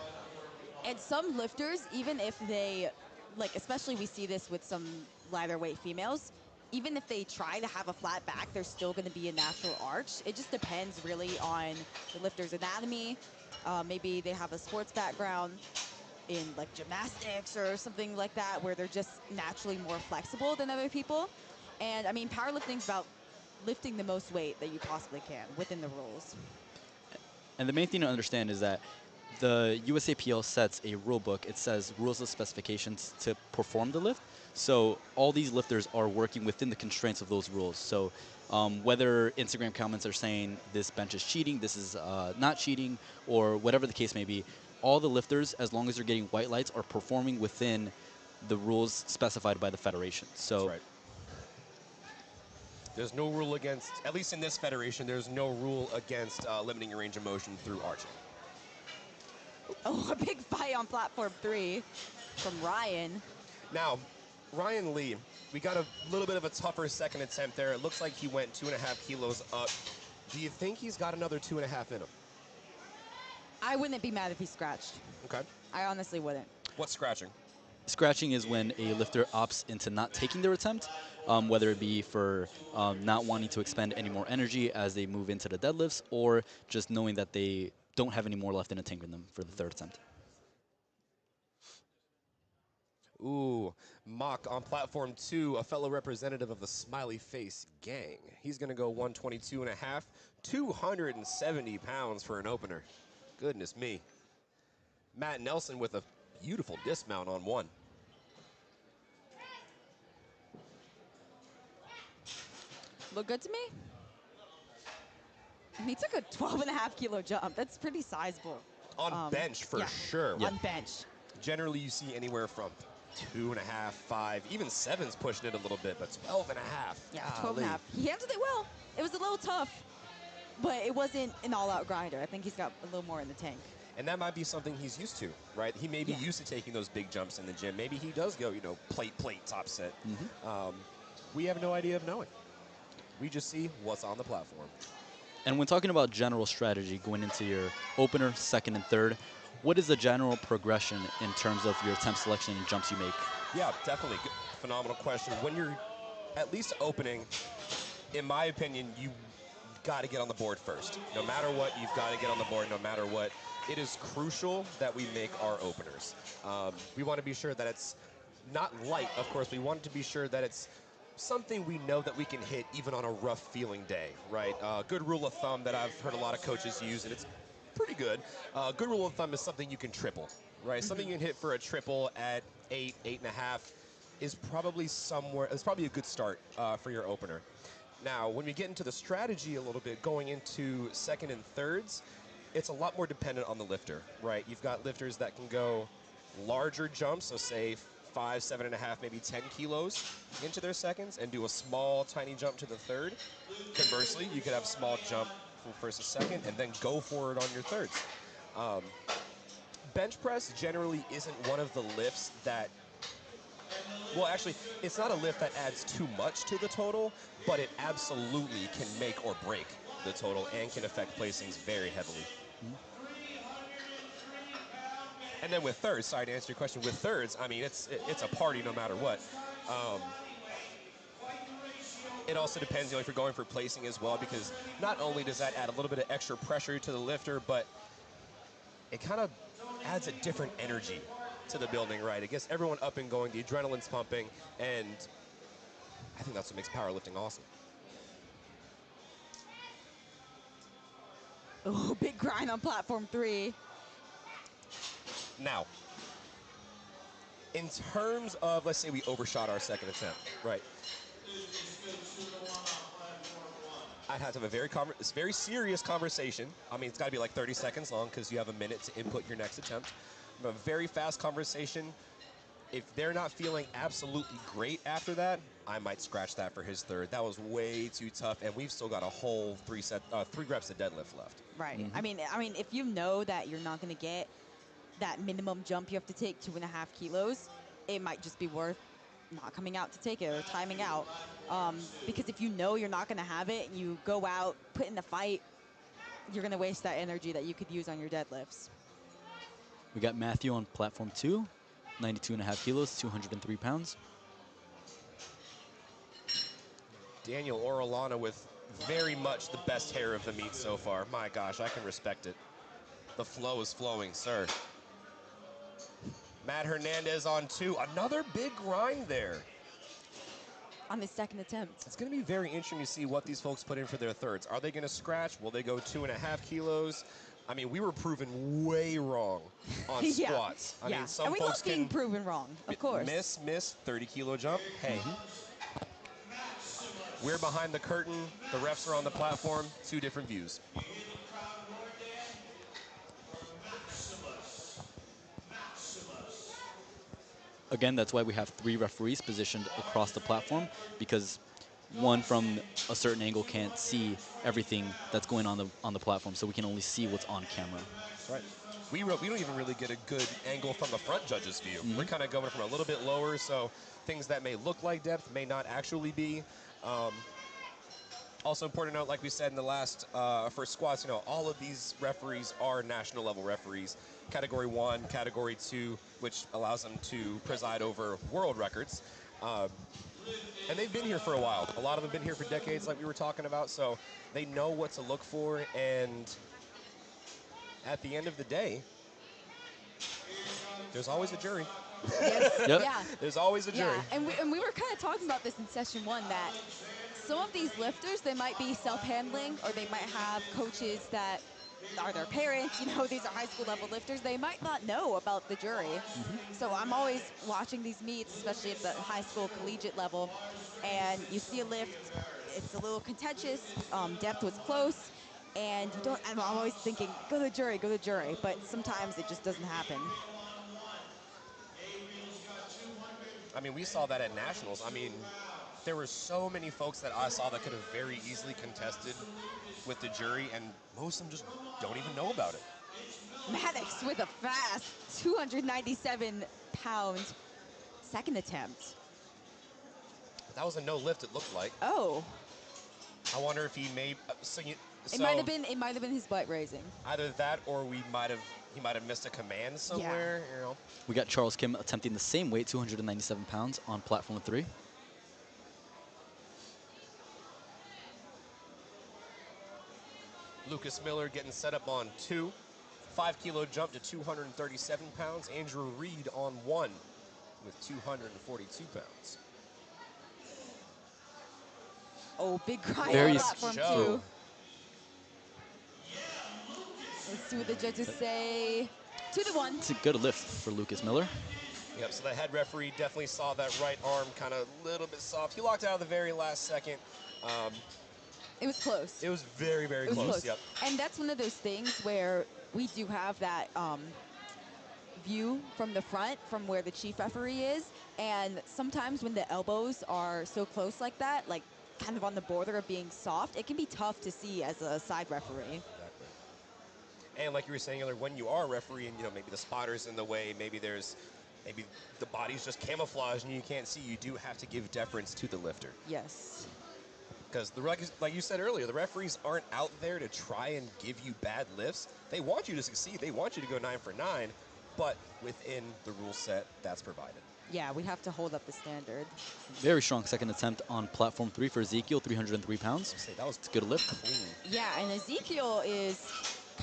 And some lifters, even if they, like, especially we see this with some lighter weight females, even if they try to have a flat back, there's still going to be a natural arch. It just depends really on the lifter's anatomy. Maybe they have a sports background in like gymnastics or something like that, where they're just naturally more flexible than other people. And I mean, powerlifting's about lifting the most weight that you possibly can within the rules. And the main thing to understand is that the USAPL sets a rule book. It says rules and specifications to perform the lift. So all these lifters are working within the constraints of those rules. So whether Instagram comments are saying this bench is cheating, this is not cheating, or whatever the case may be, all the lifters, as long as they're getting white lights, are performing within the rules specified by the federation. So That's right. There's no rule against, at least in this federation, there's no rule against limiting your range of motion through arching. Oh, a big fight on platform 3 from Ryan. Now, Ryan Lee, we got a little bit of a tougher second attempt there. It looks like he went 2.5 kilos up. Do you think he's got another 2.5 in him? I wouldn't be mad if he scratched. Okay. I honestly wouldn't. What's scratching? scratching is when a lifter opts into not taking their attempt, whether it be for not wanting to expend any more energy as they move into the deadlifts, or just knowing that they don't have any more left in the tank in them for the third attempt. Ooh, Mock on platform 2, a fellow representative of the Smiley Face Gang. He's going to go 122 and a half, 270 pounds for an opener. Goodness me. Matt Nelson with a beautiful dismount on 1. Look good to me. And he took a 12.5 kilo jump. That's pretty sizable. On bench for sure. On bench. Generally, you see anywhere from 2.5, 5, even 7's pushing it a little bit, but 12 and a half. Yeah, 12 and a half. He handled it well. It was a little tough, but it wasn't an all-out grinder. I think he's got a little more in the tank. And that might be something he's used to, right? He may be used to taking those big jumps in the gym. Maybe he does go, you know, plate, top set. We have no idea of knowing. We just see what's on the platform. And when talking about general strategy going into your opener, second, and third, what is the general progression in terms of your attempt selection and jumps you make? Yeah, definitely. Phenomenal question. When you're at least opening, in my opinion, you got to get on the board first. No matter what, you've got to get on the board no matter what. It is crucial that we make our openers. We want to be sure that it's not light, of course. We want to be sure that it's something we know that we can hit even on a rough feeling day, right? Good rule of thumb that I've heard a lot of coaches use, and it's pretty good. Good rule of thumb is something you can triple, right? Something you can hit for a triple at 8, 8.5 is probably somewhere, it's probably a good start for your opener. Now, when we get into the strategy a little bit, going into second and thirds, it's a lot more dependent on the lifter, right? You've got lifters that can go larger jumps, so say 5, 7.5, maybe 10 kilos into their seconds and do a small, tiny jump to the third. Conversely, you could have small jump from first to second and then go for it on your thirds. Bench press generally isn't one of the lifts that, well, actually, it's not a lift that adds too much to the total, but it absolutely can make or break the total and can affect placings very heavily. And then with thirds, sorry to answer your question, with thirds, I mean, it's a party no matter what. It also depends, if you're going for placing as well, because not only does that add a little bit of extra pressure to the lifter, but it kind of adds a different energy to the building, right? It gets everyone up and going, the adrenaline's pumping, and I think that's what makes powerlifting awesome. Oh, big grind on platform 3. Now, in terms of, let's say we overshot our second attempt, right? I'd have to have a very serious conversation. I mean, it's got to be like 30 seconds long because you have a minute to input your next attempt. A very fast conversation. If they're not feeling absolutely great after that, I might scratch that for his third. That was way too tough, and we've still got a whole 3 reps of deadlift left. Right. I mean, if you know that you're not going to get that minimum jump you have to take 2.5 kilos, it might just be worth not coming out to take it or timing out. Because if you know you're not going to have it, and you go out, put in the fight, you're going to waste that energy that you could use on your deadlifts. We got Matthew on platform 2, 92.5 kilos, 203 pounds. Daniel Orellana with very much the best hair of the meet so far. My gosh, I can respect it. The flow is flowing, sir. Matt Hernandez on 2. Another big grind there. On his second attempt. It's going to be very interesting to see what these folks put in for their thirds. Are they going to scratch? Will they go 2.5 kilos? I mean, we were proven way wrong on squats. I mean, some and we folks love being can proven wrong, of course. miss 30-kilo jump. Hey, we're behind the curtain. The refs are on the platform. 2 different views. Again, that's why we have 3 referees positioned across the platform, because one from a certain angle can't see everything that's going on the platform, so we can only see what's on camera. Right. We don't even really get a good angle from the front judge's view. We're kind of going from a little bit lower, so things that may look like depth may not actually be. Also important to note, like we said in the last, for squats, all of these referees are national level referees. Category 1, Category 2, which allows them to preside over world records. And they've been here for a while. A lot of them have been here for decades, like we were talking about, so they know what to look for, and at the end of the day, there's always a jury. Yes. Yep. Yeah. There's always a jury. Yeah, and we were kind of talking about this in session 1, that some of these lifters, they might be self-handling, or they might have coaches that are their parents. These are high school level lifters. They might not know about the jury. So I'm always watching these meets, especially at the high school collegiate level, and you see a lift, it's a little contentious, depth was close, and I'm always thinking, go to the jury, but sometimes it just doesn't happen. I mean, we saw that at nationals. I mean, there were so many folks that I saw that could have very easily contested with the jury, and most of them just don't even know about it. Maddox with a fast 297-pound second attempt. That was a no lift, it looked like. Oh. I wonder if he made. It might have been his butt raising. Either that, or he might have missed a command somewhere. We got Charles Kim attempting the same weight, 297 pounds, on platform 3. Lucas Miller getting set up on 2. 5-kilo jump to 237 pounds. Andrew Reed on 1 with 242 pounds. Oh, big grind Very on s- platform Joe. 2. Let's see what the judges say. 2-1. It's a good lift for Lucas Miller. Yep, so the head referee definitely saw that right arm kind of a little bit soft. He locked out at the very last second. It was close. It was very, very It was close. close. Yep. And that's one of those things where we do have that view from the front, from where the chief referee is. And sometimes when the elbows are so close like that, like kind of on the border of being soft, it can be tough to see as a side referee. Exactly. And like you were saying earlier, when you are refereeing, maybe the spotter's in the way, maybe the body's just camouflaged and you can't see, you do have to give deference to the lifter. Yes. Because, like you said earlier, the referees aren't out there to try and give you bad lifts. They want you to succeed. They want you to go 9 for 9, but within the rule set, that's provided. Yeah, we have to hold up the standard. Very strong second attempt on platform 3 for Ezekiel, 303 pounds. Say that was It's a good lift. clean. Yeah, and Ezekiel is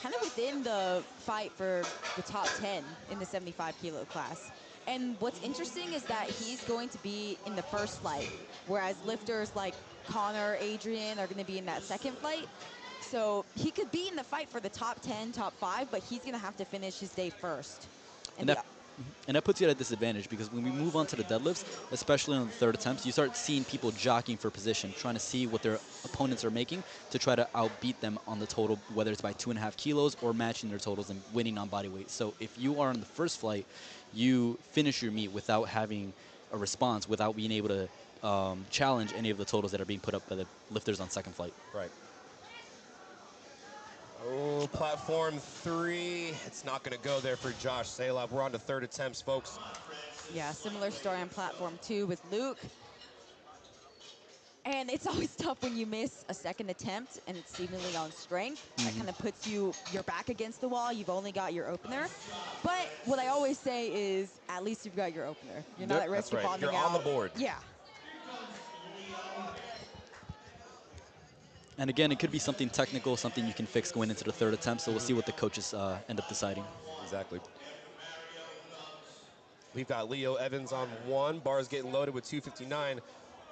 kind of within the fight for the top 10 in the 75-kilo class. And what's interesting is that he's going to be in the first flight, whereas lifters like Connor, Adrian are going to be in that second flight. So he could be in the fight for the top 10, top 5, but he's going to have to finish his day first. And that puts you at a disadvantage because when we move on to the deadlifts, especially on the third attempts, you start seeing people jockeying for position, trying to see what their opponents are making to try to outbeat them on the total, whether it's by 2.5 kilos or matching their totals and winning on body weight. So if you are in the first flight, you finish your meet without having a response, without being able to challenge any of the totals that are being put up by the lifters on second flight. Right. Oh, platform 3. It's not going to go there for Josh Salop. We're on to third attempts, folks. Yeah, similar story on platform 2 with Luke. And it's always tough when you miss a second attempt and it's seemingly on strength. That kind of puts your back against the wall. You've only got your opener. But what I always say is, at least you've got your opener. You're not Yep, at risk that's of right. bonding You're out. on the board. Yeah. And again, it could be something technical, something you can fix going into the third attempt. So we'll see what the coaches end up deciding. Exactly. We've got Leo Evans on 1. Bar's getting loaded with 259.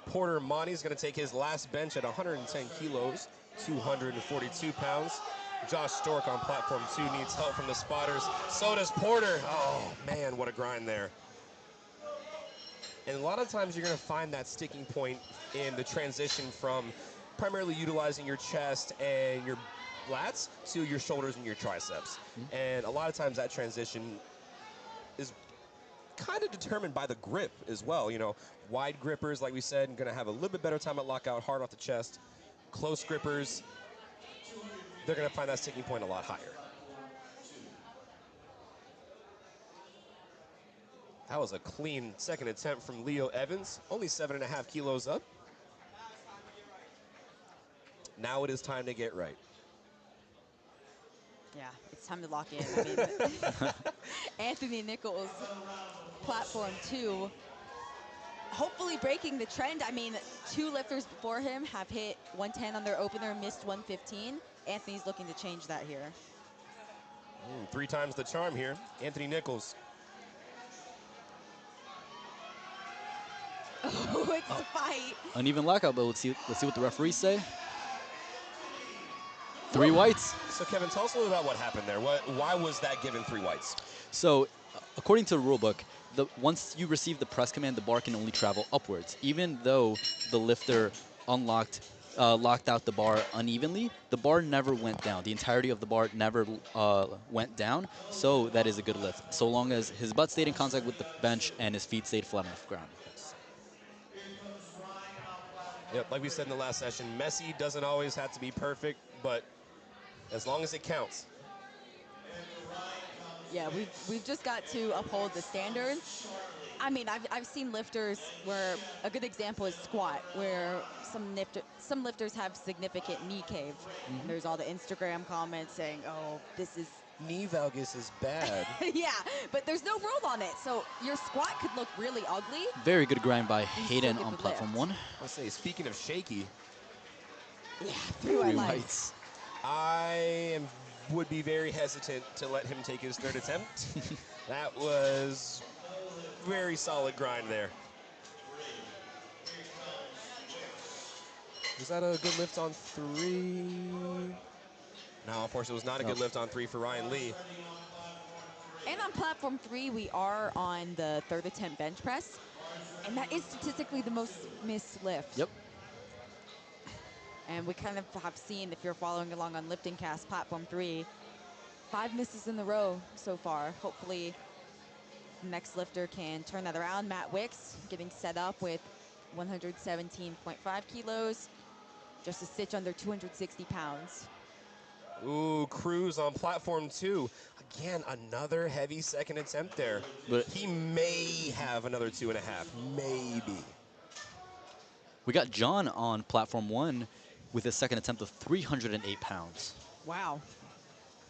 Porter Monty's going to take his last bench at 110 kilos, 242 pounds. Josh Stork on platform 2 needs help from the spotters. So does Porter. Oh, man, what a grind there. And a lot of times you're going to find that sticking point in the transition from primarily utilizing your chest and your lats to your shoulders and your triceps. And a lot of times that transition is kind of determined by the grip as well. Wide grippers, like we said, are going to have a little bit better time at lockout, hard off the chest. Close grippers, they're going to find that sticking point a lot higher. That was a clean second attempt from Leo Evans, only 7.5 kilos up. Now it is time to get right. Yeah, it's time to lock in. I mean, Anthony Nichols, platform 2, hopefully breaking the trend. I mean, 2 lifters before him have hit 110 on their opener, missed 115. Anthony's looking to change that here. 3 times the charm here. Anthony Nichols. Oh, it's a fight. Uneven lockout, but let's see what the referees say. 3 whites. So, Kevin, tell us a little about what happened there. Why was that given 3 whites? So, according to the rule book, once you receive the press command, the bar can only travel upwards. Even though the lifter locked out the bar unevenly, the bar never went down. The entirety of the bar never went down, so that is a good lift, so long as his butt stayed in contact with the bench and his feet stayed flat on the ground. Yep, like we said in the last session, messy doesn't always have to be perfect, but as long as it counts. Yeah, we've just got to uphold the standard. I mean, I've seen lifters where a good example is squat, where some lifters have significant knee cave. And there's all the Instagram comments saying, "Oh, this is." Knee valgus is bad. Yeah, but there's no rule on it, so your squat could look really ugly. Very good grind by still Hayden get on the platform lift. 1. I'll say, speaking of shaky, Yeah, 3 white 3 lights. whites. would be very hesitant to let him take his third attempt. That was very solid grind there. Was that a good lift on 3? No, of course it was not a good lift on 3 for Ryan Lee. And on platform 3, we are on the third attempt bench press, and that is statistically the most missed lift. Yep. And we kind of have seen, if you're following along on LiftingCast, platform 3, 5 misses in a row so far. Hopefully, the next lifter can turn that around. Matt Wicks getting set up with 117.5 kilos, just a stitch under 260 pounds. Ooh, Cruz on platform 2. Again, another heavy second attempt there. But He may have another 2.5, maybe. we got John on platform 1 with a second attempt of 308 pounds. Wow.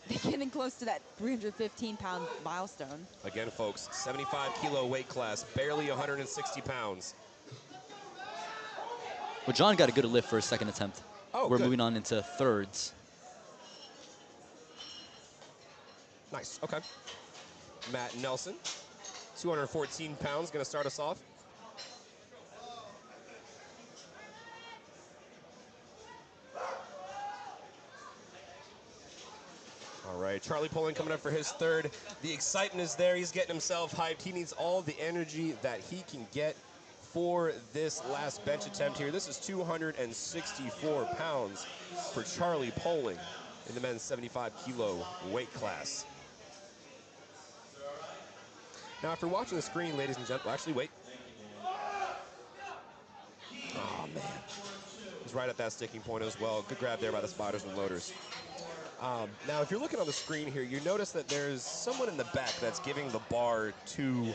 They're getting close to that 315-pound milestone. Again, folks, 75 kilo weight class, barely 160 pounds. Well, John got a good lift for his second attempt. Oh, We're good. moving on into thirds. Nice, okay. Matt Nelson, 214 pounds, gonna start us off. All right, Charlie Poling coming up for his third. The excitement is there. He's getting himself hyped. He needs all the energy that he can get for this last bench attempt here. This is 264 pounds for Charlie Poling in the men's 75 kilo weight class. Now, after watching the screen, ladies and gentlemen, actually, wait. Oh, man. He's right at that sticking point as well. Good grab there by the spotters and loaders. Now, if you're looking on the screen here, you notice that there's someone in the back that's giving the bar to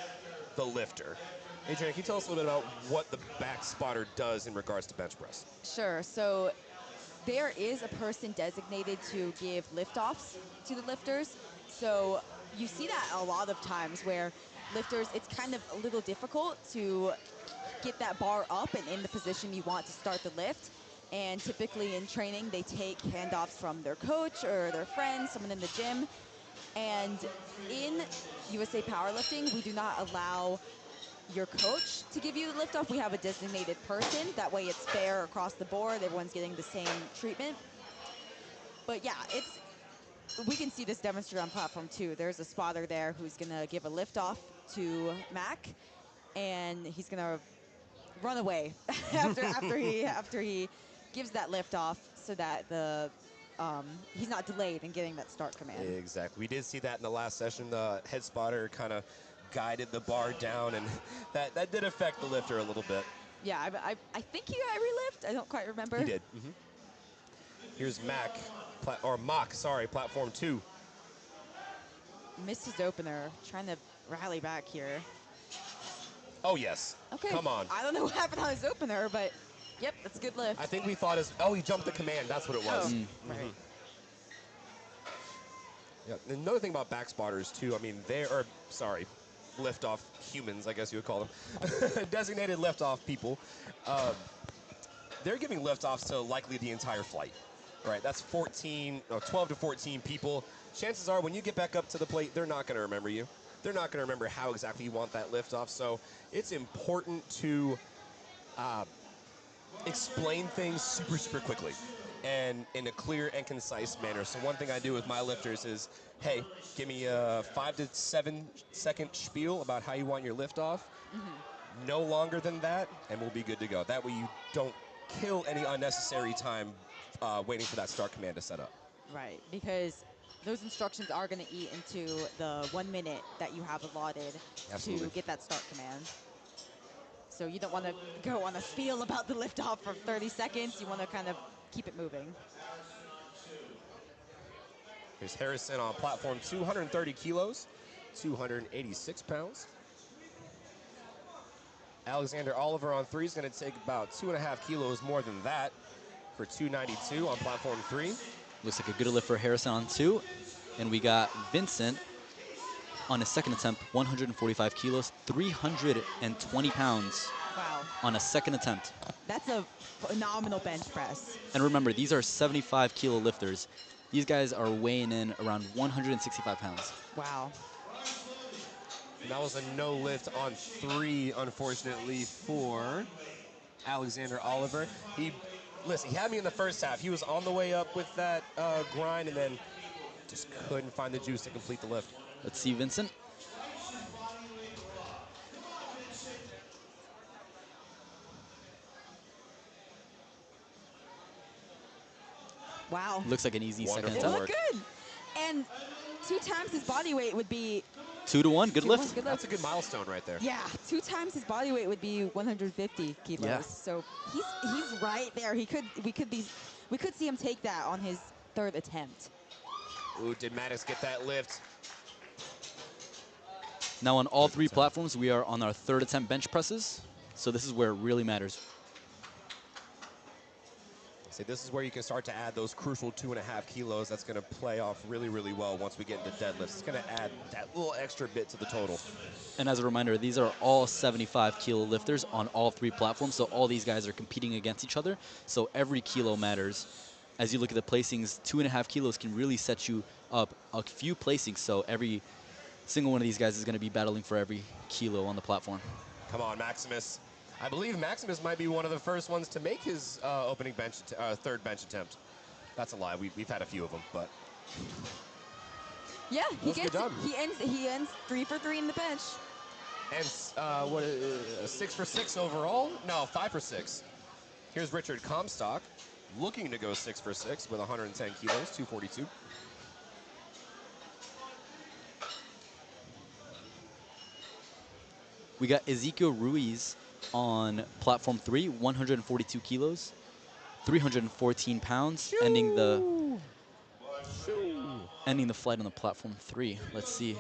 the lifter. Adrian, can you tell us a little bit about what the back spotter does in regards to bench press? Sure. So there is a person designated to give liftoffs to the lifters. So you see that a lot of times where lifters, it's kind of a little difficult to get that bar up and in the position you want to start the lift. And typically in training, they take handoffs from their coach or their friend, someone in the gym. And in USA Powerlifting, we do not allow your coach to give you the liftoff. We have a designated person. That way it's fair across the board. Everyone's getting the same treatment. But yeah, we can see this demonstrated on platform 2. There's a spotter there who's gonna give a liftoff to Mac, and he's gonna run away after he gives that liftoff, so that he's not delayed in getting that start command. Exactly. We did see that in the last session. The head spotter kind of guided the bar down, and that did affect the lifter a little bit. Yeah, I think he got relift. I don't quite remember. He did. Mm-hmm. Here's Mock, platform 2. Missed his opener, trying to rally back here. Oh, yes. Okay. Come on. I don't know what happened on his opener, but yep, that's a good lift. I think we thought he jumped the command. That's what it was. Oh, right. Yeah. Another thing about back spotters, too, I mean, lift-off humans, I guess you would call them. Designated lift-off people. They're giving lift-offs to likely the entire flight. Right, that's 12 to 14 people. Chances are when you get back up to the plate, they're not going to remember you. They're not going to remember how exactly you want that lift off. So it's important to explain things super, super quickly and in a clear and concise manner. So one thing I do with my lifters is, hey, give me a 5 to 7 second spiel about how you want your lift off. Mm-hmm. No longer than that, and we'll be good to go. That way you don't kill any unnecessary time waiting for that start command to set up. Right, because those instructions are going to eat into the 1 minute that you have allotted Absolutely. to get that start command. So you don't want to go on a spiel about the liftoff for 30 seconds. You want to kind of keep it moving. Here's Harrison on platform 230 kilos, 286 pounds. Alexander Oliver on 3 is going to take about 2.5 kilos more than that for 292 on platform 3. Looks like a good lift for Harrison on 2. And we got Vincent on his second attempt, 145 kilos, 320 pounds Wow. on a second attempt. That's a phenomenal bench press. And remember, these are 75 kilo lifters. These guys are weighing in around 165 pounds. Wow. And that was a no lift on 3, unfortunately, for Alexander Oliver. Listen, he had me in the first half. He was on the way up with that grind and then just couldn't find the juice to complete the lift. Let's see, Vincent. Wow. Looks like an easy Wonderful second It attempt. work. looked good. And 2 times his body weight would be 2 to 1, good 2 to 1, lift. good That's lift. a good milestone right there. Yeah, 2 times his body weight would be 150 kilos. Yeah. So he's right there. We could see him take that on his 3rd attempt. Ooh, did Maddox get that lift? Now on all 3 platforms, we are on our 3rd attempt bench presses. So this is where it really matters. See, this is where you can start to add those crucial 2.5 kilos. That's going to play off really, really well once we get into deadlifts. It's going to add that little extra bit to the total. And as a reminder, these are all 75 kilo lifters on all 3 platforms. So all these guys are competing against each other. So every kilo matters. As you look at the placings, 2.5 kilos can really set you up a few placings. So every single one of these guys is going to be battling for every kilo on the platform. Come on, Maximus. I believe Maximus might be one of the first ones to make his opening bench, 3rd bench attempt. That's a lie. We've had a few of them, but Yeah, he That's good gets job. he ends 3 for 3 in the bench. and 6 for 6 overall? No, 5 for 6. Here's Richard Comstock looking to go 6 for 6 with 110 kilos, 242. We got Ezekiel Ruiz on platform 3, 142 kilos, 314 pounds, ending the flight on the platform 3. Let's see.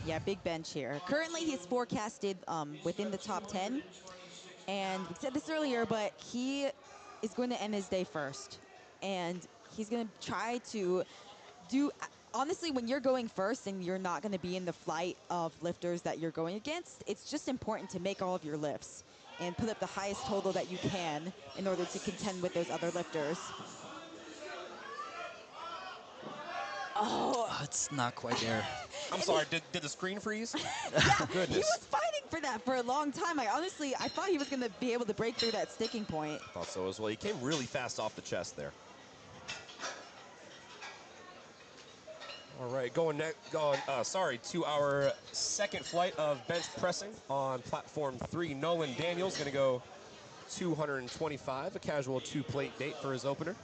Yeah, big bench here. Currently, he's forecasted within the top 10. And we said this earlier, but he is going to end his day first. And he's going to try to do... Honestly, when you're going first and you're not going to be in the flight of lifters that you're going against, it's just important to make all of your lifts and put up the highest total that you can in order to contend with those other lifters. Oh, It's not quite there. I'm sorry, did the screen freeze? he Goodness. was fighting for that for a long time. I thought he was going to be able to break through that sticking point. Thought so as well. He came really fast off the chest there. All right, going to our 2nd flight of bench pressing on platform 3. Nolan Daniels going to go 225, a casual 2-plate date for his opener.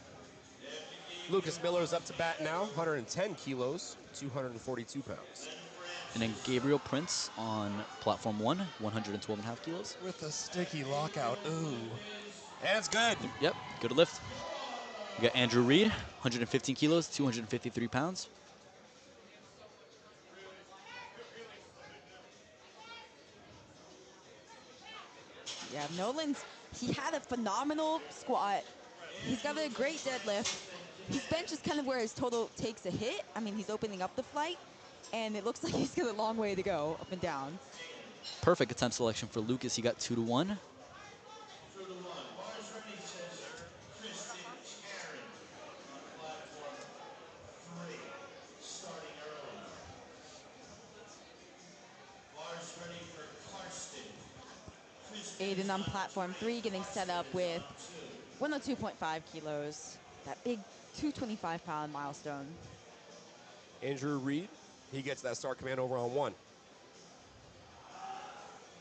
Lucas Miller's up to bat now, 110 kilos, 242 pounds. And then Gabriel Prince on platform 1, 112.5 kilos. With a sticky lockout, ooh. And it's good. Yep, good lift. We got Andrew Reed, 115 kilos, 253 pounds. Yeah, he had a phenomenal squat. He's got a great deadlift. His bench is kind of where his total takes a hit. I mean, he's opening up the flight, and it looks like he's got a long way to go up and down. Perfect attempt selection for Lucas. He got 2 to 1. Aiden on platform 3 getting set up with 102.5 kilos. That big 225-pound milestone. Andrew Reed, he gets that start command over on 1.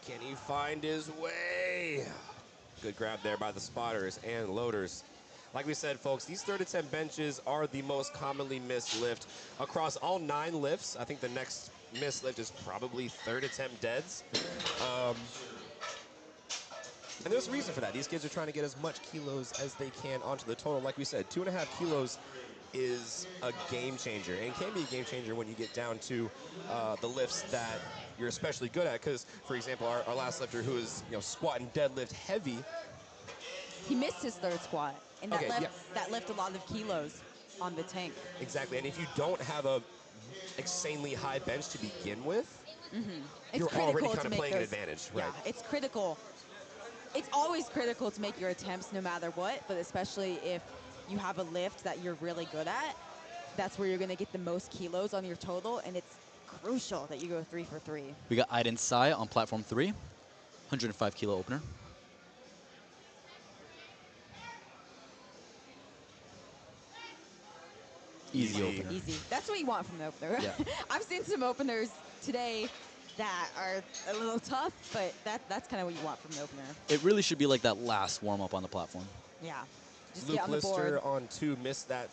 Can he find his way? Good grab there by the spotters and loaders. Like we said, folks, these 3rd attempt benches are the most commonly missed lift. Across all 9 lifts, I think the next missed lift is probably 3rd attempt deads. And there's a reason for that. These kids are trying to get as much kilos as they can onto the total. Like we said, 2.5 kilos is a game changer, and can be a game changer when you get down to the lifts that you're especially good at. Because, for example, our last lifter who is squat and deadlift heavy, He missed his 3rd squat, and that, Okay, that left a lot of kilos on the tank. exactly. And if you don't have a insanely high bench to begin with, It's you're already critical kind to of make playing an those- advantage, Yeah, right? it's critical. it's always critical to make your attempts no matter what, but especially if you have a lift that you're really good at, that's where you're going to get the most kilos on your total, and it's crucial that you go 3 for 3. We got Aiden Sai on platform 3, 105 kilo opener. Easy opener. Easy. That's what you want from an opener. Yeah. I've seen some openers today that are a little tough, but that's kind of what you want from an opener. It really should be like that last warm-up on the platform. Yeah. Just Luke get on the board. Lister on 2 missed that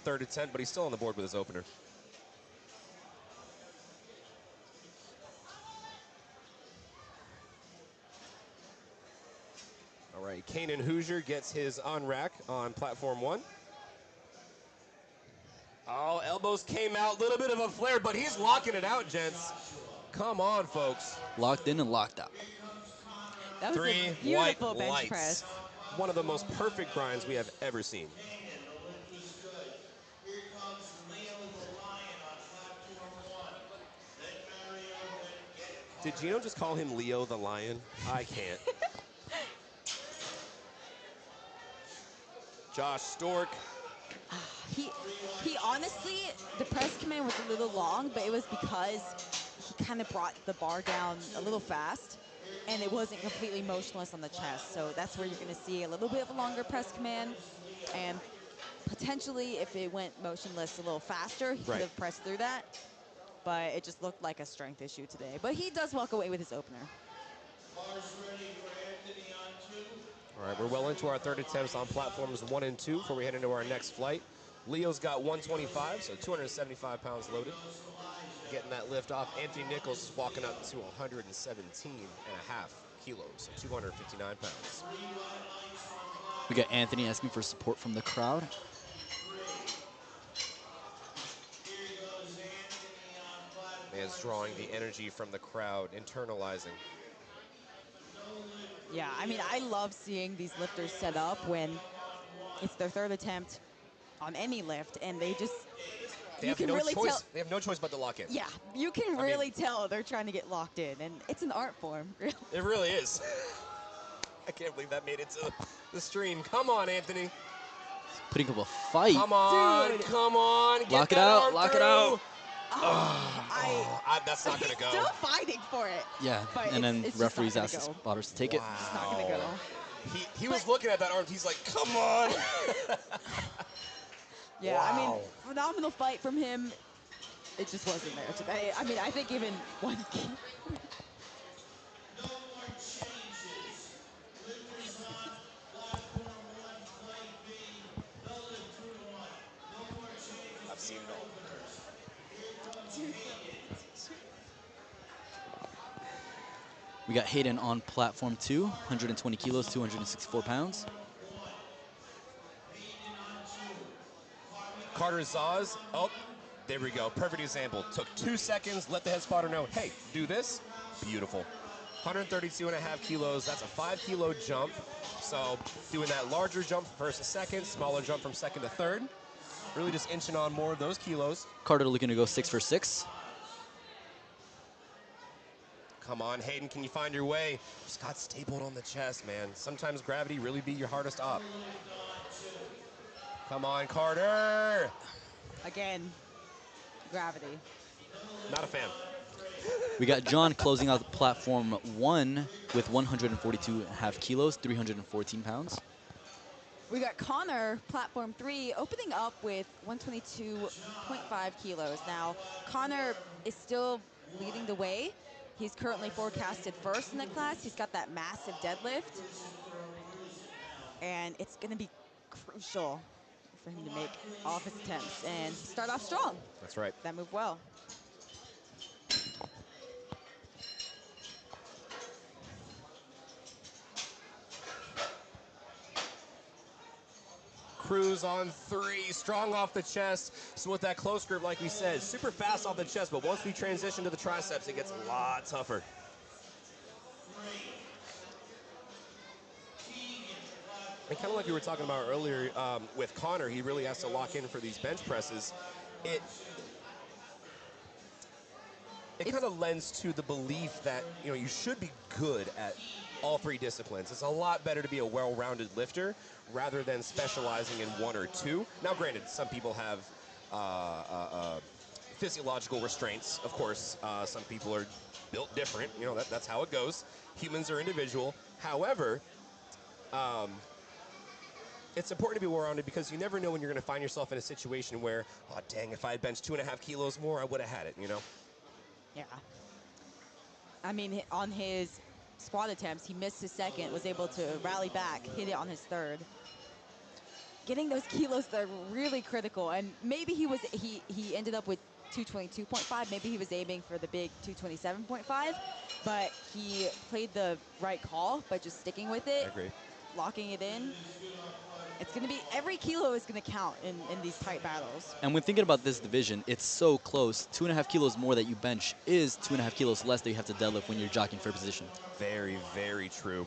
third attempt, but he's still on the board with his opener. All right, Kanan Hoosier gets his on-rack on platform 1. Oh, elbows came out, little bit of a flare, but he's locking it out, gents. Come on, folks. Locked in and locked out. That was 3 a white beautiful bench lights. press. One of the most perfect grinds we have ever seen. Did Gino just call him Leo the Lion? I can't. Josh Stork. He honestly, the press command was a little long, but it was because he kind of brought the bar down a little fast, and it wasn't completely motionless on the chest. So that's where you're going to see a little bit of a longer press command, and potentially if it went motionless a little faster, he could have pressed through that. But it just looked like a strength issue today. But he does walk away with his opener. All right, we're well into our third attempts on platforms 1 and 2 before we head into our next flight. Leo's got 125, so 275 pounds loaded. Getting that lift off. Anthony Nichols is walking up to 117.5 kilos, so 259 pounds. We got Anthony asking for support from the crowd. Man's drawing the energy from the crowd, internalizing. Yeah, I mean, I love seeing these lifters set up when it's their third attempt on any lift, and they just, They you have can no really choice. tell. They have no choice but to lock in. Yeah, you can I really mean- tell they're trying to get locked in, and it's an art form, really. It really is. I can't believe that made it to the stream. Come on, Anthony. Putting up a fight. Come on, Dude. come on. Get Lock it that out, arm lock it through. out. That's not going He's to go. still fighting for it. Yeah, But and then it's just not referees gonna ask the go. spotters to take it. It's not going to go. He was looking at that arm. He's like, come on. Yeah, I mean, Wow. phenomenal fight from him. It just wasn't there today. I mean, I think even one. I've seen it all. We got Hayden on platform 2, 120 kilos, 264 pounds. Carter Zaz. Oh, there we go. Perfect example. Took 2 seconds. Let the head spotter know, hey, do this. Beautiful. 132.5 kilos. That's a 5 kilo jump. So doing that larger jump from first to second, smaller jump from second to third. Really just inching on more of those kilos. Carter looking to go 6 for 6. Come on, Hayden, can you find your way? Just got stapled on the chest, man. Sometimes gravity really be your hardest op. Come on, Carter. Again, gravity. Not a fan. We got John closing out platform 1 with 142.5 kilos, 314 pounds. We got Connor, platform 3, opening up with 122.5 kilos. Now, Connor is still leading the way. He's currently forecasted first in the class. He's got that massive deadlift. And it's going to be crucial for him to make all of his attempts and start off strong. That's right. That moved well. Cruz on 3, strong off the chest. So with that close grip, like we said, super fast off the chest, but once we transition to the triceps, it gets a lot tougher. And kind of like we were talking about earlier with Connor, he really has to lock in for these bench presses. It kind of lends to the belief that you should be good at all three disciplines. It's a lot better to be a well-rounded lifter rather than specializing in one or two. Now, granted, some people have physiological restraints. Of course, some people are built different. You know, that's how it goes. Humans are individual. However, it's important to be well-rounded because you never know when you're going to find yourself in a situation where, oh, dang, if I had benched 2.5 kilos more, I would have had it, you know? Yeah. I mean, on his squat attempts, he missed his second, was able to rally back, hit it on his third. Getting those kilos that are really critical, and maybe he ended up with 222.5. Maybe he was aiming for the big 227.5, but he played the right call by just sticking with it, I agree. locking it in. It's going to be, every kilo is going to count in these tight battles. And when thinking about this division, it's so close. 2.5 kilos more that you bench is 2.5 kilos less that you have to deadlift when you're jockeying for position. Very, very true.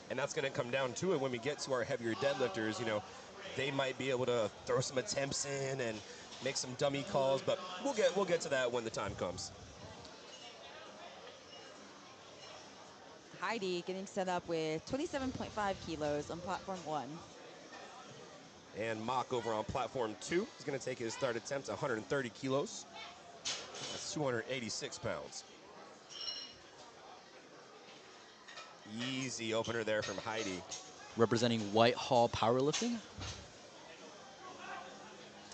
And that's going to come down to it when we get to our heavier deadlifters. You know, they might be able to throw some attempts in and make some dummy calls, but we'll get to that when the time comes. Heidi getting set up with 27.5 kilos on platform 1. And Mock over on platform 2 is going to take his third attempt, 130 kilos. That's 286 pounds. Easy opener there from Heidi. Representing Whitehall Powerlifting.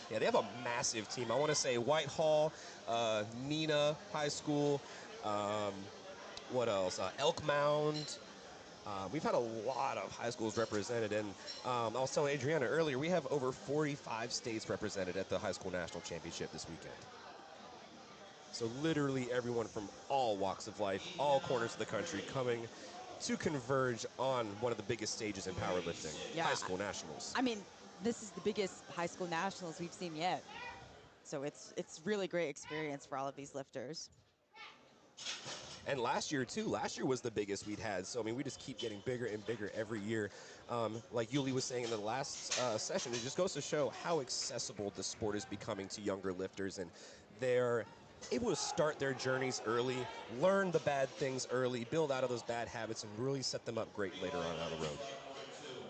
Yeah, they have a massive team. I want to say Whitehall, Nina High School, what else? Elk Mound. We've had a lot of high schools represented, and I was telling Adriana earlier, we have over 45 states represented at the High School National Championship this weekend. So literally everyone from all walks of life, all corners of the country coming to converge on one of the biggest stages in powerlifting, Yeah. High School Nationals. I mean, this is the biggest high school nationals we've seen yet. So it's really great experience for all of these lifters. And last year, too. Last year was the biggest we'd had. So, I mean, we just keep getting bigger and bigger every year. Like Yuli was saying in the last session, it just goes to show how accessible the sport is becoming to younger lifters. And they're able to start their journeys early, learn the bad things early, build out of those bad habits, and really set them up great later on down the road.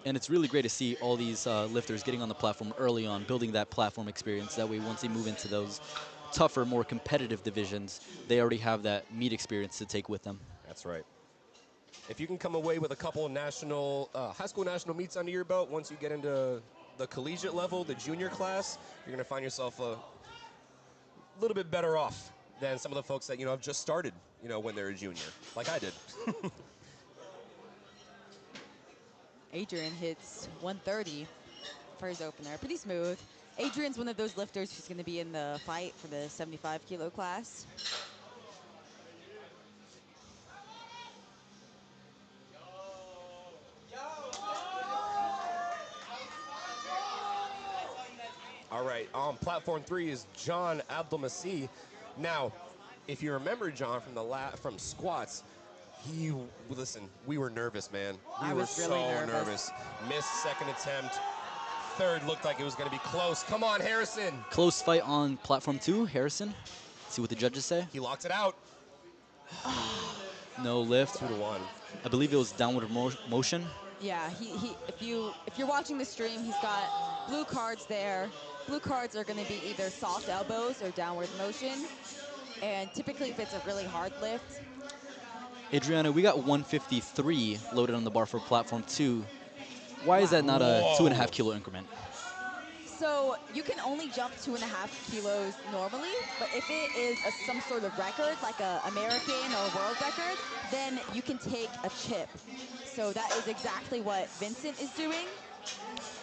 And it's really great to see all these lifters getting on the platform early on, building that platform experience. That way, once they move into those tougher, more competitive divisions, they already have that meet experience to take with them. That's right. If you can come away with a couple of national, high school national meets under your belt, once you get into the collegiate level, the junior class, you're going to find yourself a little bit better off than some of the folks that, you know, have just started, you know, when they're a junior, like I did. Adrian hits 130 for his opener. Pretty smooth. Adrian's one of those lifters who's going to be in the fight for the 75 kilo class. All right, on platform 3 is John Abdelmasih. Now, if you remember John from from squats, listen, we were nervous, man. We I were was really so nervous. Missed second attempt. Third looked like it was going to be close. Come on, Harrison. Close fight on platform 2, Harrison. See what the judges say. He locked it out. No lift. 2-1. I believe it was downward motion. Yeah, if you're watching the stream, he's got blue cards there. Blue cards are going to be either soft elbows or downward motion. And typically, if it's a really hard lift, Adriana, we got 153 loaded on the bar for platform 2. Why is that not a Whoa. 2.5 kilo increment? so you can only jump 2.5 kilos normally, but if it is some sort of record, like a American or world record, then you can take a chip. So that is exactly what Vincent is doing.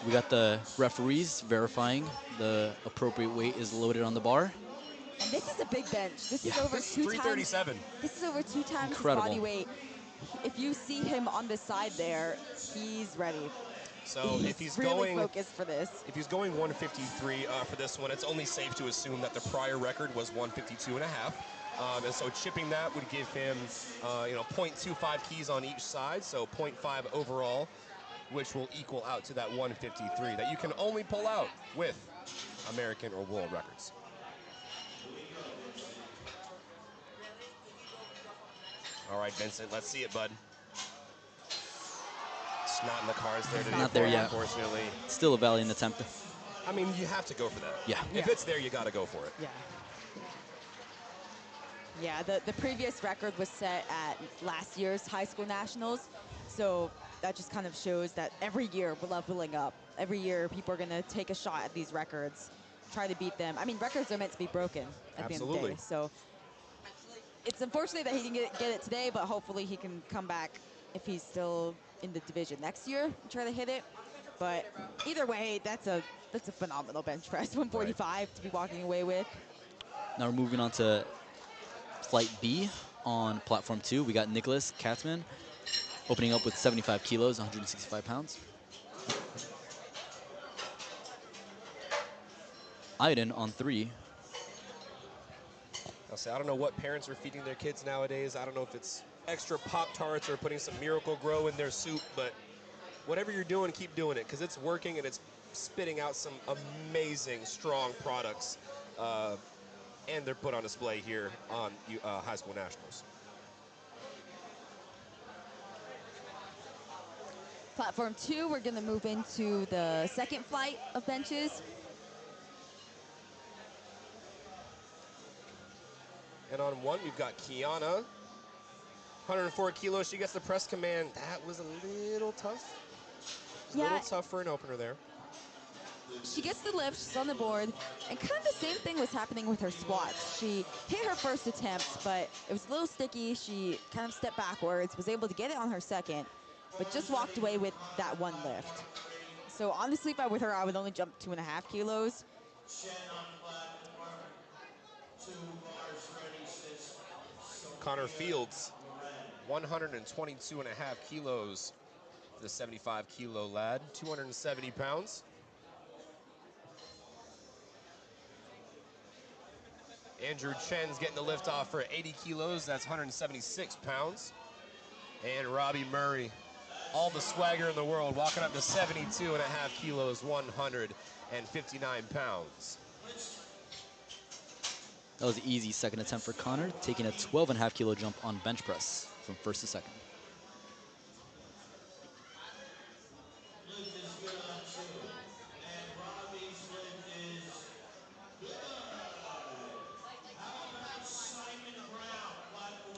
We got the referees verifying the appropriate weight is loaded on the bar. And this is a big bench. This is Yeah. over This is 2 times. 337. This is over 2 times Incredible. his body weight. If you see him on the side there, he's ready. So if he's really going, focused for this. if he's going 153 for this one, it's only safe to assume that the prior record was 152.5. And so chipping that would give him, 0.25 keys on each side, so 0.5 overall, which will equal out to that 153 that you can only pull out with American or world records. All right, Vincent, let's see it, bud. It's not in the cards there today. Not there yet. Unfortunately. Still a valiant attempt. I mean, you have to go for that. Yeah. If Yeah. it's there, you got to go for it. Yeah. Yeah, the previous record was set at last year's high school nationals. So that just kind of shows that every year we're leveling up. Every year people are going to take a shot at these records, try to beat them. I mean, records are meant to be broken at the end of the Absolutely. day. So it's unfortunate that he didn't get it today, but hopefully he can come back if he's still in the division next year and try to hit it. But either way, that's a phenomenal bench press, 145 to be walking away with. Now we're moving on to Flight B on platform 2. We got Nicholas Katzman opening up with 75 kilos, 165 pounds. Iden on 3. I'll say, I don't know what parents are feeding their kids nowadays. I don't know if it's extra Pop-Tarts or putting some Miracle Grow in their soup, but whatever you're doing, keep doing it because it's working and it's spitting out some amazing, strong products. And they're put on display here on High School Nationals. Platform 2, we're going to move into the second flight of benches. And on 1, we've got Kiana, 104 kilos. She gets the press command. That was a little tough. A little tough for an opener there. She gets the lift, she's on the board, and kind of the same thing was happening with her squats. She hit her first attempt, but it was a little sticky. She kind of stepped backwards, was able to get it on her second, but just walked away with that one lift. So honestly, if I were her, I would only jump 2.5 kilos. Connor Fields, 122.5 kilos for the 75-kilo lad, 270 pounds. Andrew Chen's getting the lift off for 80 kilos. That's 176 pounds. And Robbie Murray, all the swagger in the world, walking up to 72.5 kilos, 159 pounds. That was an easy second attempt for Connor, taking a 12.5 kilo jump on bench press from first to second.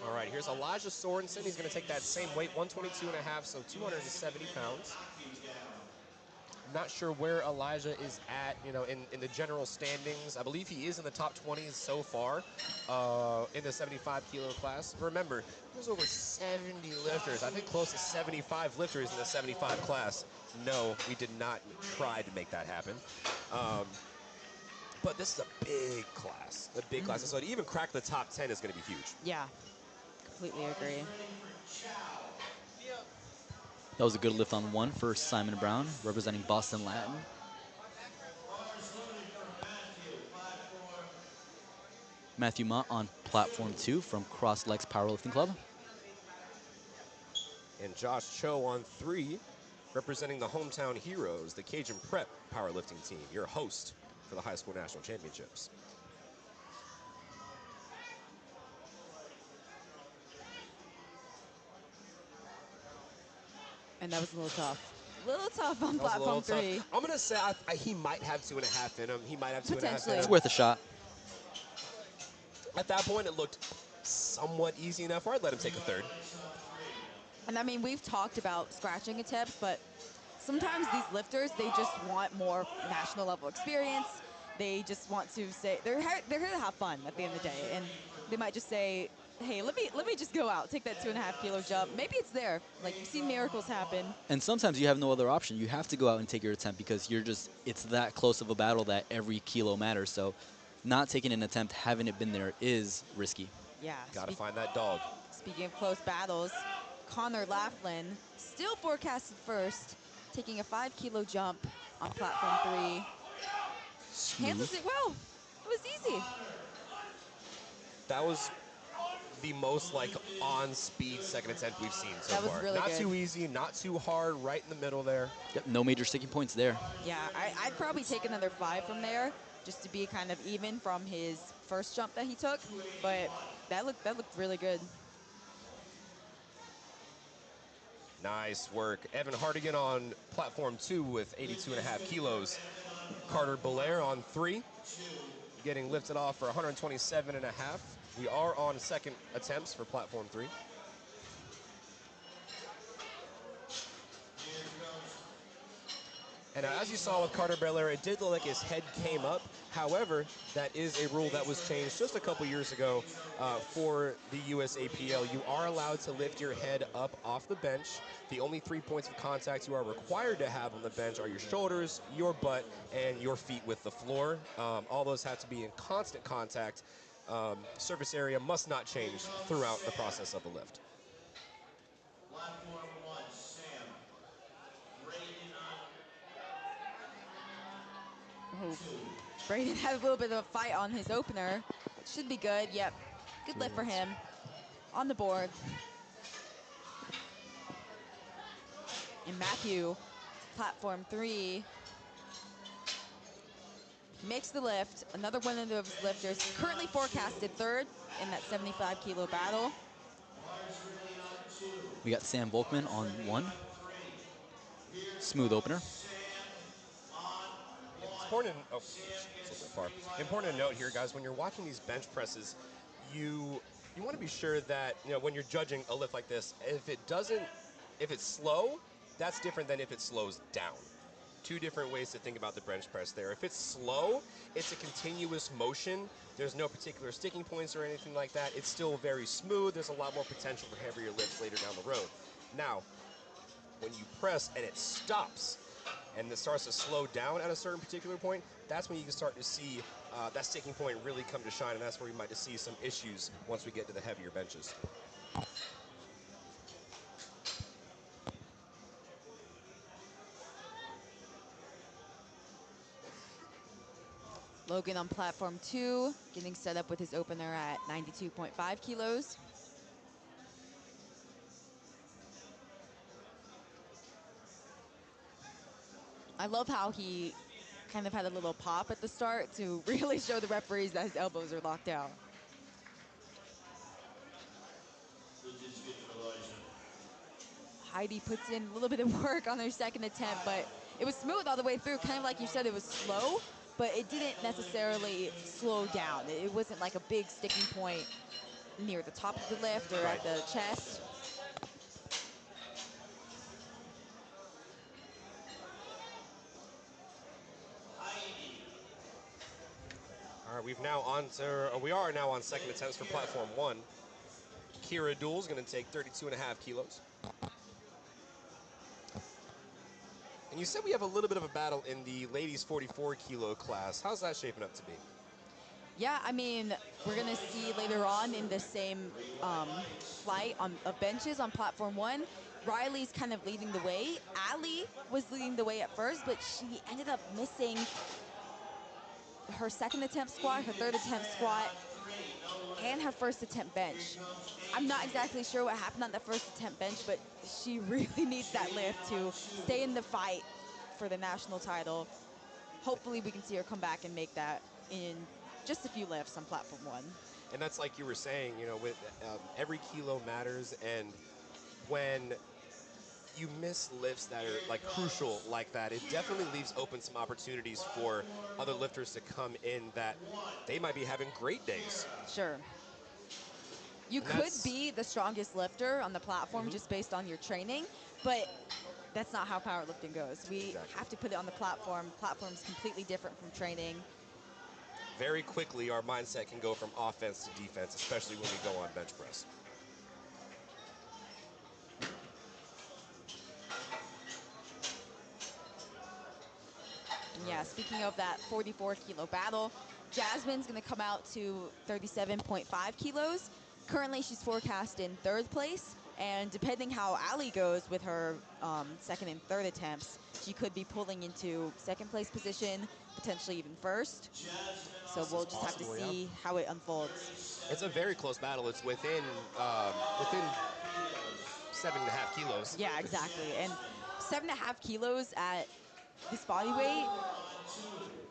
All right, here's Elijah Sorensen. He's going to take that same weight, 122.5, so 270 pounds. Not sure where Elijah is at, in the general standings. I believe he is in the top 20s so far in the 75-kilo class. Remember, there's over 70 lifters. I think close to 75 lifters in the 75 class. No, we did not try to make that happen. But this is a big class, So to even crack the top 10 is going to be huge. Yeah, completely agree. That was a good lift on 1 for Simon Brown, representing Boston Latin. Matthew Mott on platform 2 from Cross Legs Powerlifting Club. And Josh Cho on 3, representing the hometown heroes, the Cajun Prep powerlifting team, your host for the High School National Championships. And that was a little tough. A little tough on platform 3. I'm going to say he might have 2.5 in him. He might have 2.5 in Potentially. him. It's worth a shot. At that point, it looked somewhat easy enough where I'd let him take a third. And I mean, we've talked about scratching attempts, but sometimes these lifters, they just want more national level experience. They just want to say, they're here to have fun at the end of the day. And they might just say, hey, let me just go out, take that 2.5 kilo jump. Maybe it's there. Like, you've seen miracles happen. And sometimes you have no other option. You have to go out and take your attempt because it's that close of a battle that every kilo matters. So not taking an attempt, having it been there is risky. Yeah. Got to find that dog. Speaking of close battles, Connor Laughlin, still forecasted first, taking a 5 kilo jump on platform 3. Handles it well. It was easy. That was the most on-speed second attempt we've seen so That was far. really Not good. too easy, not too hard, right in the middle there. Yep, no major sticking points there. Yeah, I'd probably take another 5 from there just to be kind of even from his first jump that he took. But that looked really good. Nice work. Evan Hardigan on platform 2 with 82.5 kilos. Carter Belair on 3, getting lifted off for 127.5. We are on second attempts for platform 3. And as you saw with Carter Belair, it did look like his head came up. However, that is a rule that was changed just a couple years ago for the USAPL. You are allowed to lift your head up off the bench. The only 3 points of contact you are required to have on the bench are your shoulders, your butt, and your feet with the floor. All those have to be in constant contact. Surface area must not change throughout the process of the lift. Oh, Braden had a little bit of a fight on his opener. It should be good. Yep. Good lift for him. On the board. And Matthew, platform 3, makes the lift. Another one of those lifters currently forecasted third in that 75-kilo battle. We got Sam Volkman on 1. Smooth opener. Important, oh, it's a little bit far. Important to note here, guys, when you're watching these bench presses, you want to be sure that, when you're judging a lift like this, if it's slow, that's different than if it slows down. Two different ways to think about the bench press there. If it's slow, it's a continuous motion. There's no particular sticking points or anything like that. It's still very smooth. There's a lot more potential for heavier lifts later down the road. Now, when you press and it stops, and it starts to slow down at a certain particular point, that's when you can start to see that sticking point really come to shine, and that's where you might see some issues once we get to the heavier benches. Logan on platform 2, getting set up with his opener at 92.5 kilos. I love how he kind of had a little pop at the start to really show the referees that his elbows are locked out. Heidi puts in a little bit of work on her second attempt, but it was smooth all the way through. Kind of like you said, it was slow, but it didn't necessarily slow down. It wasn't like a big sticking point near the top of the lift or at the chest. All right, we are now on second attempts for platform 1. Kira Duel's going to take 32.5 kilos. And you said we have a little bit of a battle in the ladies 44-kilo class. How's that shaping up to be? Yeah, I mean, we're going to see later on in the same flight of benches on platform 1, Riley's kind of leading the way. Ali was leading the way at first, but she ended up missing her second attempt squat, her third attempt squat, and her first attempt bench. I'm not exactly sure what happened on that first attempt bench, but she really needs that lift to stay in the fight for the national title. Hopefully we can see her come back and make that in just a few lifts on platform 1. And that's like you were saying, with every kilo matters, and when you miss lifts that are like crucial like that, it definitely leaves open some opportunities for other lifters to come in that they might be having great days. Sure. You could be the strongest lifter on the platform just based on your training, but that's not how powerlifting goes. We have to put it on the platform. Platform's completely different from training. Very quickly, our mindset can go from offense to defense, especially when we go on bench press. Yeah, speaking of that 44-kilo battle, Jasmine's going to come out to 37.5 kilos. Currently, she's forecast in third place, and depending how Ali goes with her second and third attempts, she could be pulling into second place position, potentially even first. So we'll just have to see how it unfolds. It's a very close battle. It's within 7.5 kilos. Yeah, exactly. And 7.5 kilos at this body weight,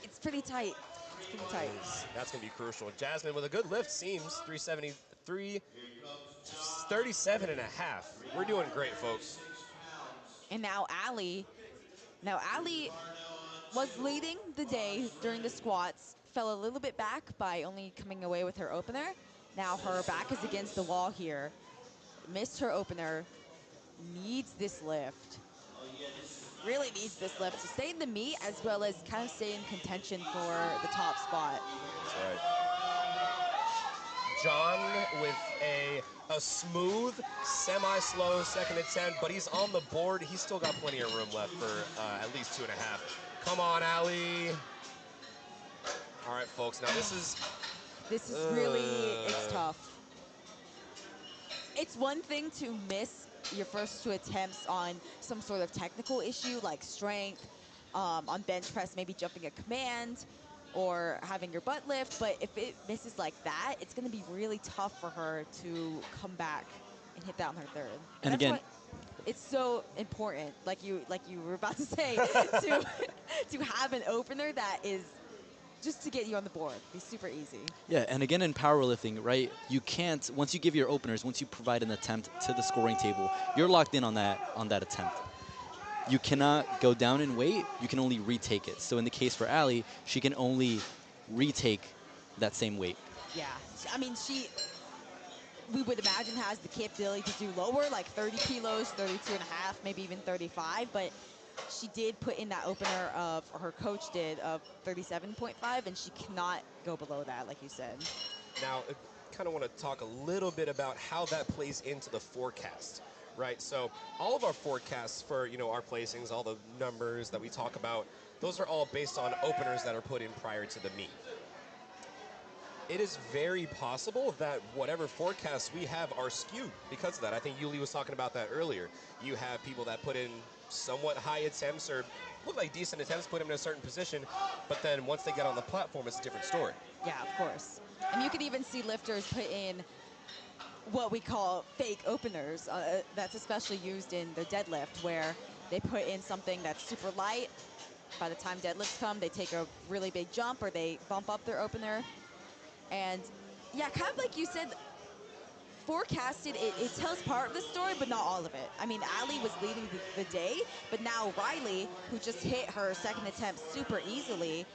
it's pretty tight. It's pretty tight. That's going to be crucial. Jasmine with a good lift seems 37.5. We're doing great, folks. And now Allie was leading the day during the squats, fell a little bit back by only coming away with her opener. Now her back is against the wall here. Missed her opener, needs this lift. Really needs this lift to stay in the meet as well as kind of stay in contention for the top spot. That's right. John with a smooth, semi-slow second attempt, but he's on the board. He's still got plenty of room left for at least 2.5. Come on, Allie. All right, folks. Now this is really, it's tough. It's one thing to miss your first 2 attempts on some sort of technical issue like strength, on bench press, maybe jumping a command or having your butt lift, but if it misses like that, it's going to be really tough for her to come back and hit that on her third. And That's again, why it's so important, like you were about to say, to have an opener that is just to get you on the board. Be super easy. yeah, and again in powerlifting, right, you can't, once you give your openers, once you provide an attempt to the scoring table, you're locked in on that attempt. You cannot go down in weight, you can only retake it. So in the case for Allie, she can only retake that same weight. Yeah, I mean, we would imagine has the capability to do lower, like 30 kilos, 32 and a half, maybe even 35, but she did put in that opener of, or her coach did, of 37.5, and she cannot go below that, like you said. now. I kind of want to talk a little bit about how that plays into the forecast, right? So all of our forecasts for our placings, all the numbers that we talk about, those are all based on openers that are put in prior to the meet. It is very possible that whatever forecasts we have are skewed because of that. I think Yuli was talking about that earlier. You have people that put in somewhat high attempts or look like decent attempts, put them in a certain position, but then once they get on the platform, it's a different story. Yeah, of course. And you could even see lifters put in what we call fake openers. That's especially used in the deadlift, where they put in something that's super light. By the time deadlifts come, they take a really big jump or they bump up their opener. And yeah, kind of like you said, forecasted, it tells part of the story, but not all of it. I mean, Allie was leading the day, but now Riley, who just hit her second attempt super easily,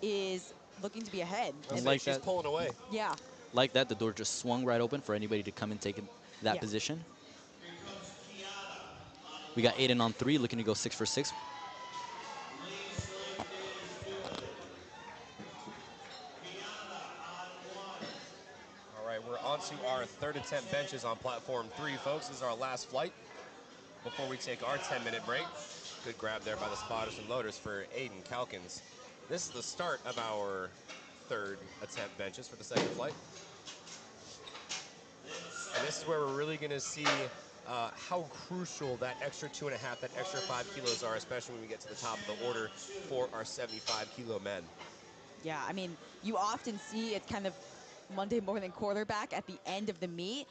is looking to be ahead. And like she's that, pulling away. Yeah. like that, the door just swung right open for anybody to come and take that position. We got Aiden on 3, looking to go 6 for 6. All right, we're on to our third attempt benches on platform 3, folks. This is our last flight before we take our 10-minute break. Good grab there by the spotters and loaders for Aiden Calkins. This is the start of our third attempt benches for the second flight. And this is where we're really going to see how crucial that extra 2.5, that extra 5 kilos are, especially when we get to the top of the order for our 75-kilo men. Yeah, I mean, you often see it's kind of Monday morning quarterback at the end of the meet,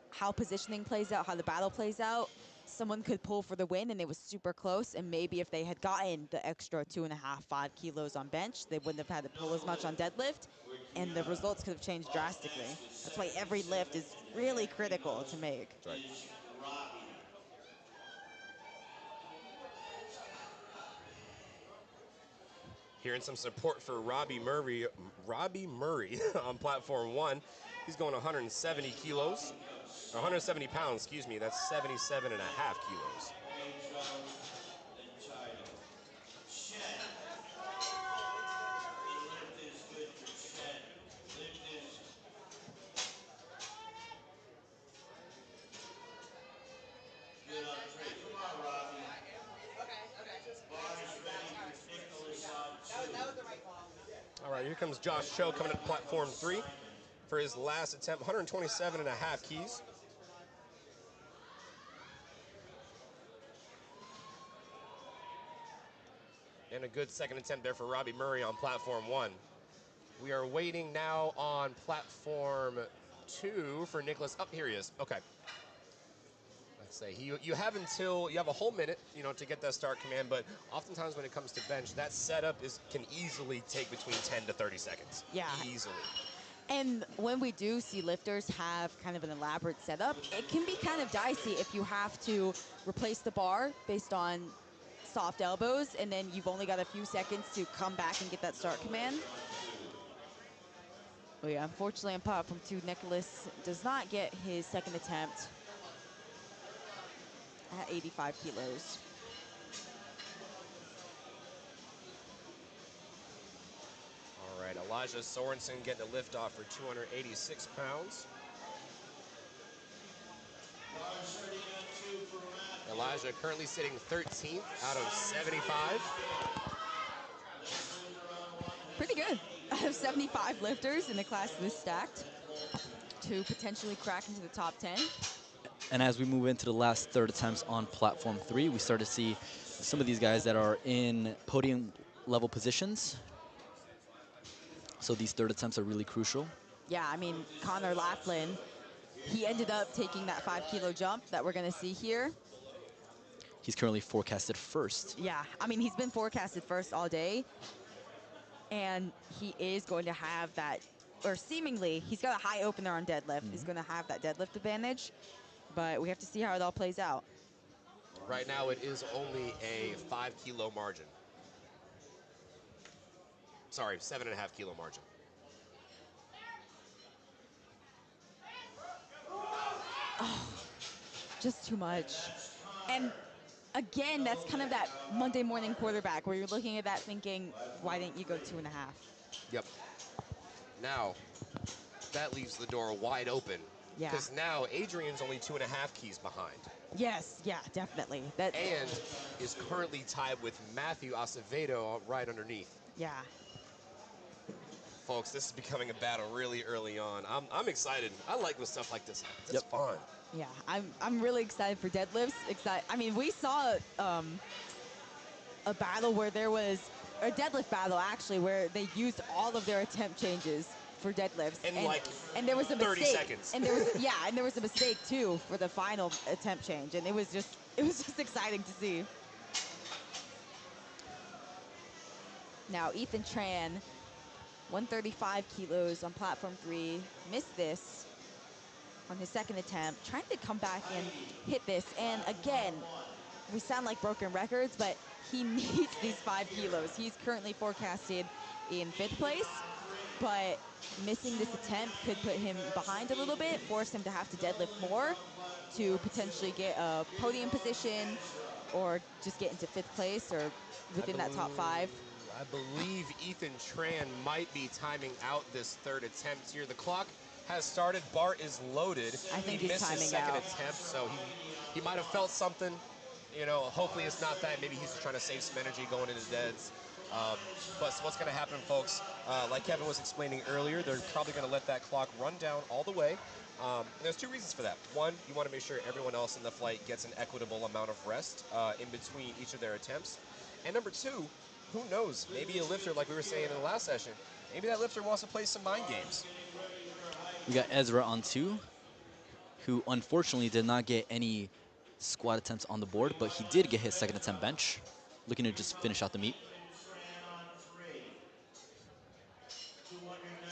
how positioning plays out, how the battle plays out. Someone could pull for the win and it was super close, and maybe if they had gotten the extra 2.5, 5 kilos on bench, they wouldn't have had to pull as much on deadlift, and the results could have changed drastically. That's why every lift is really critical to make. That's right. Hearing some support for Robbie Murray on platform 1. He's going 170 kilos, 170 pounds, excuse me. That's 77 and a half kilos. All right, here comes Josh Cho coming up platform 3 for his last attempt, 127 and a half keys. And a good second attempt there for Robbie Murray on platform 1. We are waiting now on platform 2 for Nicholas. Oh, here he is. Okay. Let's say you have a whole minute, to get that start command, but oftentimes when it comes to bench, that setup can easily take between 10 to 30 seconds. Yeah. Easily. And when we do see lifters have kind of an elaborate setup, it can be kind of dicey if you have to replace the bar based on soft elbows, and then you've only got a few seconds to come back and get that start command. Oh yeah, unfortunately on platform 2, Nicholas does not get his second attempt at 85 kilos. All right, Elijah Sorensen getting a lift off for 286 pounds. Elijah currently sitting 13th out of 75. Pretty good. Out of 75 lifters in the class this stacked to potentially crack into the top 10. And as we move into the last third attempts on platform 3, we start to see some of these guys that are in podium level positions. So these third attempts are really crucial. Yeah, I mean, Connor Laughlin, he ended up taking that 5 kilo jump that we're gonna see here. He's currently forecasted first. Yeah, I mean, he's been forecasted first all day. And he is going to have that, or seemingly, he's got a high opener on deadlift. He's going to have that deadlift advantage. But we have to see how it all plays out. Right now, it is only a 5 kilo margin. Sorry, 7.5 kilo margin. Oh, just too much. And again, that's kind of that Monday morning quarterback where you're looking at that thinking, why didn't you go 2.5? Yep. Now, that leaves the door wide open. Yeah. Because now Adrian's only 2.5 keys behind. Yes, yeah, definitely. That And is currently tied with Matthew Acevedo right underneath. Yeah. Folks, this is becoming a battle really early on. I'm excited. I like when stuff like this happens. It's fun. Yeah, I'm really excited for deadlifts. I mean, we saw a battle where there was a deadlift battle actually where they used all of their attempt changes for deadlifts. And there was a 30 mistake. seconds. And there was a mistake too for the final attempt change, and it was just exciting to see. Now Ethan Tran, 135 kilos on platform 3, missed this on his second attempt, trying to come back and hit this. And again, we sound like broken records, but he needs these 5 kilos. He's currently forecasted in 5th place, but missing this attempt could put him behind a little bit, force him to have to deadlift more to potentially get a podium position or just get into 5th place or within that top 5. I believe Ethan Tran might be timing out this third attempt here. The clock has started. Bart is loaded. I think he he's missed his timing second out. attempt, so he might have felt something. You know, hopefully it's not that. Maybe he's trying to save some energy going into deads. But so what's going to happen, folks, like Kevin was explaining earlier, they're probably going to let that clock run down all the way. There's 2 reasons for that. One, you want to make sure everyone else in the flight gets an equitable amount of rest in between each of their attempts. And number 2, who knows? Maybe a lifter, like we were saying in the last session, maybe that lifter wants to play some mind games. We got Ezra on 2, who unfortunately did not get any squat attempts on the board, but he did get his second attempt bench, looking to just finish out the meet.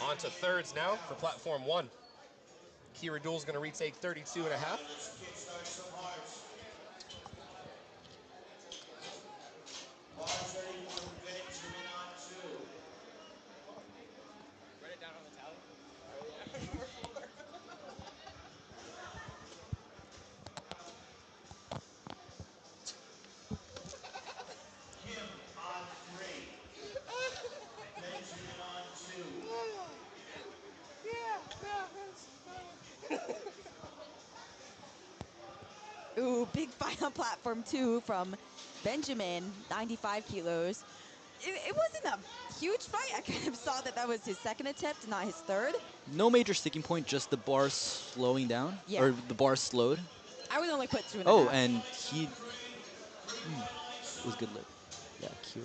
On to thirds now for platform 1. Kira Duel's going to retake 32.5. Ooh, big fight on platform 2 from Benjamin, 95 kilos. It wasn't a huge fight. I kind of saw that was his second attempt, not his third. No major sticking point, just the bar slowing down, or the bar slowed. I would only put 2.5. Oh, and he it was good lip. Yeah, Kira.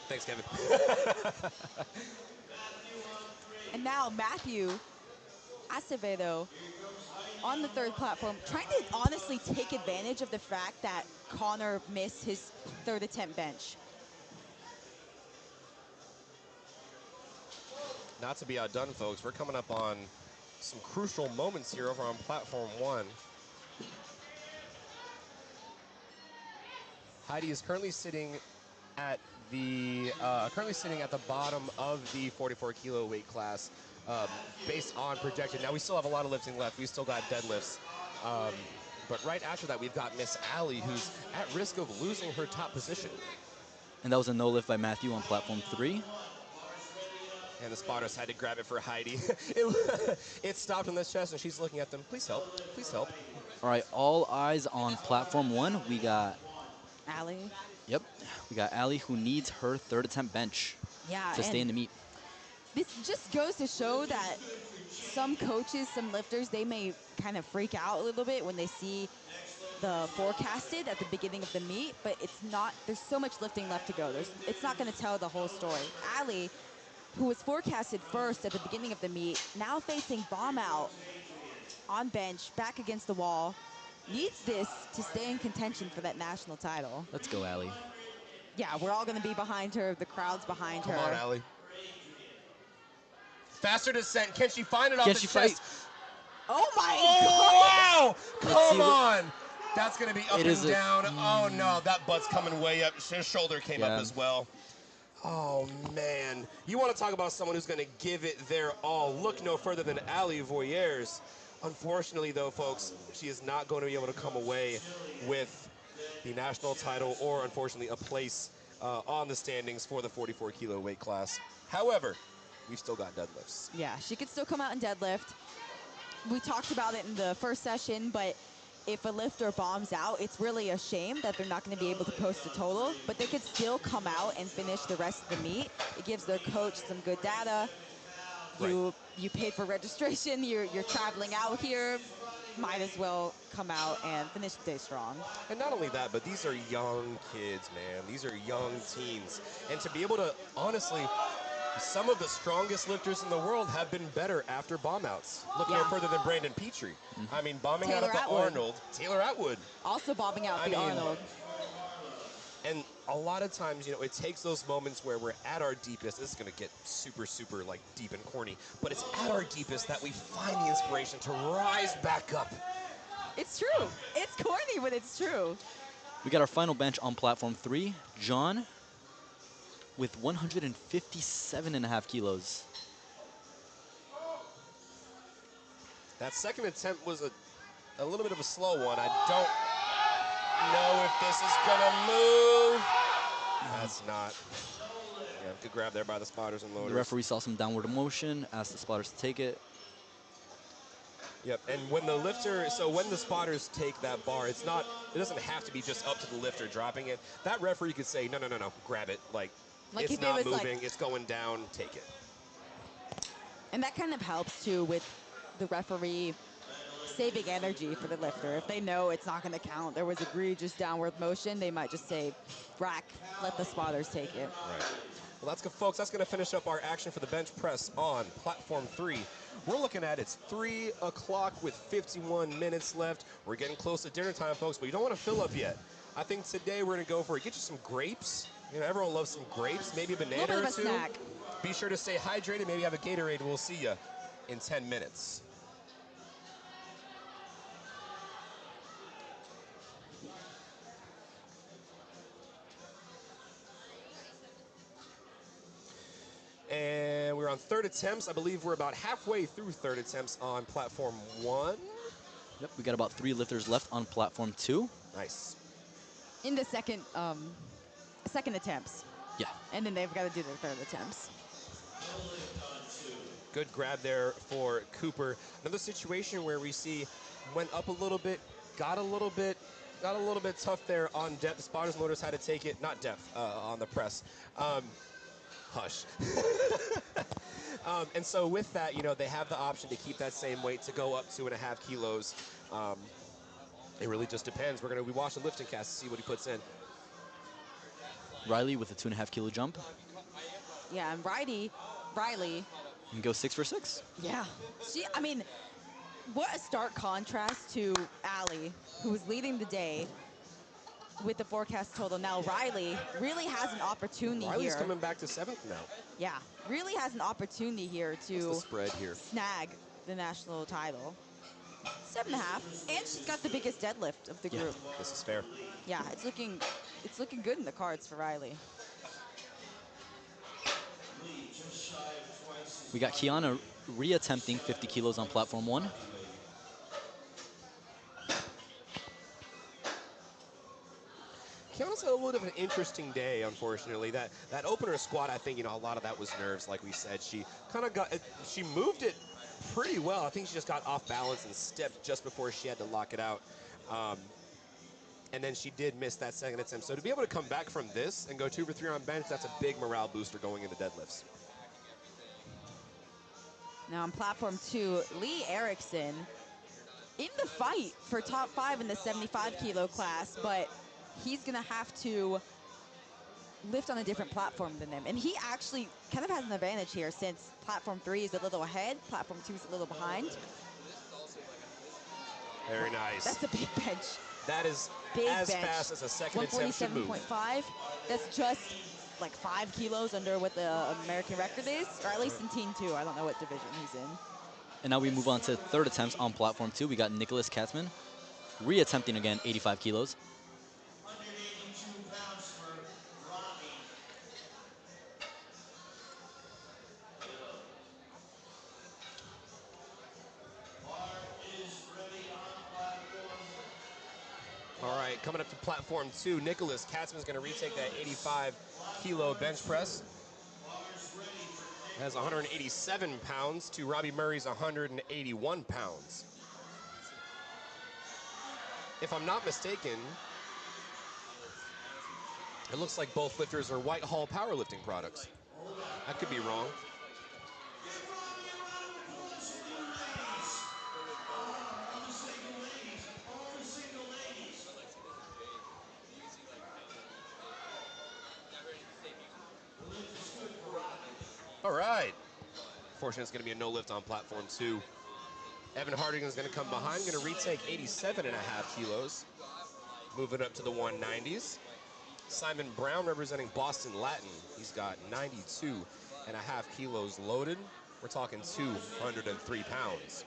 Thanks, Kevin. And now Matthew Acevedo on the third platform, trying to honestly take advantage of the fact that Connor missed his third attempt bench. Not to be outdone, folks, we're coming up on some crucial moments here over on platform 1. Heidi is currently sitting at the bottom of the 44 kilo weight class, based on projected. Now we still have a lot of lifting left. We still got deadlifts, but right after that we've got Miss Allie, who's at risk of losing her top position. And that was a no lift by Matthew on platform 3. And the spotters had to grab it for Heidi. It stopped on the chest, and she's looking at them. Please help. Please help. All right, all eyes on platform 1. We got, Allie. yep, we got Allie, who needs her third attempt bench Yeah, to stay in and the meet. this just goes to show that some coaches, some lifters, they may kind of freak out a little bit when they see the forecasted at the beginning of the meet, but it's not, there's so much lifting left to go. It's not going to tell the whole story. Allie, who was forecasted first at the beginning of the meet, now facing bomb out on bench, back against the wall, needs this to stay in contention for that national title. Let's go, Allie. Yeah, we're all going to be behind her. The crowd's behind her. Come on, Allie. Faster descent. Can she find it off Can the she chest? Oh my Oh, wow! Let's see Come on! That's going to be up It is and a- down. Oh, no. That butt's coming way up. His shoulder came up Yeah. as well. Oh, man. You want to talk about someone who's going to give it their all. Look no further than Ali Voyers. Unfortunately, though, folks, she is not going to be able to come away with the national title or, unfortunately, a place on the standings for the 44 kilo weight class. However, we've still got deadlifts. Yeah, she could still come out and deadlift. We talked about it in the first session, but if a lifter bombs out, it's really a shame that they're not going to be able to post a total, but they could still come out and finish the rest of the meet. It gives their coach some good data. You paid for registration, you're traveling out here, might as well come out and finish the day strong. And not only that, but these are young kids, man. These are young teens. And to be able to, honestly, some of the strongest lifters in the world have been better after bomb outs. Look no Yeah. further than Brandon Petrie. I mean, bombing out Taylor at the Atwood. Arnold. Taylor Atwood. Also bobbing out I the mean, Arnold. And a lot of times, you know, it takes those moments where we're at our deepest. This is going to get super, super, like, deep and corny. But it's at our deepest that we find the inspiration to rise back up. It's true. It's corny, but it's true. We got our final bench on platform 3. John with 157.5 kilos. That second attempt was a little bit of a slow one. I don't know if this is going to move. That's not. Yeah, good grab there by the spotters and loaders. The referee saw some downward motion, asked the spotters to take it. Yep, and when the spotters take that bar, it doesn't have to be just up to the lifter dropping it. That referee could say, no, grab it. Like Like it's if it not was moving, like- it's going down, take it. And that kind of helps too with the referee saving energy for the lifter. If they know it's not going to count, there was egregious downward motion, they might just say, rack, let the spotters take it. Right. Well, that's good, folks. That's going to finish up our action for the bench press on platform 3. We're looking at it's 3 o'clock with 51 minutes left. We're getting close to dinner time, folks, but you don't want to fill up yet. I think today we're going to go for it. Get you some grapes. You know, everyone loves some grapes, maybe a banana Little bit or of a two. snack. Be sure to stay hydrated. Maybe have a Gatorade. We'll see you in 10 minutes. And we're on third attempts. I believe we're about halfway through third attempts on platform 1. Yep, we got about 3 lifters left on platform 2. Nice. In the second attempts. Yeah. And then they've got to do their third attempts. Good grab there for Cooper. Another situation where we see went up a little bit, got a little bit tough there on depth. The spotters and loaders had to take it, not depth, on the press. Hush. And so with that, you know, they have the option to keep that same weight to go up 2.5 kilos. It really just depends. We watch the LiftingCast to see what he puts in. Riley with a 2.5 kilo jump. Yeah, and Riley, You can go 6 for 6. yeah. I mean, what a stark contrast to Allie, who was leading the day with the forecast total. Now Riley really has an opportunity Riley's here. coming back to 7th now. Yeah, really has an opportunity here What's the to spread here? snag the national title. 7.5, and she's got the biggest deadlift of the group. This is fair. Yeah, it's looking good in the cards for Riley. We got Kiana reattempting 50 kilos on platform 1. Kiana's had a little bit of an interesting day, unfortunately. That opener squat, I think, a lot of that was nerves, like we said. She kind of she moved it pretty well. I think she just got off balance and stepped just before she had to lock it out. And then she did miss that second attempt. So to be able to come back from this and go 2 for 3 on bench, that's a big morale booster going into deadlifts. Now on platform 2, Lee Erickson in the fight for top 5 in the 75 kilo class, but he's gonna have to lift on a different platform than them. And he actually kind of has an advantage here since platform 3 is a little ahead, platform 2 is a little behind. Very nice. That's a big bench. That is Big as bench. fast as a second attempt should move. 147.5. That's just like 5 kilos under what the American record is, or at least in Team 2. I don't know what division he's in. And now we move on to third attempts on platform 2. We got Nicholas Katzman reattempting again 85 kilos. All right, coming up to platform 2, Nicholas Katzman's going to retake that 85 kilo bench press. Has 187 pounds to Robbie Murray's 181 pounds. If I'm not mistaken, it looks like both lifters are Whitehall powerlifting products. I could be wrong. All right. Fortunately, it's going to be a no lift on platform 2. Evan Hardigan is going to come behind, going to retake 87.5 kilos. Move it up to the 190s. Simon Brown representing Boston Latin. He's got 92.5 kilos loaded. We're talking 203 pounds.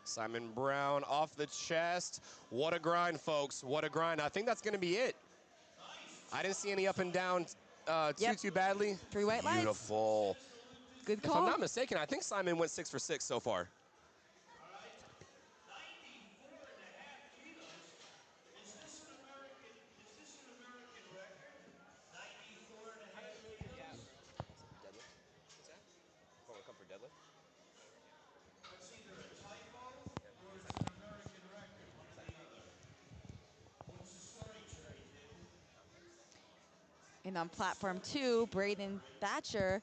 Simon Brown off the chest. What a grind, folks. What a grind. I think that's going to be it. I didn't see any up and down too badly. 3 white lights. Beautiful. Good If I'm call. not mistaken, I think Simon went 6 for 6 so far. And on platform 2, Braden Thatcher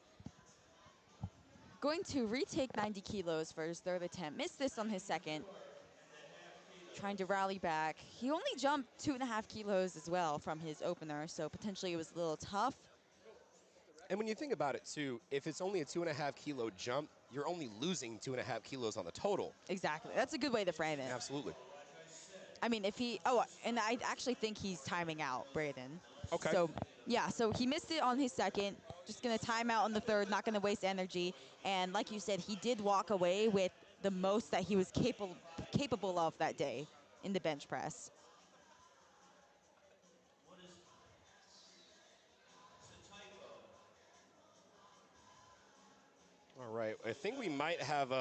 going to retake 90 kilos for his third attempt. Missed this on his second. Trying to rally back. He only jumped 2.5 kilos as well from his opener, so potentially it was a little tough. And when you think about it, too, if it's only a 2.5 kilo jump, you're only losing 2.5 kilos on the total. Exactly. That's a good way to frame it. Absolutely. I mean, if he, oh, and I actually think he's timing out, Braden. Okay. So, yeah, so he missed it on his second. Just going to time out on the third, not going to waste energy. And like you said, he did walk away with the most that he was capable of that day in the bench press. All right, I think we might have,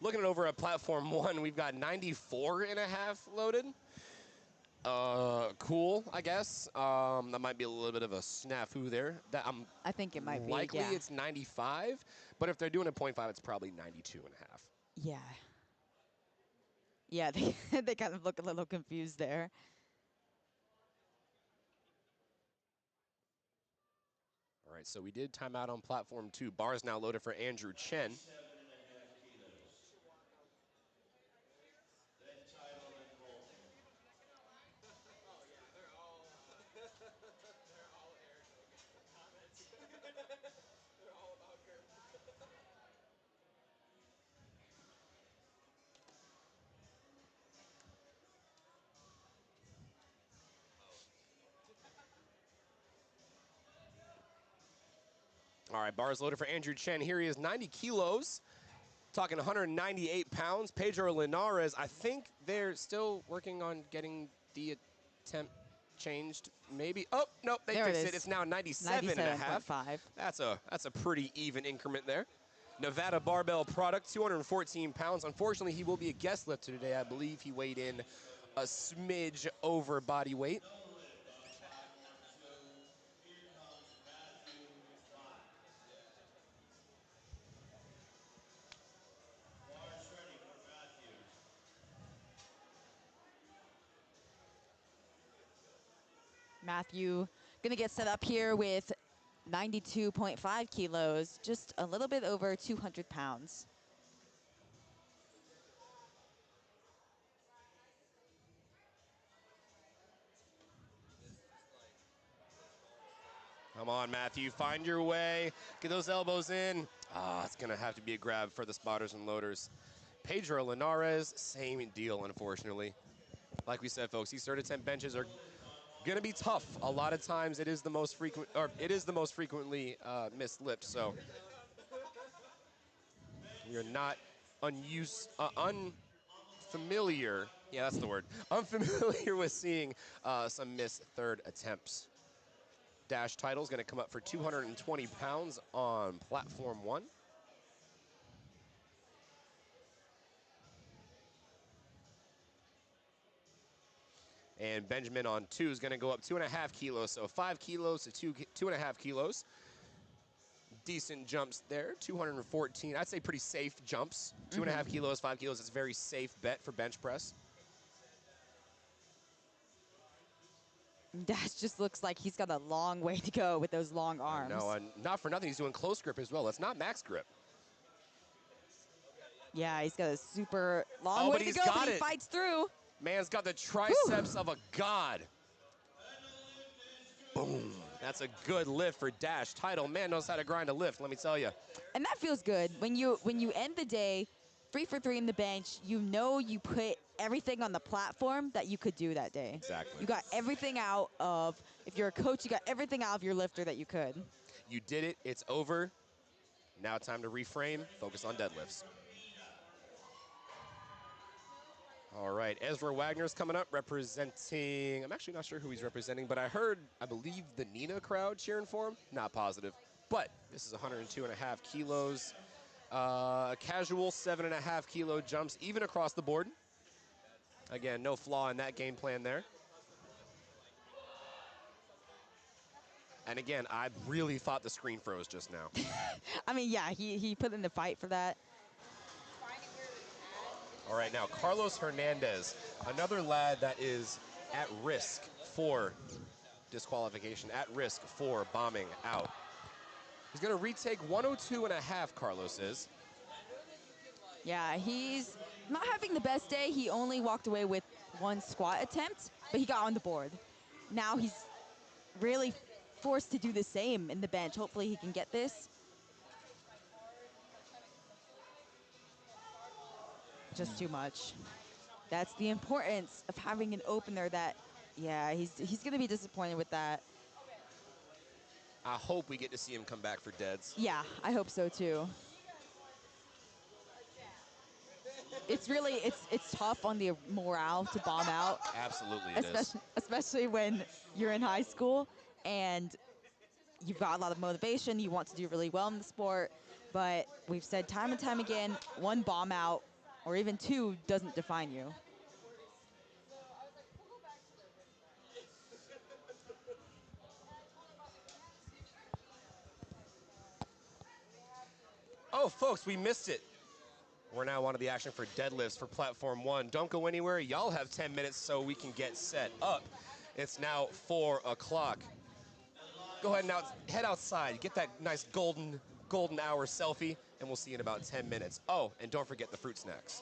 looking it over at platform 1, we've got 94.5 loaded. Cool, I guess. That might be a little bit of a snafu there. I think it might be, likely yeah. it's 95, but if they're doing a 0.5, it's probably 92.5. Yeah. Yeah, they kind of look a little confused there. All right, right, so we did time out on platform 2. Bars now loaded for Andrew Chen. All right, bars loaded for Andrew Chen. Here he is, 90 kilos. Talking 198 pounds. Pedro Linares, I think they're still working on getting the attempt changed, maybe. Oh, nope, they There fixed it it. is. It's now 97 and a half. 97.5. That's a pretty even increment there. Nevada barbell product, 214 pounds. Unfortunately, he will be a guest lifter today. I believe he weighed in a smidge over body weight. Matthew gonna get set up here with 92.5 kilos, just a little bit over 200 pounds. Come on, Matthew, find your way. Get those elbows in. Ah, it's gonna have to be a grab for the spotters and loaders. Pedro Linares, same deal, unfortunately. Like we said, folks, these third attempt benches are gonna be tough. A lot of times it is the most frequently missed lift, so we are not unfamiliar, yeah, that's the word, unfamiliar with seeing some missed third attempts. Dash title is going to come up for 220 pounds on platform 1. And Benjamin on 2 is going to go up 2.5 kilos, so 5 kilos to 2.5 kilos. Decent jumps there, 214. I'd say pretty safe jumps. 2.5 kilos, 5 kilos. It's a very safe bet for bench press. Dash just looks like he's got a long way to go with those long arms. No, and not for nothing, he's doing close grip as well. It's not max grip. Yeah, he's got a super long Oh, way but to he's go, got but he it. fights through. Man's got the triceps of a god. Boom. That's a good lift for Dash. Title, man knows how to grind a lift, let me tell you. And that feels good. When you end the day 3 for 3 in the bench, you know you put everything on the platform that you could do that day. Exactly. You got everything out of, if you're a coach, you got everything out of your lifter that you could. You did it, it's over. Now time to reframe, focus on deadlifts. All right, Ezra Wagner's coming up representing, I'm actually not sure who he's representing, but I believe the Nina crowd cheering for him. Not positive, but this is 102.5 kilos. Casual 7.5 kilo jumps, even across the board. Again, no flaw in that game plan there. And again, I really thought the screen froze just now. I mean, yeah, he put in the fight for that. All right, now Carlos Hernandez, another lad that is at risk for disqualification, at risk for bombing out. He's going to retake 102.5, Carlos is. Yeah, he's not having the best day. He only walked away with 1 squat attempt, but he got on the board. Now he's really forced to do the same in the bench. Hopefully he can get this. Just too much. That's the importance of having an opener that, yeah, he's going to be disappointed with that. I hope we get to see him come back for deads. Yeah, I hope so too. It's really, it's tough on the morale to bomb out. Absolutely it is. Especially when you're in high school and you've got a lot of motivation, you want to do really well in the sport, but we've said time and time again, 1 bomb out or even 2 doesn't define you. Oh, folks, we missed it. We're now on to the action for deadlifts for platform 1. Don't go anywhere. Y'all have 10 minutes so we can get set up. It's now 4 o'clock. go ahead and head outside, get that nice golden hour selfie, and we'll see you in about 10 minutes. Oh, and don't forget the fruit snacks.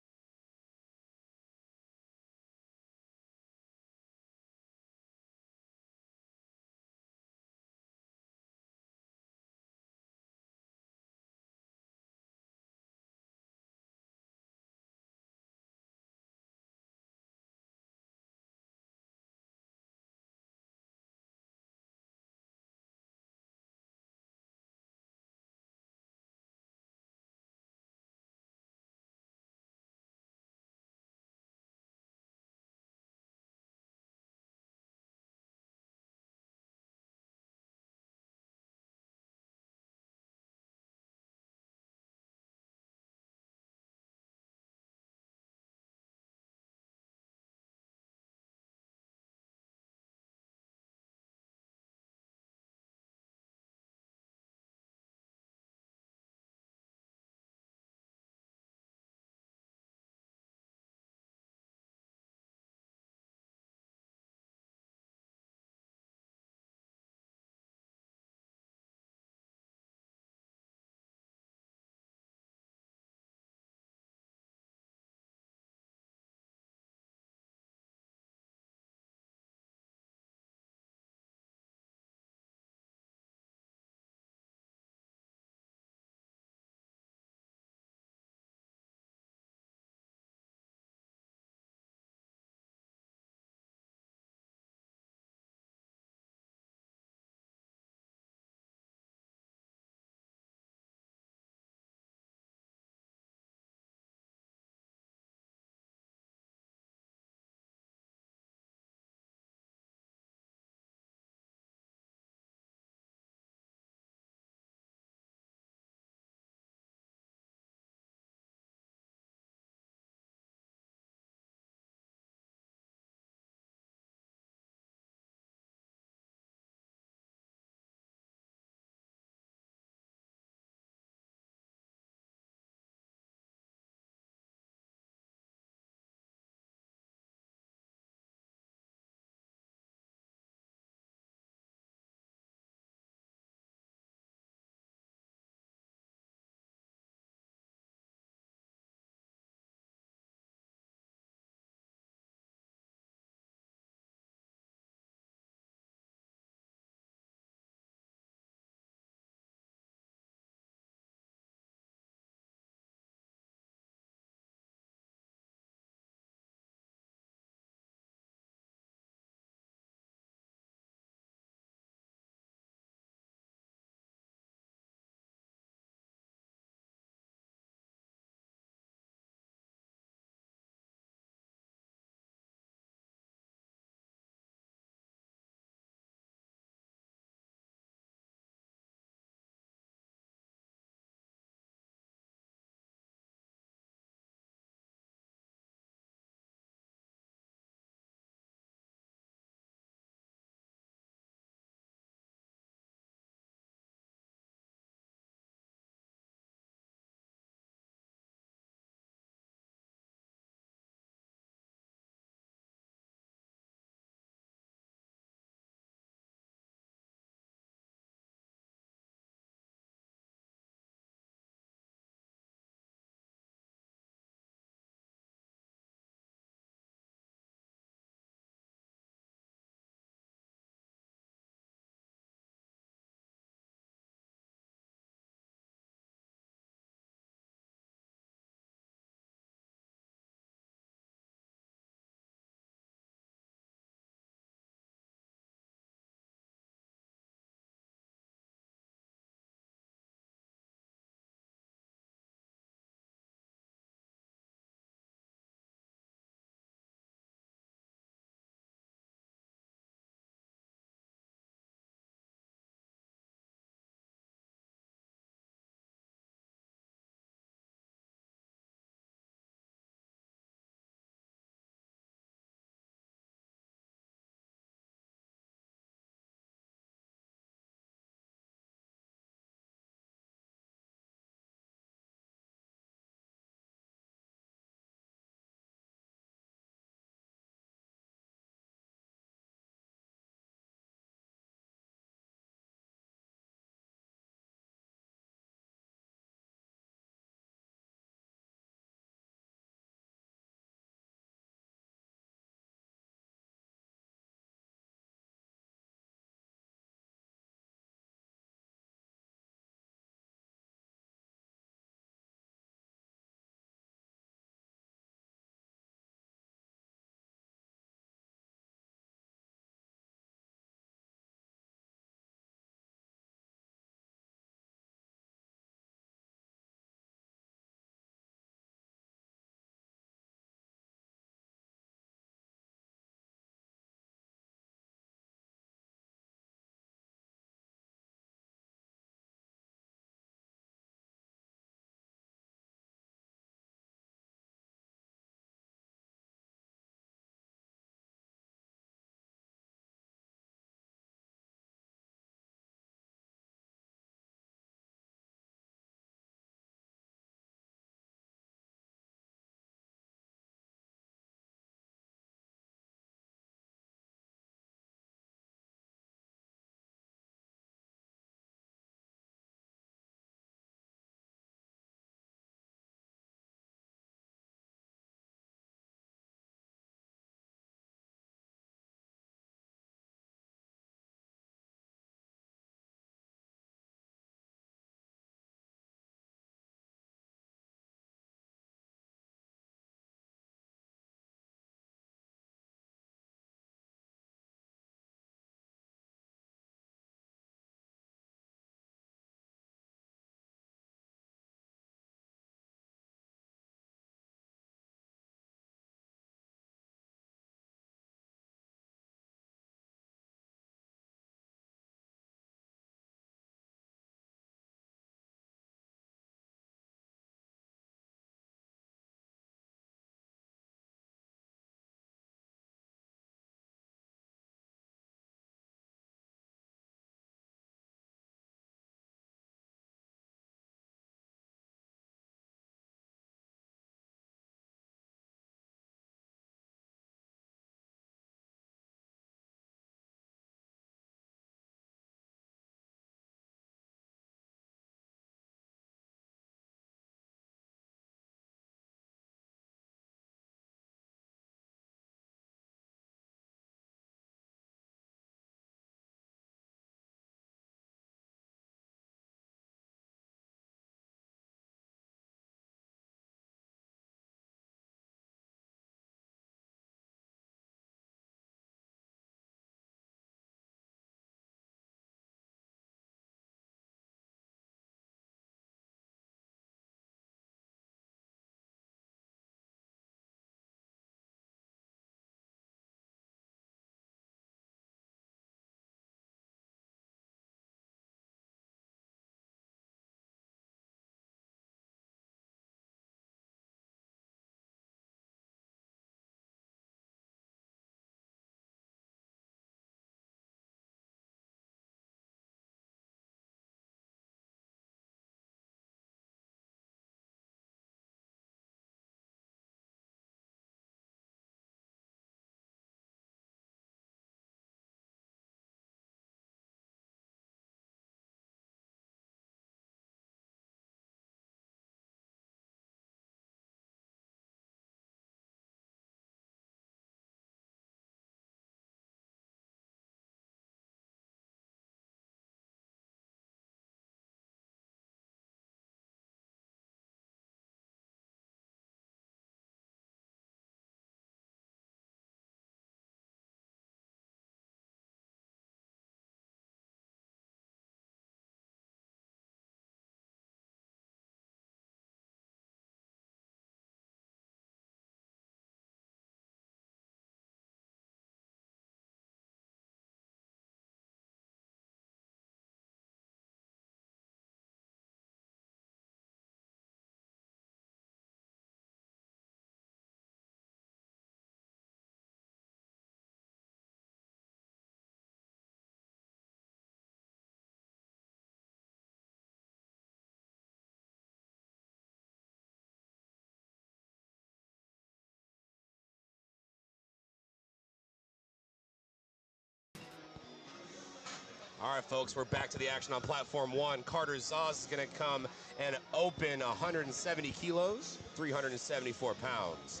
All right, folks, we're back to the action on platform 1. Carter Zaz is going to come and open 170 kilos, 374 pounds.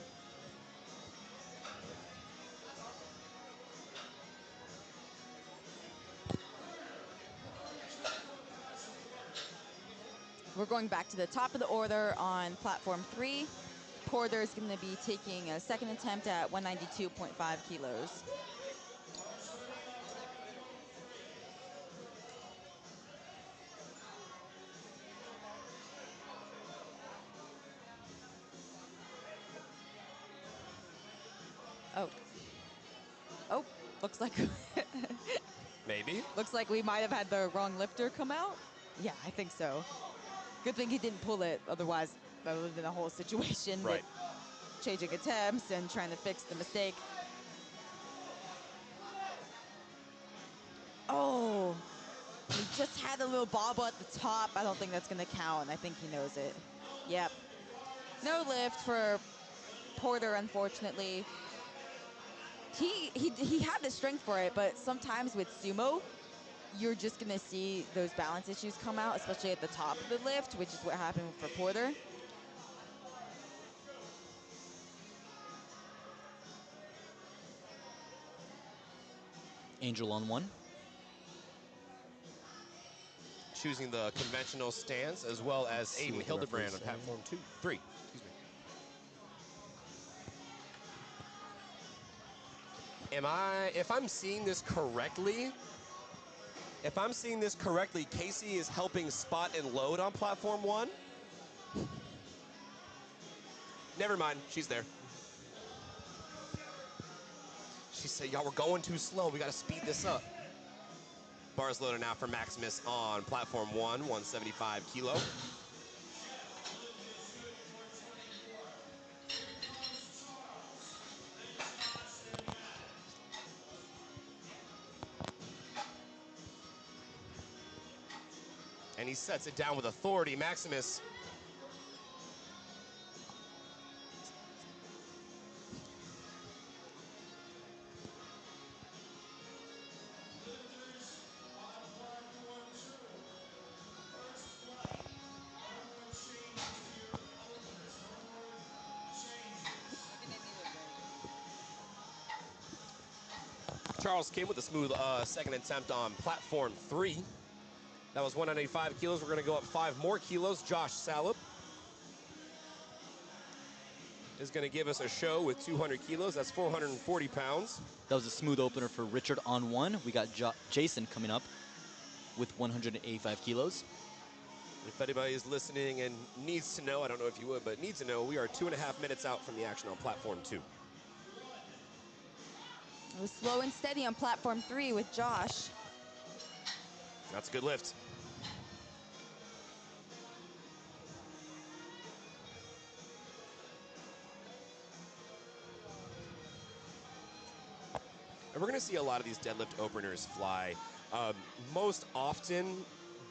We're going back to the top of the order on platform 3. Porter is going to be taking a second attempt at 192.5 kilos. Oh. Oh, looks like Maybe. looks like we might have had the wrong lifter come out. Yeah, I think so. Good thing he didn't pull it, otherwise that would have been a whole situation Right. with changing attempts and trying to fix the mistake. Oh, he just had a little bobble at the top. I don't think that's gonna count. I think he knows it. Yep. No lift for Porter, unfortunately. He had the strength for it, but sometimes with sumo, you're just gonna see those balance issues come out, especially at the top of the lift, which is what happened for Porter. Angel on 1. Choosing the conventional stance, as well as See Aiden what the Hildebrand on referees say. platform 3. Excuse me. If I'm seeing this correctly, Casey is helping spot and load on platform 1. Never mind, she's there. She said, y'all, we're going too slow. We got to speed this up. Bars loaded now for Maximus on platform 1, 175 kilo. And he sets it down with authority. Maximus. Charles came with a smooth second attempt on platform 3. That was 195 kilos. We're going to go up 5 more kilos. Josh Salop is going to give us a show with 200 kilos. That's 440 pounds. That was a smooth opener for Richard on 1. We got Jason coming up with 185 kilos. If anybody is listening and needs to know, I don't know if you would, but needs to know, we are 2.5 minutes out from the action on platform 2. It was slow and steady on platform 3 with Josh. That's a good lift. And we're going to see a lot of these deadlift openers fly. Most often,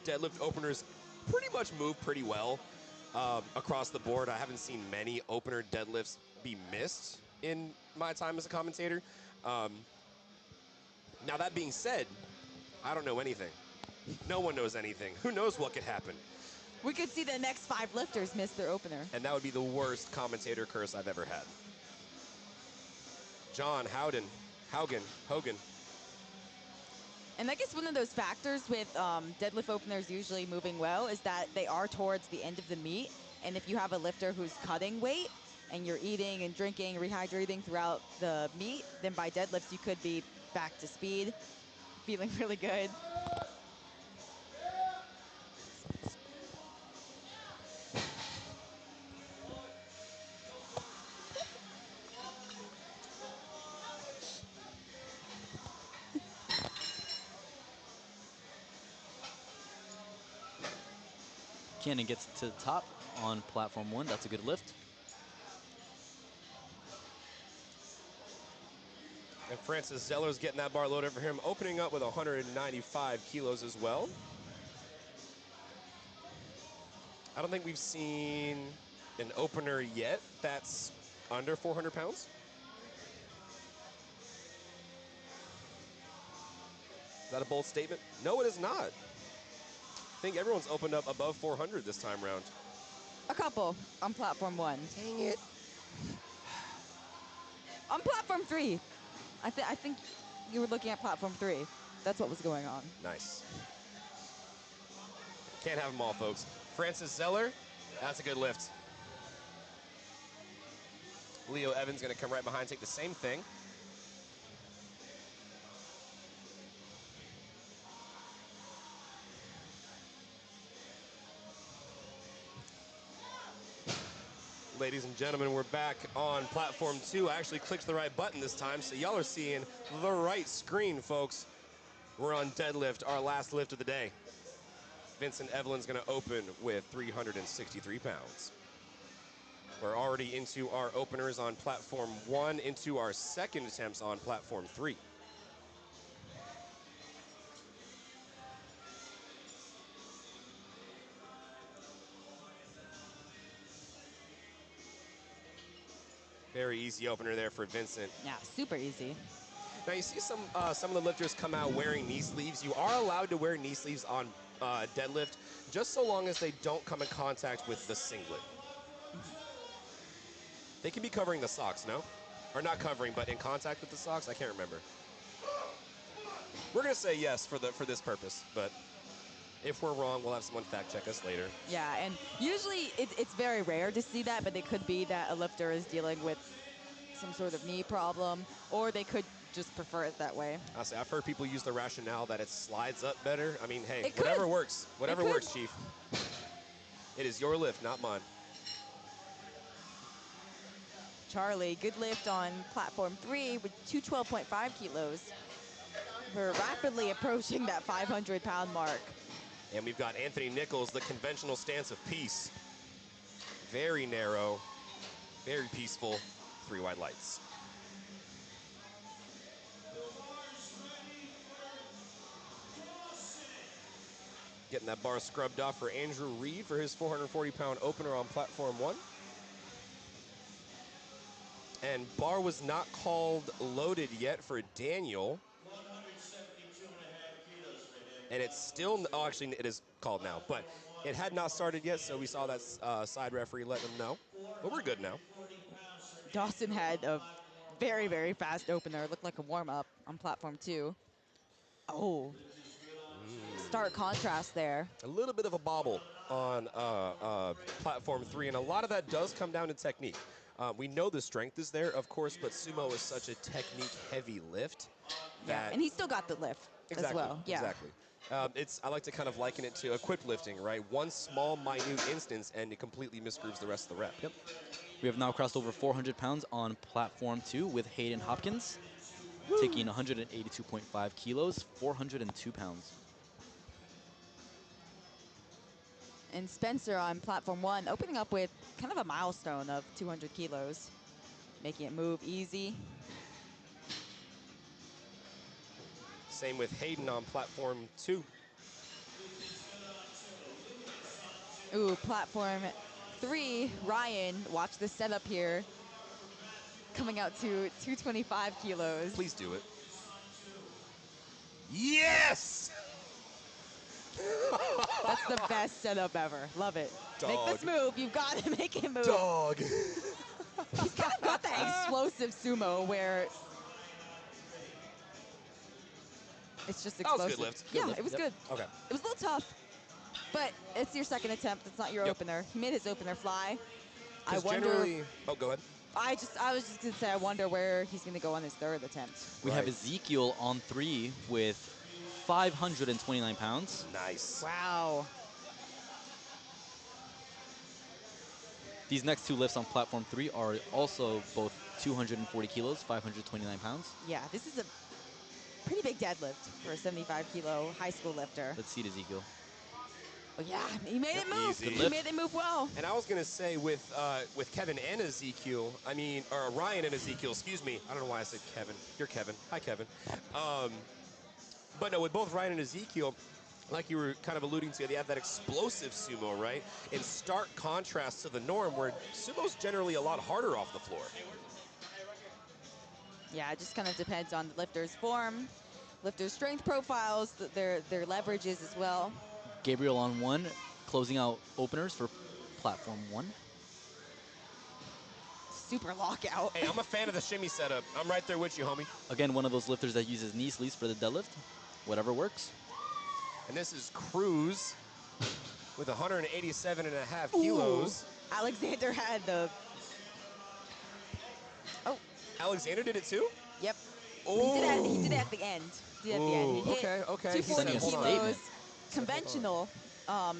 deadlift openers pretty much move pretty well across the board. I haven't seen many opener deadlifts be missed in my time as a commentator. Now, that being said, I don't know anything. No one knows anything. Who knows what could happen? We could see the next 5 lifters miss their opener. And that would be the worst commentator curse I've ever had. John Hogan. And I guess one of those factors with deadlift openers usually moving well is that they are towards the end of the meet. And if you have a lifter who's cutting weight and you're eating and drinking, rehydrating throughout the meet, then by deadlifts you could be back to speed, feeling really good. Cannon gets to the top on platform 1. That's a good lift. And Francis Zeller's getting that bar loaded for him, opening up with 195 kilos as well. I don't think we've seen an opener yet that's under 400 pounds. Is that a bold statement? No, it is not. I think everyone's opened up above 400 this time round. A couple on platform 1. Dang it. On platform 3, I think you were looking at platform 3. That's what was going on. Nice. Can't have them all, folks. Francis Zeller, that's a good lift. Leo Evans going to come right behind, take the same thing. Ladies and gentlemen, we're back on platform 2. I actually clicked the right button this time, so y'all are seeing the right screen, folks. We're on deadlift, our last lift of the day. Vincent Evelyn's going to open with 363 pounds. We're already into our openers on platform 1, into our second attempts on platform 3. Very easy opener there for Vincent. Yeah, super easy. Now you see some of the lifters come out wearing knee sleeves. You are allowed to wear knee sleeves on deadlift, just so long as they don't come in contact with the singlet. They can be covering the socks, no? Or not covering, but in contact with the socks? I can't remember. We're gonna say yes for this purpose, but if we're wrong, we'll have someone fact check us later. Yeah, and usually it's very rare to see that, but it could be that a lifter is dealing with some sort of knee problem, or they could just prefer it that way. I've heard people use the rationale that it slides up better. I mean, hey, It whatever could. works. Whatever It could. works, Chief. It is your lift, not mine. Charlie, good lift on platform 3 with 212.5 kilos. We're rapidly approaching that 500-pound mark. And we've got Anthony Nichols, the conventional stance of peace. Very narrow, very peaceful, 3 wide lights. Getting that bar scrubbed off for Andrew Reed for his 440-pound opener on platform 1. And bar was not called loaded yet for Daniel. 172.5 kilos for him. And it's still, oh, actually, it is called now, but it had not started yet, so we saw that side referee let them know. But we're good now. Dawson had a very, very fast opener. Looked like a warm-up on platform 2. Oh, stark contrast there. A little bit of a bobble on platform 3, and a lot of that does come down to technique. We know the strength is there, of course, but sumo is such a technique-heavy lift that... And he still got the lift as well. Yeah. Exactly. I like to kind of liken it to equipped lifting, right? One small, minute instance, and it completely misgrooves the rest of the rep. Yep. We have now crossed over 400 pounds on platform 2 with Hayden Hopkins, taking 182.5 kilos, 402 pounds. And Spencer on platform 1, opening up with kind of a milestone of 200 kilos, making it move easy. Same with Hayden on platform 2. Ooh, platform 3, Ryan, watch the setup here, coming out to 225 kilos. Please do it. Yes! That's the best setup ever. Love it. Make Dog. this move. You've got to make it move. Dog. He's kind of got that explosive sumo where it's just That was a explosive. good lift. Good Yeah, lift. it was Yep. good. Okay. It was a little tough, but it's your second attempt. It's not your Yep. opener. He made his opener fly. I 'Cause wonder. generally... Oh, go ahead. I was just gonna say, I wonder where he's gonna go on his third attempt. We have Right. Ezekiel on 3 with 529 pounds. Nice. Wow. These next 2 lifts on platform 3 are also both 240 kilos, 529 pounds. Yeah, this is a pretty big deadlift for a 75-kilo high school lifter. Let's see it, Ezekiel. But yeah, he made it move. Easy. Good He lift. made it move well. And I was gonna say with Kevin and Ezekiel, or Ryan and Ezekiel, excuse me. I don't know why I said Kevin. You're Kevin. Hi, Kevin. But no, with both Ryan and Ezekiel, like you were kind of alluding to, they have that explosive sumo, right? In stark contrast to the norm, where sumo's generally a lot harder off the floor. Yeah, it just kind of depends on the lifter's form. lifters' strength profiles, their leverages as well. Gabriel on 1, closing out openers for platform 1. Super lockout. Hey, I'm a fan of the shimmy setup. I'm right there with you, homie. Again, one of those lifters that uses knee sleeves for the deadlift. Whatever works. And this is Cruz with 187.5 kilos. Ooh, Alexander had the. Oh, Alexander did it too? yep. Oh. He did it at the end. He did it at the end. He hit okay. 240 Sending a kilos, statement. conventional,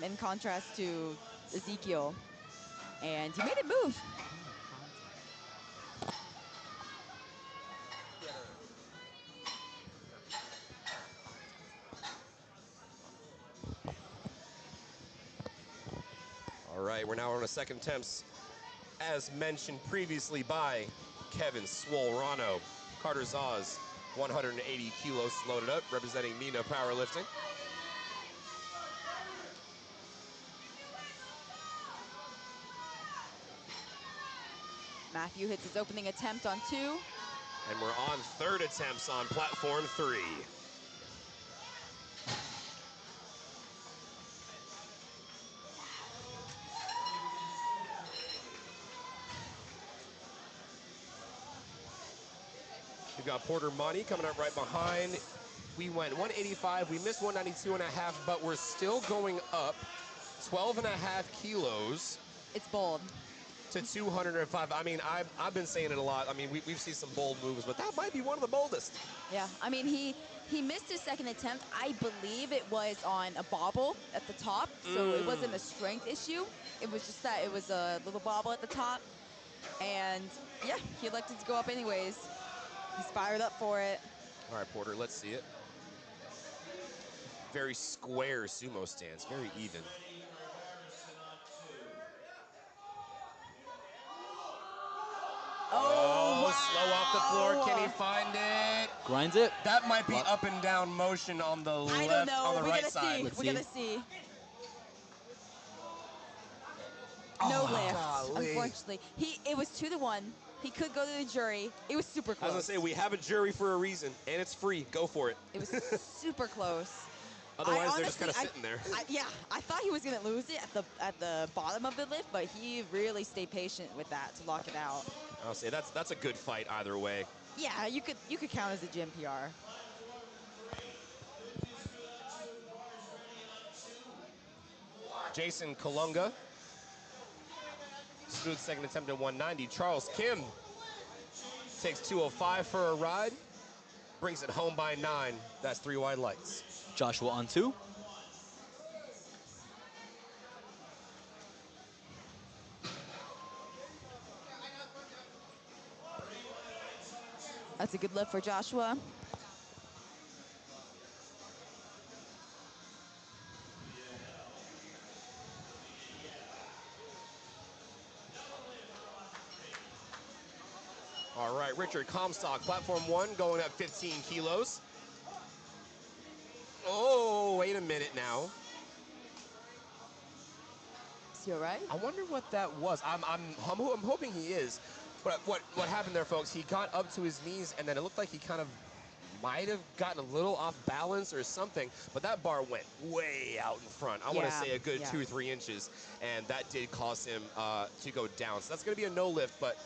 in contrast to Ezekiel, and he made it move. All right, we're now on a second attempts, as mentioned previously by Kevin Swolrano. Carter Zaz, 180 kilos loaded up, representing Mina Powerlifting. Matthew hits his opening attempt on 2. And we're on third attempts on platform 3. We've got Porter Monty coming up right behind. We went 185, we missed 192.5, but we're still going up 12.5 kilos It's bold. to 205. I mean, I've been saying it a lot. I mean, we've seen some bold moves, but that might be one of the boldest. Yeah, I mean, he missed his second attempt. I believe it was on a bobble at the top, so it wasn't a strength issue. It was just that it was a little bobble at the top. And yeah, he elected to go up anyways. He's fired up for it. All right, Porter, let's see it. Very square sumo stance, very even. Oh, Slow off the floor. Can he find it? Grinds it. That might be up and down motion on the I don't left, know. on the we right gotta side. see. Let's We see. gotta see. No lift, golly. unfortunately. It was 2-1. He could go to the jury. It was super I close. was gonna say, we have a jury for a reason, and it's free. Go for it. It was super close. Otherwise, they're just kind of sitting there. I thought he was gonna lose it at the bottom of the lift, but he really stayed patient with that to lock it out. I'll say that's a good fight either way. Yeah, you could count as a gym PR. Jason Kalunga, smooth second attempt at 190. Charles Kim takes 205 for a ride, brings it home by 9. That's 3 wide lights. Joshua on 2. That's a good lift for Joshua. All right, Richard Comstock, platform 1, going up 15 kilos. Oh, wait a minute now. Is he all right? I wonder what that was. I'm hoping he is. But what happened there, folks, he got up to his knees, and then it looked like he kind of might have gotten a little off balance or something, but that bar went way out in front. I want to Yeah, say a good yeah. 2 or 3 inches, and that did cause him to go down. So that's going to be a no lift, but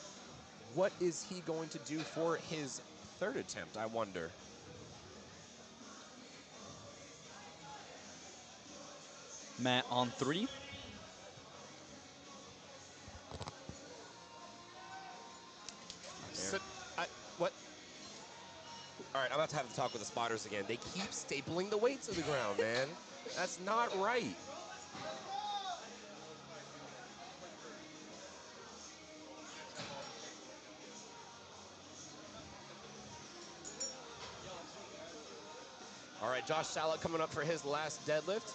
what is he going to do for his third attempt, I wonder? Matt on 3. So, what? All right, I'm about to have to talk with the spotters again. They keep stapling the weight to the ground, man. That's not right. All right, Josh Sallet coming up for his last deadlift.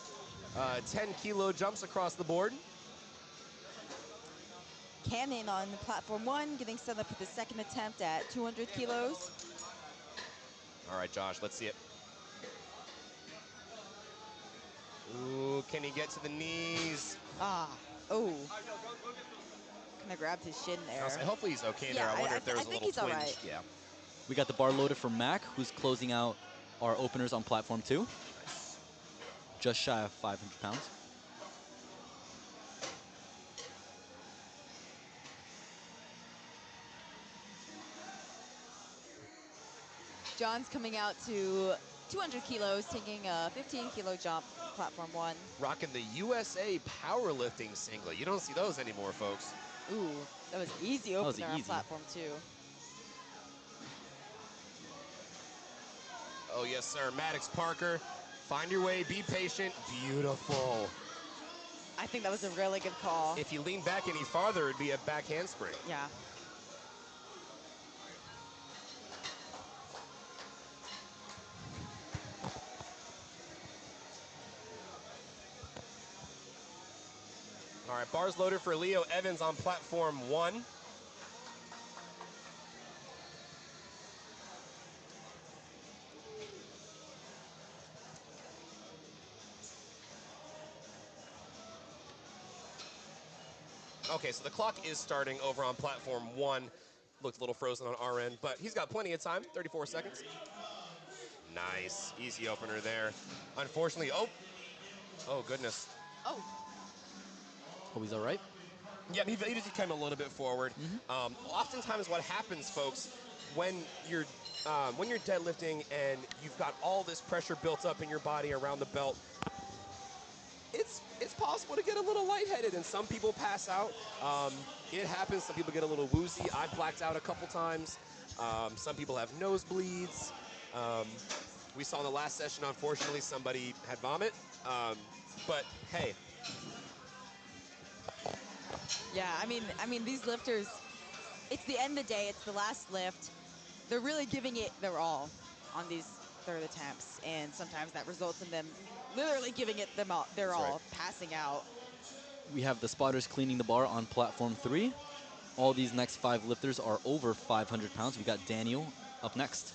10-kilo jumps across the board. Cannon on platform 1, getting set up for the second attempt at 200 kilos. All right, Josh, let's see it. Ooh, can he get to the knees? Oh. Kind of grabbed his shin there. I'll say, hopefully he's okay Yeah, there. I wonder if there was I a think little he's all twinge. right. Yeah. We got the bar loaded for Mac, who's closing out our openers on platform 2. Just shy of 500 pounds. John's coming out to 200 kilos, taking a 15-kilo jump, platform 1. Rocking the USA powerlifting singlet. You don't see those anymore, folks. Ooh, that was easy was opener on easy. platform 2. Oh, yes, sir. Maddox Parker, find your way, be patient. Beautiful. I think that was a really good call. If you lean back any farther, it'd be a back handspring. Yeah. All right, bars loaded for Leo Evans on platform 1. Okay, so the clock is starting over on platform 1. Looked a little frozen on our end, but he's got plenty of time, 34 seconds. Nice, easy opener there. Unfortunately, oh goodness. Oh, Oh, he's all right? Yeah, he just came a little bit forward. Oftentimes what happens, folks, when you're deadlifting and you've got all this pressure built up in your body around the belt, it's possible to get a little lightheaded, and some people pass out. It happens. Some people get a little woozy. I blacked out a couple times. Some people have nosebleeds. We saw in the last session, unfortunately, somebody had vomit. But hey, yeah. I mean, these lifters. It's the end of the day. It's the last lift. They're really giving it their all on these third attempts, and sometimes that results in them literally giving it their That's all, right. passing out. We have the spotters cleaning the bar on platform 3. All these next 5 lifters are over 500 pounds. We got Daniel up next.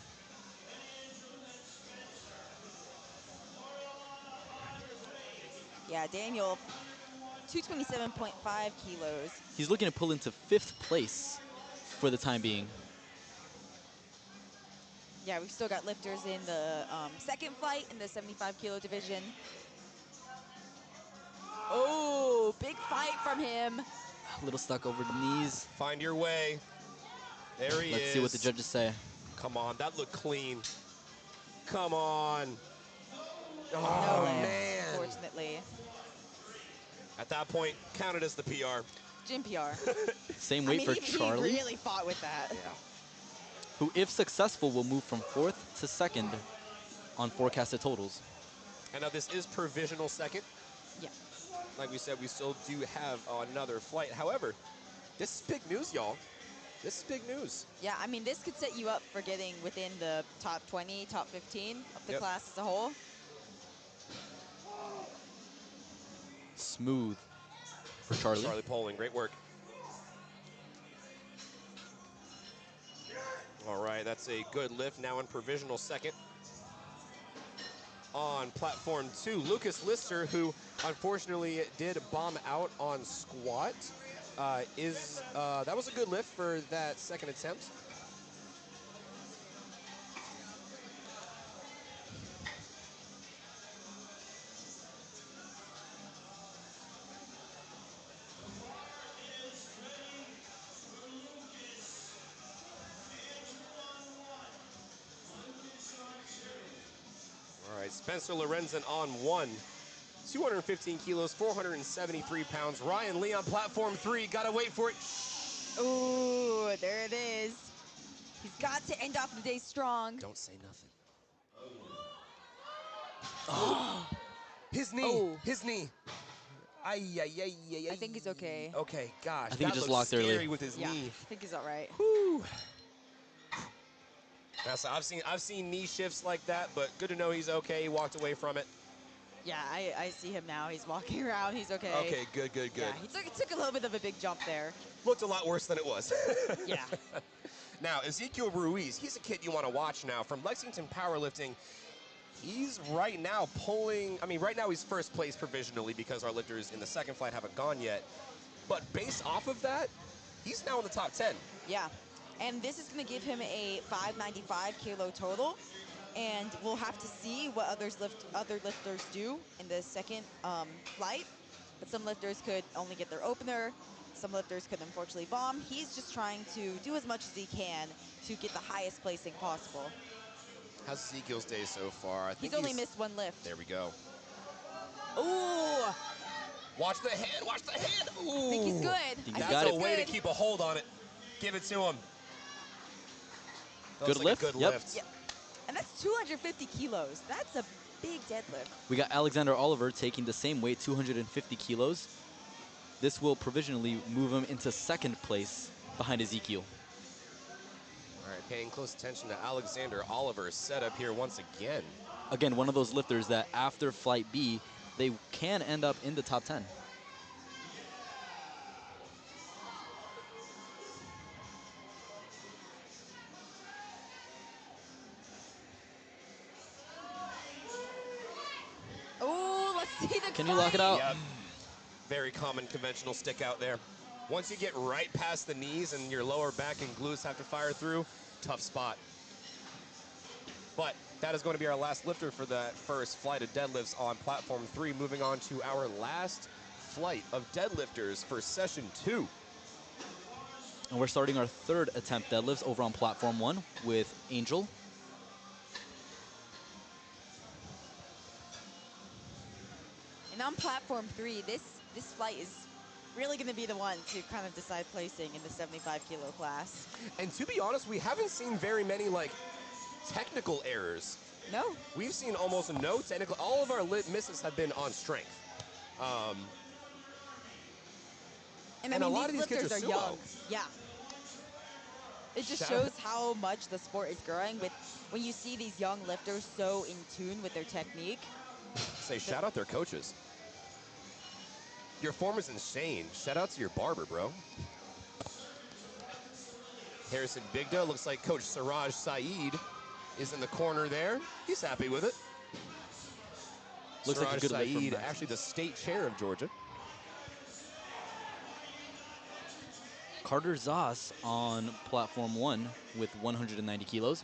Yeah, Daniel, 227.5 kilos. He's looking to pull into 5th place for the time being. Yeah, we've still got lifters in the second flight in the 75-kilo division. Oh, big fight from him. A little stuck over the knees. find your way. There he is. Let's see what the judges say. Come on, that looked clean. Come on. No Oh, lift, man. fortunately. At that point, counted as the PR. Gym PR. Same I weight mean, for he Charlie, really fought with that. who, if successful, will move from 4th to 2nd on forecasted totals. And now this is provisional second. Yeah. Like we said, we still do have another flight. However, this is big news, y'all. This is big news. Yeah, I mean, this could set you up for getting within the top 20, top 15 of the Yep. class as a whole. Smooth for Charlie. Charlie Poling, great work. All right, that's a good lift. Now in provisional second. On platform 2, Lucas Lister, who unfortunately did bomb out on squat, that was a good lift for that second attempt. All right, Spencer Lorenzen on 1. 215 kilos, 473 pounds. Ryan Lee on platform 3. Gotta wait for it. Ooh, there it is. He's got to end off the day strong. Don't say nothing. His knee. Oh. His knee. Ay, ay, ay, ay, ay. I think he's okay. Okay, gosh. I think he that just looks locked early. scary with his Yeah, knee. I think he's all right. Whew. That's, I've seen knee shifts like that, but good to know he's okay. He walked away from it. Yeah, I see him now. He's walking around. He's okay. Okay, good, good, good. Yeah, he took a little bit of a big jump there. Looked a lot worse than it was. Yeah. Now, Ezekiel Ruiz, he's a kid you want to watch now from Lexington Powerlifting. He's right now right now he's first place provisionally because our lifters in the second flight haven't gone yet. But based off of that, he's now in the top 10. Yeah. And this is going to give him a 595 kilo total. and we'll have to see what other lifters do in the second flight. But some lifters could only get their opener. Some lifters could unfortunately bomb. He's just trying to do as much as he can to get the highest placing possible. How's Ezekiel's day so far? I think He's only missed one lift. There we go. Ooh! Watch the hand, watch the hand. Ooh. I think he's good. Think That's got a it. way to keep a hold on it. Give it to him. That Good looks like lift? a good Yep. lift. Yep. And that's 250 kilos. That's a big deadlift. We got Alexander Oliver taking the same weight, 250 kilos. This will provisionally move him into second place behind Ezekiel. All right, paying close attention to Alexander Oliver's setup here once again. Again, one of those lifters that after Flight B, they can end up in the top 10. Oh, let's see the Can you lock it out? Yep. Very common conventional stick out there. Once you get right past the knees and your lower back and glutes have to fire through, tough spot. But that is going to be our last lifter for that first flight of deadlifts on platform 3. Moving on to our last flight of deadlifters for session 2. And we're starting our third attempt deadlifts over on platform 1 with Angel. And on platform 3, this flight is really going to be the one to kind of decide placing in the 75 kilo class. And to be honest, we haven't seen very many like technical errors. No. We've seen almost no technical. All of our misses have been on strength. And And I a mean, lot of these kids lifters are are young. sumo. Yeah. It just Shout- shows how much the sport is growing with when you see these young lifters so in tune with their technique. Say shout out their coaches. Your form is insane. Shout out to your barber, bro. Harrison Bigda, looks like Coach Siraj Saeed is in the corner there. He's happy with it. Looks like a Siraj good lift from Saeed, Max. actually the state chair of Georgia. Carter Zoss on platform 1 with 190 kilos.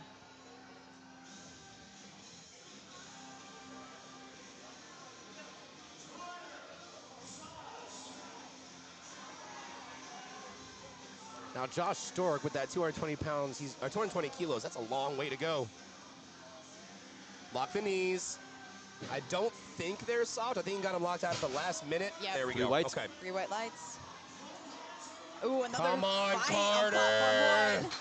Now Josh Stork with that 220 pounds, 220 kilos, that's a long way to go. Lock the knees. I don't think they're soft. I think he got them locked out at the last minute. Yep. There we Three go. whites. Okay. 3 white lights. Ooh, another Come on, fight Carter. on platform 1.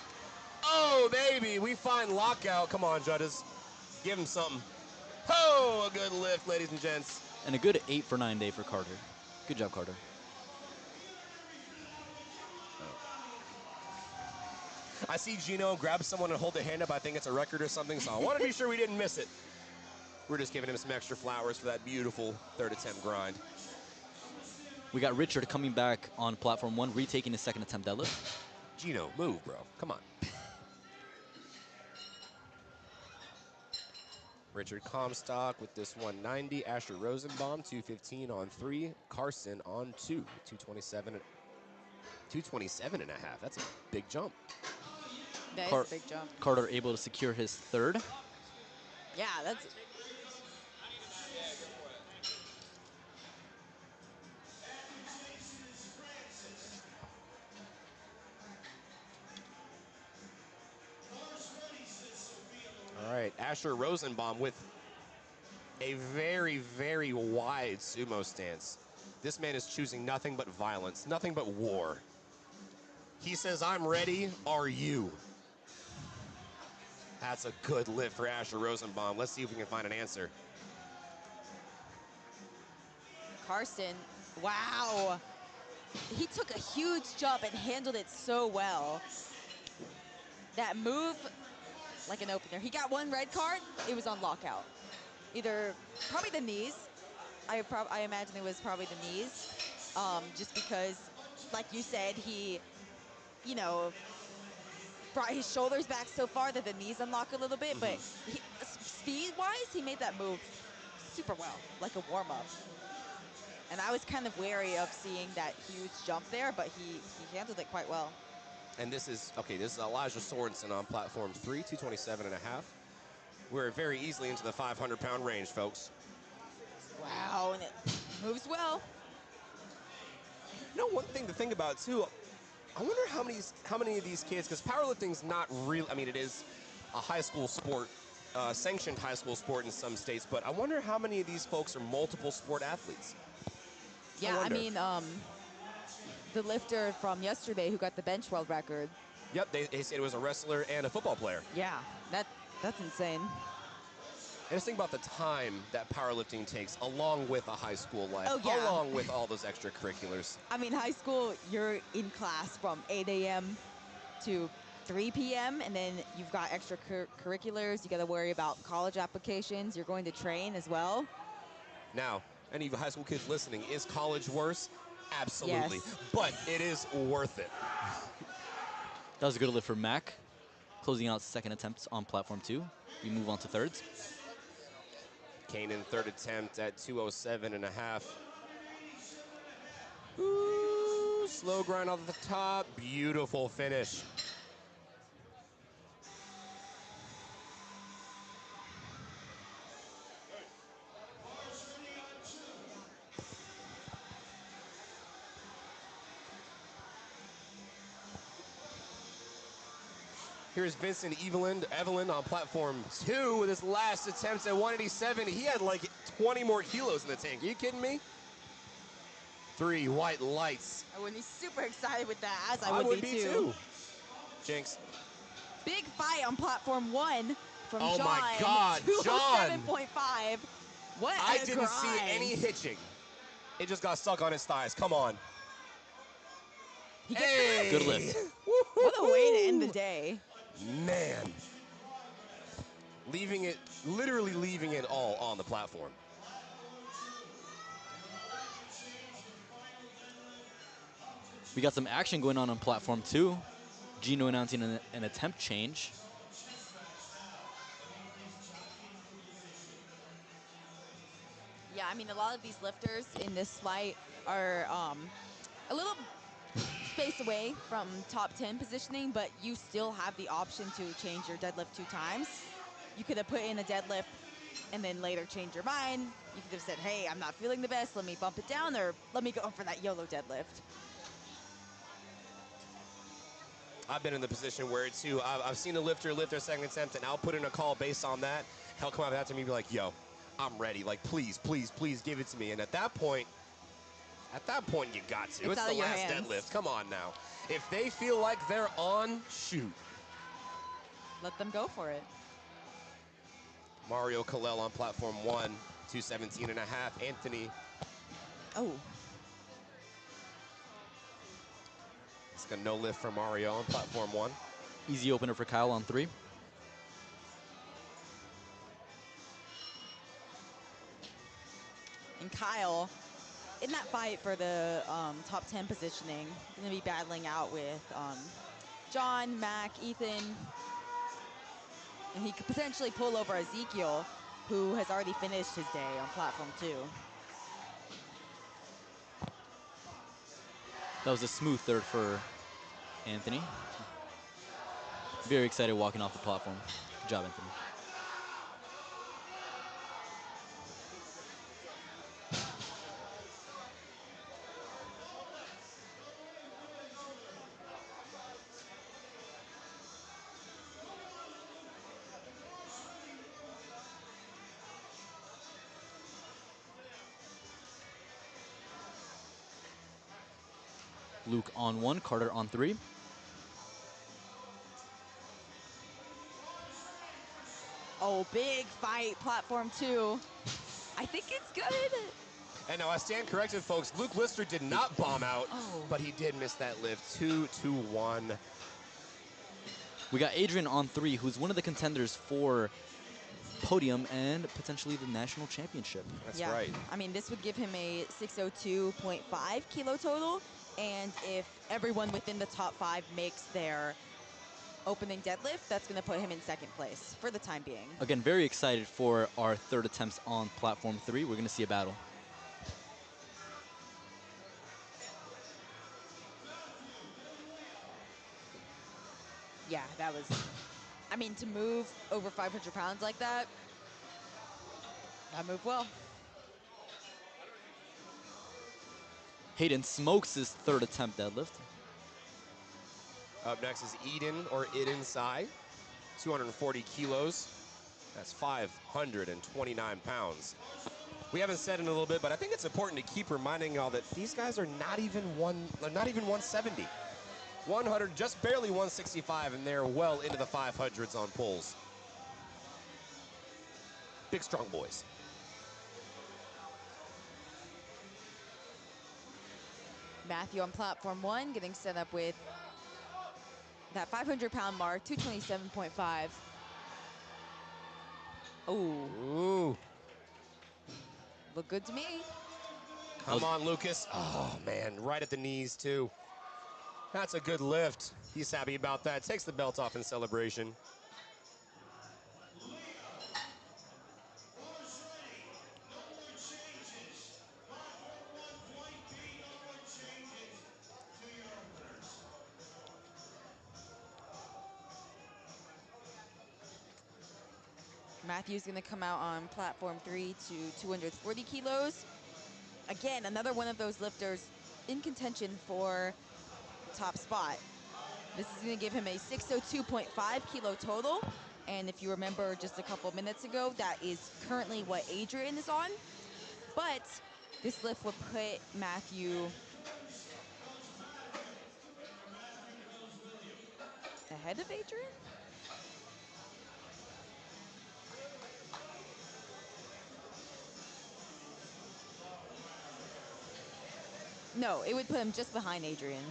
Oh, baby, we find lockout. Come on, judges. Give him something. Oh, a good lift, ladies and gents. And a good 8 for 9 day for Carter. Good job, Carter. I see Gino grab someone and hold their hand up. I think it's a record or something, so I want to be sure we didn't miss it. We're just giving him some extra flowers for that beautiful third attempt grind. We got Richard coming back on platform 1, retaking his second attempt deadlift. Gino, move, bro. Come on. Richard Comstock with this 190. Asher Rosenbaum, 215 on 3. Carson on 2, 227 and a half. That's a big jump. That is a big jump. Carter able to secure his third. Yeah, that's... All right, Asher Rosenbaum with a very, very wide sumo stance. This man is choosing nothing but violence, nothing but war. He says, I'm ready, are you? That's a good lift for Asher Rosenbaum. Let's see if we can find an answer. Carson, wow. He took a huge jump and handled it so well. That move, like an opener. He got one red card, it was on lockout. Either, probably the knees. I imagine it was probably the knees. Just because, like you said, he, you know, brought his shoulders back so far that the knees unlock a little bit, but speed-wise, he made that move super well, like a warm-up. And I was kind of wary of seeing that huge jump there, but he handled it quite well. And this is, okay, this is Elijah Sorensen on platform 3, 227 and a half. We're very easily into the 500-pound range, folks. Wow, and it moves well. You know, one thing to think about too. I wonder how many of these kids, because powerlifting's not real. I mean, it is a high school sport, sanctioned high school sport in some states. But I wonder how many of these folks are multiple sport athletes. Yeah, I wonder. mean, the lifter from yesterday who got the bench world record. Yep, they said it was a wrestler and a football player. Yeah, that's insane. And just think about the time that powerlifting takes, along with a high school life, Oh, yeah. along with all those extracurriculars. I mean, high school, you're in class from 8 a.m. to 3 p.m., and then you've got extracurriculars. You got to worry about college applications. You're going to train as well. Now, any of you high school kids listening, is college worse? Absolutely. Yes. But it is worth it. That was a good lift for Mac. Closing out second attempts on platform 2. We move on to thirds. Kanan, third attempt at 207.5. Ooh, slow grind off the top. Beautiful finish. Here's Vincent Evelyn on platform 2 with his last attempt at 187. He had like 20 more kilos in the tank. Are you kidding me? 3 white lights. I would be super excited with that, as I would be too. Jinx. Big fight on platform 1 from Oh John. my God, John. 207.5. What I a didn't see grind. any hitching. It just got stuck on his thighs. Come on. He gets Hey! Good lift. What a way to end the day. Man. Literally leaving it all on the platform. We got some action going on platform 2. Gino announcing an attempt change. Yeah, I mean, a lot of these lifters in this flight are a little space away from top 10 positioning, but you still have the option to change your deadlift 2 times. You could have put in a deadlift and then later change your mind. You could have said, hey, I'm not feeling the best, let me bump it down, or let me go for that YOLO deadlift. I've been in the position where too, I've seen a lifter lift their second attempt, and I'll put in a call based on that. He'll come out after me and be like, yo, I'm ready. Like, please, please, please give it to me. And at that point, you got to. It's out the of your last hands. deadlift. Come on now. If they feel like they're on, shoot. Let them go for it. Mario Kalel on platform 1, 217.5. Anthony. Oh, It's a no lift for Mario on platform 1. Easy opener for Kyle on 3. and Kyle, in that fight for the top 10 positioning, going to be battling out with John, Mac, Ethan, and he could potentially pull over Ezekiel, who has already finished his day on platform 2. That was a smooth third for Anthony. Very excited walking off the platform. Good job, Anthony. Luke on 1, Carter on 3. Oh, big fight, platform 2. I think it's good. And now I stand corrected, folks. Luke Lister did not bomb out, but he did miss that lift. 2-2-1. We got Adrian on 3, who's one of the contenders for podium and potentially the national championship. That's Yeah. right. I mean, this would give him a 602.5 kilo total. And if everyone within the top 5 makes their opening deadlift, that's going to put him in second place for the time being. Again, very excited for our third attempts on platform 3. We're going to see a battle. Yeah, that was... I mean, to move over 500 pounds like that, I move well. Hayden smokes his third attempt deadlift. Up next is Eden or Eden Sai, 240 kilos. That's 529 pounds. We haven't said in a little bit, but I think it's important to keep reminding y'all that these guys are not even 170. 100, just barely 165, and they're well into the 500s on pulls. Big, strong boys. Matthew on platform 1 getting set up with that 500-pound mark, 227.5. Oh, Ooh. look good to me. Come on, Lucas. Oh, man, right at the knees, too. That's a good lift. He's happy about that. Takes the belt off in celebration. Matthew's going to come out on platform 3 to 240 kilos. Again, another one of those lifters in contention for top spot. This is going to give him a 602.5 kilo total. And if you remember just a couple minutes ago, that is currently what Adrian is on. But this lift would put Matthew ahead of Adrian? No, it would put him just behind Adrian.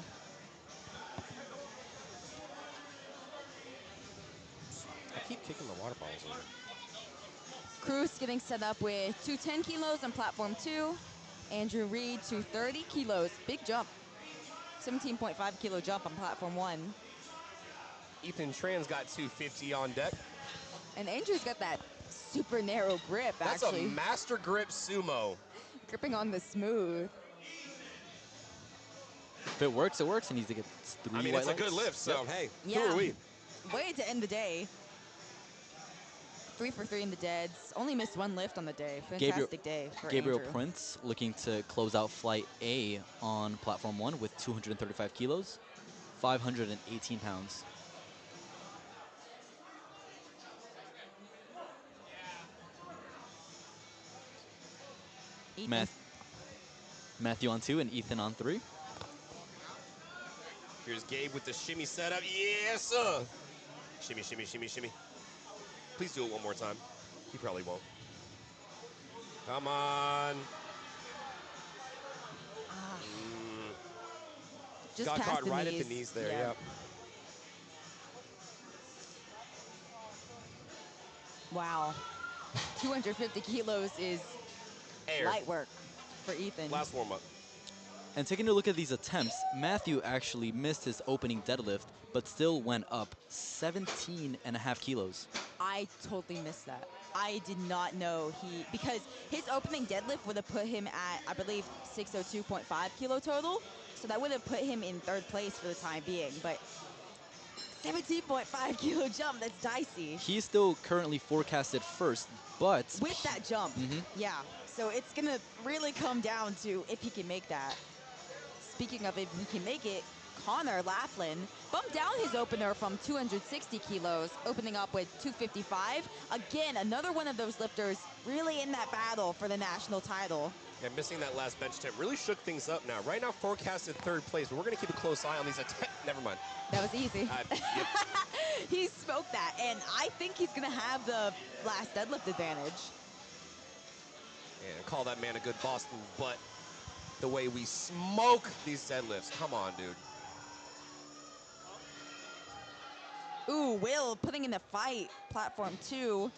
I keep kicking the water bottles over. Cruz getting set up with 210 kilos on platform 2. Andrew Reed, 230 kilos. Big jump. 17.5 kilo jump on platform 1. Ethan Tran's got 250 on deck. And Andrew's got that super narrow grip, That's actually. a master grip sumo. Gripping on the smooth. If it works, it works. He needs to get 3 I mean, white it's a good lights. lift, so Yep. hey, Yeah. who are we? Way to end the day. 3 for 3 in the deads. Only missed 1 lift on the day. Fantastic day for Gabriel Andrew. Prince looking to close out flight A on platform 1 with 235 kilos, 518 pounds. Ethan. Matthew on 2 and Ethan on 3. Here's Gabe with the shimmy setup. Yes, sir. Shimmy, shimmy, shimmy, shimmy. Please do it one more time. He probably won't. Come on. Just Got past caught the right knees. at the knees there, Yeah. yep. Wow. 250 kilos is Air. light work for Ethan. Last warm-up. And taking a look at these attempts, Matthew actually missed his opening deadlift, but still went up 17.5 kilos. I totally missed that. I did not know because his opening deadlift would have put him at, I believe, 602.5 kilo total. So that would have put him in 3rd place for the time being. But 17.5 kilo jump, that's dicey. He's still currently forecasted first, but With that jump, yeah. So it's going to really come down to if he can make that. Speaking of if he can make it, Connor Laughlin bumped down his opener from 260 kilos, opening up with 255. Again, another one of those lifters really in that battle for the national title. Yeah, missing that last bench attempt really shook things up now. Right now, forecasted 3rd place, but we're going to keep a close eye on these attempts. Never mind. That was easy. Yep. He smoked that, and I think he's going to have the last deadlift advantage. And call that man a good Boston butt. The way we smoke these deadlifts. Come on, dude. Ooh, Will putting in the fight, platform 2.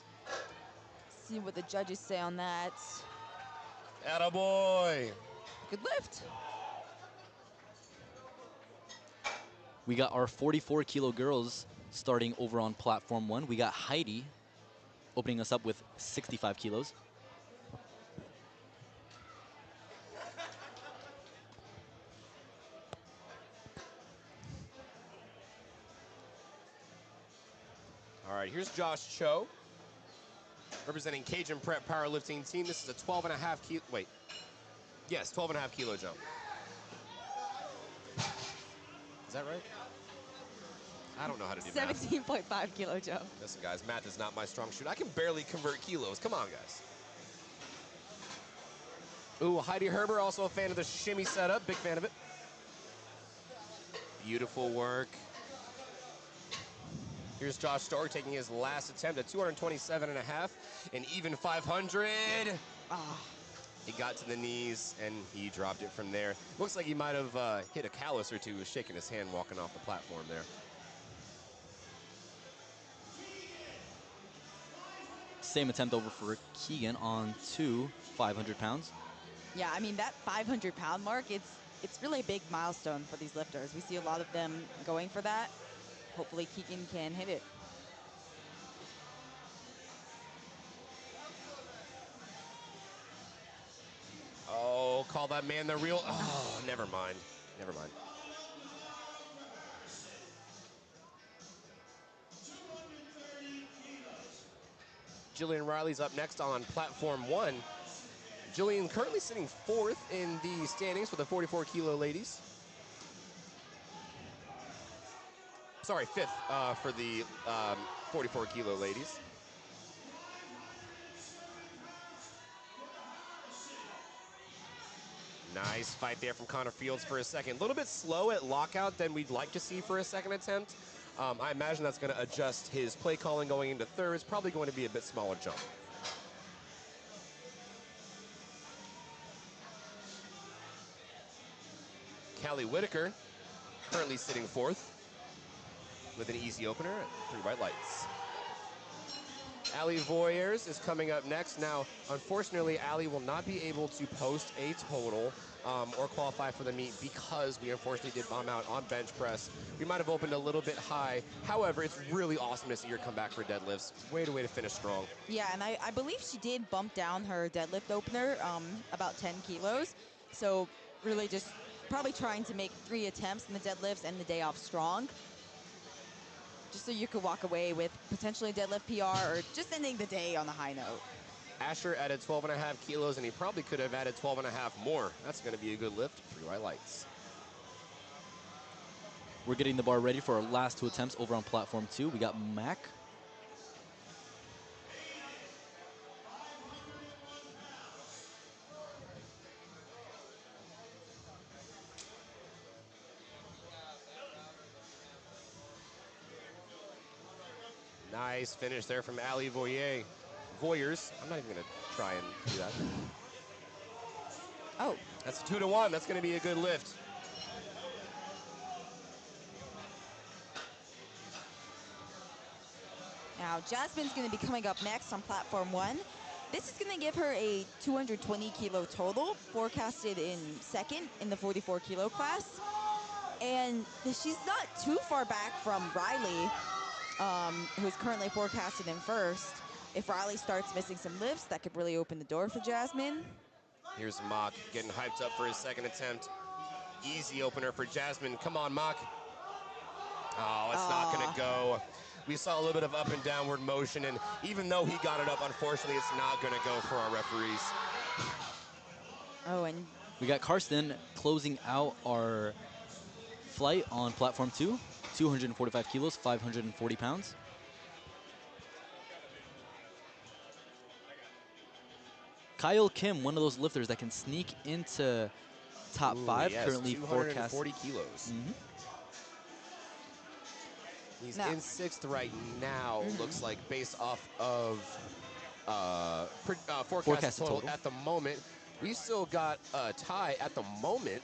See what the judges say on that. Attaboy. Good lift. we got our 44 kilo girls starting over on platform 1. We got Heidi opening us up with 65 kilos. All right, here's Josh Cho, representing Cajun Prep Powerlifting Team. This is a 12.5 kilo, wait. Yes, 12.5 kilo jump. Is that right? I don't know how to do math. 17.5 kilo jump. Listen, guys, math is not my strong suit. I can barely convert kilos. Come on, guys. Ooh, Heidi Herber, also a fan of the shimmy setup. Big fan of it. Beautiful work. Here's Josh Stork taking his last attempt at 227.5, an even 500. He got to the knees, and he dropped it from there. Looks like he might have hit a callus or two, shaking his hand walking off the platform there. Same attempt over for Keegan on 500 pounds. Yeah, I mean, that 500-pound mark, it's really a big milestone for these lifters. We see a lot of them going for that. Hopefully Keegan can hit it. Oh, call that man the real. Oh, never mind. Never mind. Jillian Riley's up next on platform 1. Jillian currently sitting 4th in the standings for the 44 kilo ladies. Sorry, 5th for the 44 kilo ladies. Nice fight there from Connor Fields for a second. A little bit slow at lockout than we'd like to see for a second attempt. I imagine that's going to adjust his play calling going into thirds. Probably going to be a bit smaller jump. Callie Whitaker currently sitting 4th with an easy opener at 3 white lights. Ali Voyers is coming up next. Now, unfortunately, Ali will not be able to post a total or qualify for the meet because we unfortunately did bomb out on bench press. We might have opened a little bit high. However, it's really awesome to see her come back for deadlifts. Way to finish strong. Yeah, and I believe she did bump down her deadlift opener about 10 kilos. So really just probably trying to make 3 attempts in the deadlifts and the day off strong. Just so you could walk away with potentially a deadlift PR or just ending the day on a high note. Asher added 12.5 kilos, and he probably could have added 12.5 more. That's going to be a good lift. 3 white lights. We're getting the bar ready for our last 2 attempts over on platform 2. We got Mac. Nice finish there from Ali Voyers. I'm not even going to try and do that. Oh. That's 2-1. That's going to be a good lift. Now, Jasmine's going to be coming up next on platform 1. This is going to give her a 220 kilo total, forecasted in 2nd in the 44 kilo class. And she's not too far back from Riley, who's currently forecasted in 1st. If Riley starts missing some lifts, that could really open the door for Jasmine. Here's Mock getting hyped up for his 2nd attempt. Easy opener for Jasmine. Come on, Mock. Oh, it's not going to go. We saw a little bit of up and downward motion, and even though he got it up, unfortunately, it's not going to go for our referees. Oh, and We got Karsten closing out our flight on platform 2. 245 kilos, 540 pounds. Kyle Kim, one of those lifters that can sneak into top 5, yes, currently 240 forecast. kilos. He's in 6th right now, looks like, based off of forecast total at the moment. We still got a tie at the moment.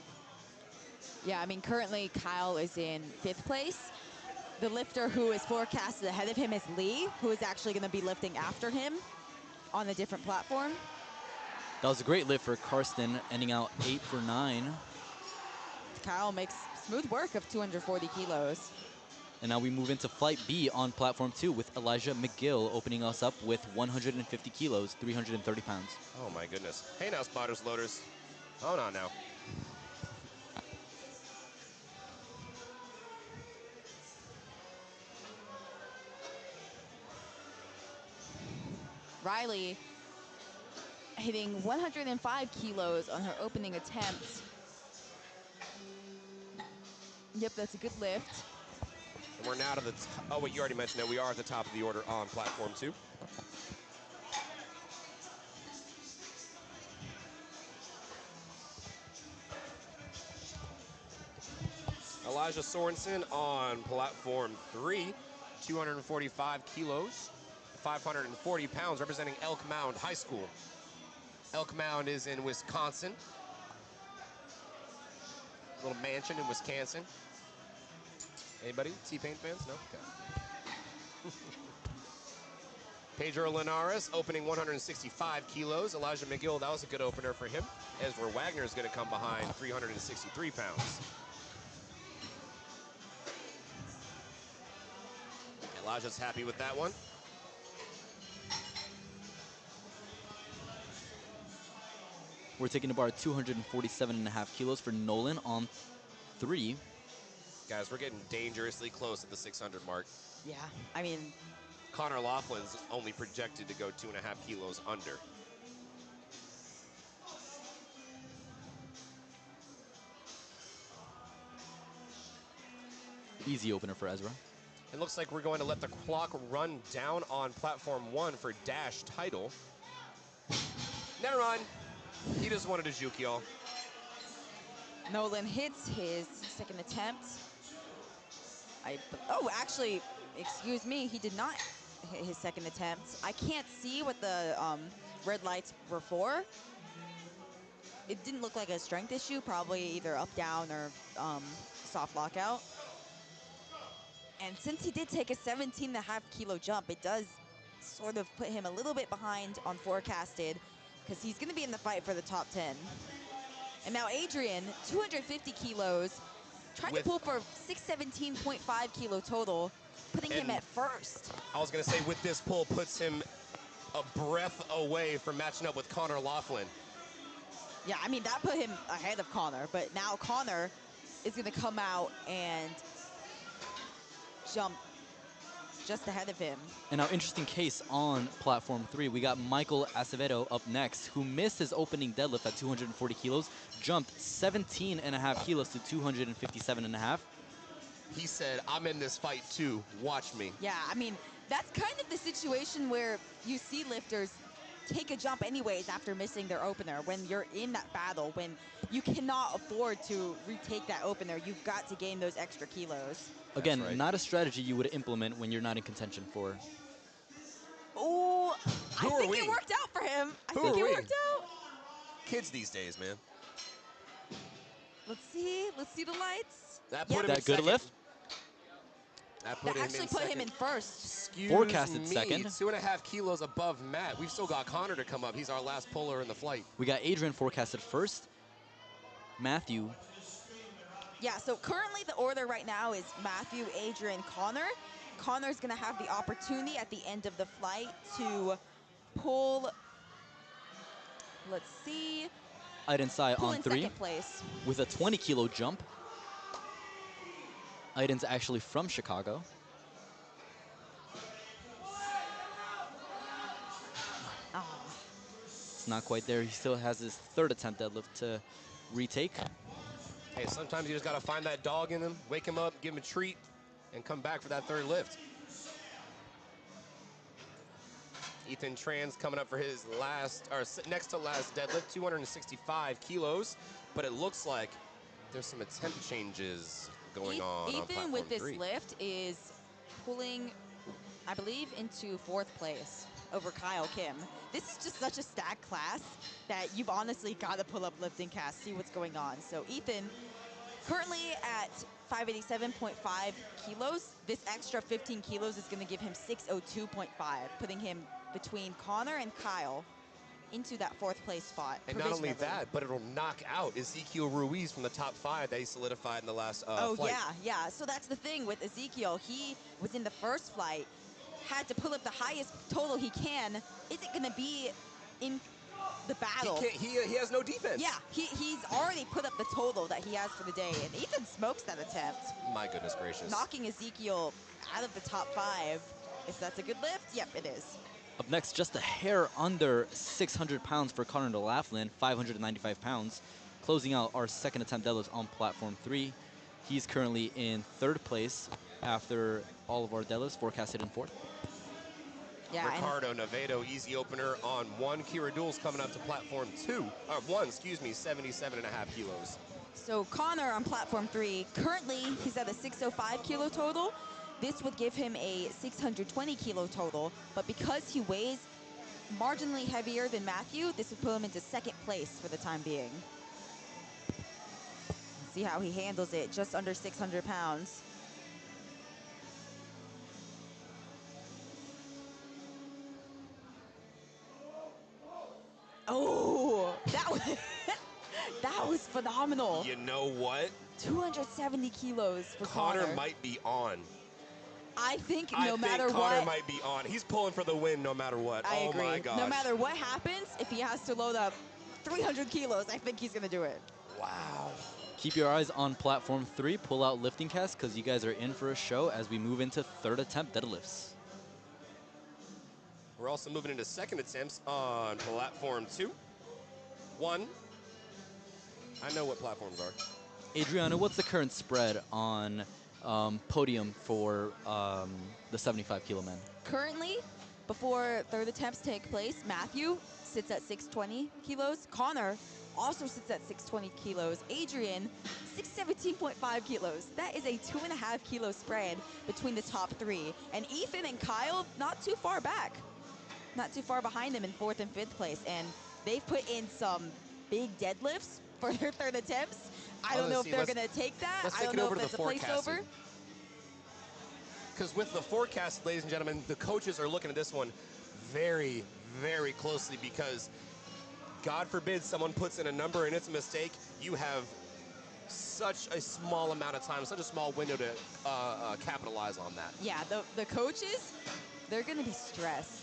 yeah, I mean, currently Kyle is in 5th place. The lifter who is forecasted ahead of him is Lee, who is actually going to be lifting after him on a different platform. That was a great lift for Karsten, ending out 8 for 9. Kyle makes smooth work of 240 kilos. And now we move into flight B on platform 2 with Elijah McGill opening us up with 150 kilos, 330 pounds. Oh my goodness. Hey now, spotters, loaders. Hold on now. Riley hitting 105 kilos on her opening attempt. Yep, that's a good lift. And we're now to the, oh wait, you already mentioned it. We are at the top of the order on platform 2. Elijah Sorensen on platform 3, 245 kilos, 540 pounds, representing Elk Mound High School. Elk Mound is in Wisconsin. Little mansion in Wisconsin. Anybody? T-Pain fans? No? Okay. Pedro Linares opening 165 kilos. Elijah McGill, that was a good opener for him. Ezra Wagner is going to come behind 363 pounds. Elijah's happy with that one. We're taking the bar at 247.5 kilos for Nolan on 3. Guys, we're getting dangerously close at the 600 mark. Yeah, I mean, Connor Laughlin's only projected to go 2.5 kilos under. Easy opener for Ezra. It looks like we're going to let the clock run down on platform 1 for dash title. Never mind. He just wanted to juke y'all. Nolan hits his second attempt. Oh, actually, excuse me, he did not hit his second attempt. I can't see what the red lights were for. It didn't look like a strength issue, probably either up, down, or soft lockout. And since he did take a 17.5 kilo jump, it does sort of put him a little bit behind on forecasted, because he's going to be in the fight for the top 10. And now Adrian, 250 kilos, trying to pull for 617.5 kilo total, putting him at first. I was going to say, with this pull, puts him a breath away from matching up with Connor Laughlin. Yeah, I mean, that put him ahead of Connor, but now Connor is going to come out and jump just ahead of him. And now, interesting case on platform 3. We got Michael Acevedo up next, who missed his opening deadlift at 240 kilos, jumped 17.5 kilos to 257.5. He said, I'm in this fight too, watch me. Yeah, I mean, that's kind of the situation where you see lifters take a jump anyways after missing their opener. When you're in that battle, when you cannot afford to retake that opener, you've got to gain those extra kilos. Again, right. not a strategy you would implement when you're not in contention for. Oh, I Who are think we? it worked out for him. I Who think are it we? worked out. Kids these days, man. Let's see the lights. That Yep. put him That in good second. lift? That Actually put him in first. Excuse Forecasted me, second. 2.5 kilos above Matt. We've still got Connor to come up. He's our last puller in the flight. We got Adrian forecasted first. Matthew. Yeah, so currently the order right now is Matthew, Adrian, Connor. Connor's going to have the opportunity at the end of the flight to pull, let's see, Aiden Sai pull on in 3 second place. with a 20 kilo jump. Aiden's actually from Chicago. Oh, It's not quite there. He still has his third attempt deadlift to retake. Hey, sometimes you just got to find that dog in him, wake him up, give him a treat, and come back for that third lift. Ethan Tran's coming up for his last, or next to last deadlift, 265 kilos. But it looks like there's some attempt changes going on Ethan platform with this 3. lift is pulling, I believe, into fourth place over Kyle Kim. This is just such a stacked class that you've honestly got to pull up LiftingCast, see what's going on. So Ethan, currently at 587.5 kilos, this extra 15 kilos is going to give him 602.5, putting him between Connor and Kyle into that fourth place spot. And not only provisionally. that, but it'll knock out Ezekiel Ruiz from the top 5 that he solidified in the last Oh, flight. yeah. So that's the thing with Ezekiel. He was in the first flight, had to pull up the highest total he can. Is it going to be in the battle? He has no defense. Yeah, he's already put up the total that he has for the day, and Ethan smokes that attempt, My goodness gracious. knocking Ezekiel out of the top 5. If that's a good lift, yep, it is. Up next, just a hair under 600 pounds for Connor DeLaughlin, 595 pounds. Closing out our second attempt deadlifts on platform 3. He's currently in 3rd place after all of our deadlifts, forecasted in 4th. Yeah, and Ricardo Navedo, easy opener on 1. Kira Duels coming up to platform 2, or 1, excuse me, 77.5 kilos. so Connor on platform 3, currently he's at a 605 kilo total. This would give him a 620 kilo total, but because he weighs marginally heavier than Matthew, this would put him into 2nd place for the time being. See how he handles it, just under 600 pounds. Oh, that was, that was phenomenal. You know what? 270 kilos for Connor Connor. might be on. I think I no think matter Connor what, might be on. He's pulling for the win no matter what. I Oh agree. my gosh. No matter what happens, if he has to load up 300 kilos, I think he's going to do it. Wow. Keep your eyes on platform 3. Pull out LiftingCast because you guys are in for a show as we move into 3rd attempt deadlifts. We're also moving into 2nd attempts on platform 2. 1. I know what platforms are. Adriana, what's the current spread on podium for the 75 kilo men? Currently, before 3rd attempts take place, Matthew sits at 620 kilos. Connor also sits at 620 kilos. Adrian, 617.5 kilos. That is a 2.5 kilo spread between the top 3. And Ethan and Kyle, not too far back. Not too far behind them in 4th and 5th place. And they've put in some big deadlifts for their 3rd attempts. I don't know if they're going to take that. Let's I take don't it know over if to that's the a place forecasting. over. Because with the forecast, ladies and gentlemen, the coaches are looking at this one very, very closely because God forbid someone puts in a number and it's a mistake. You have such a small amount of time, such a small window to capitalize on that. Yeah, the coaches, they're going to be stressed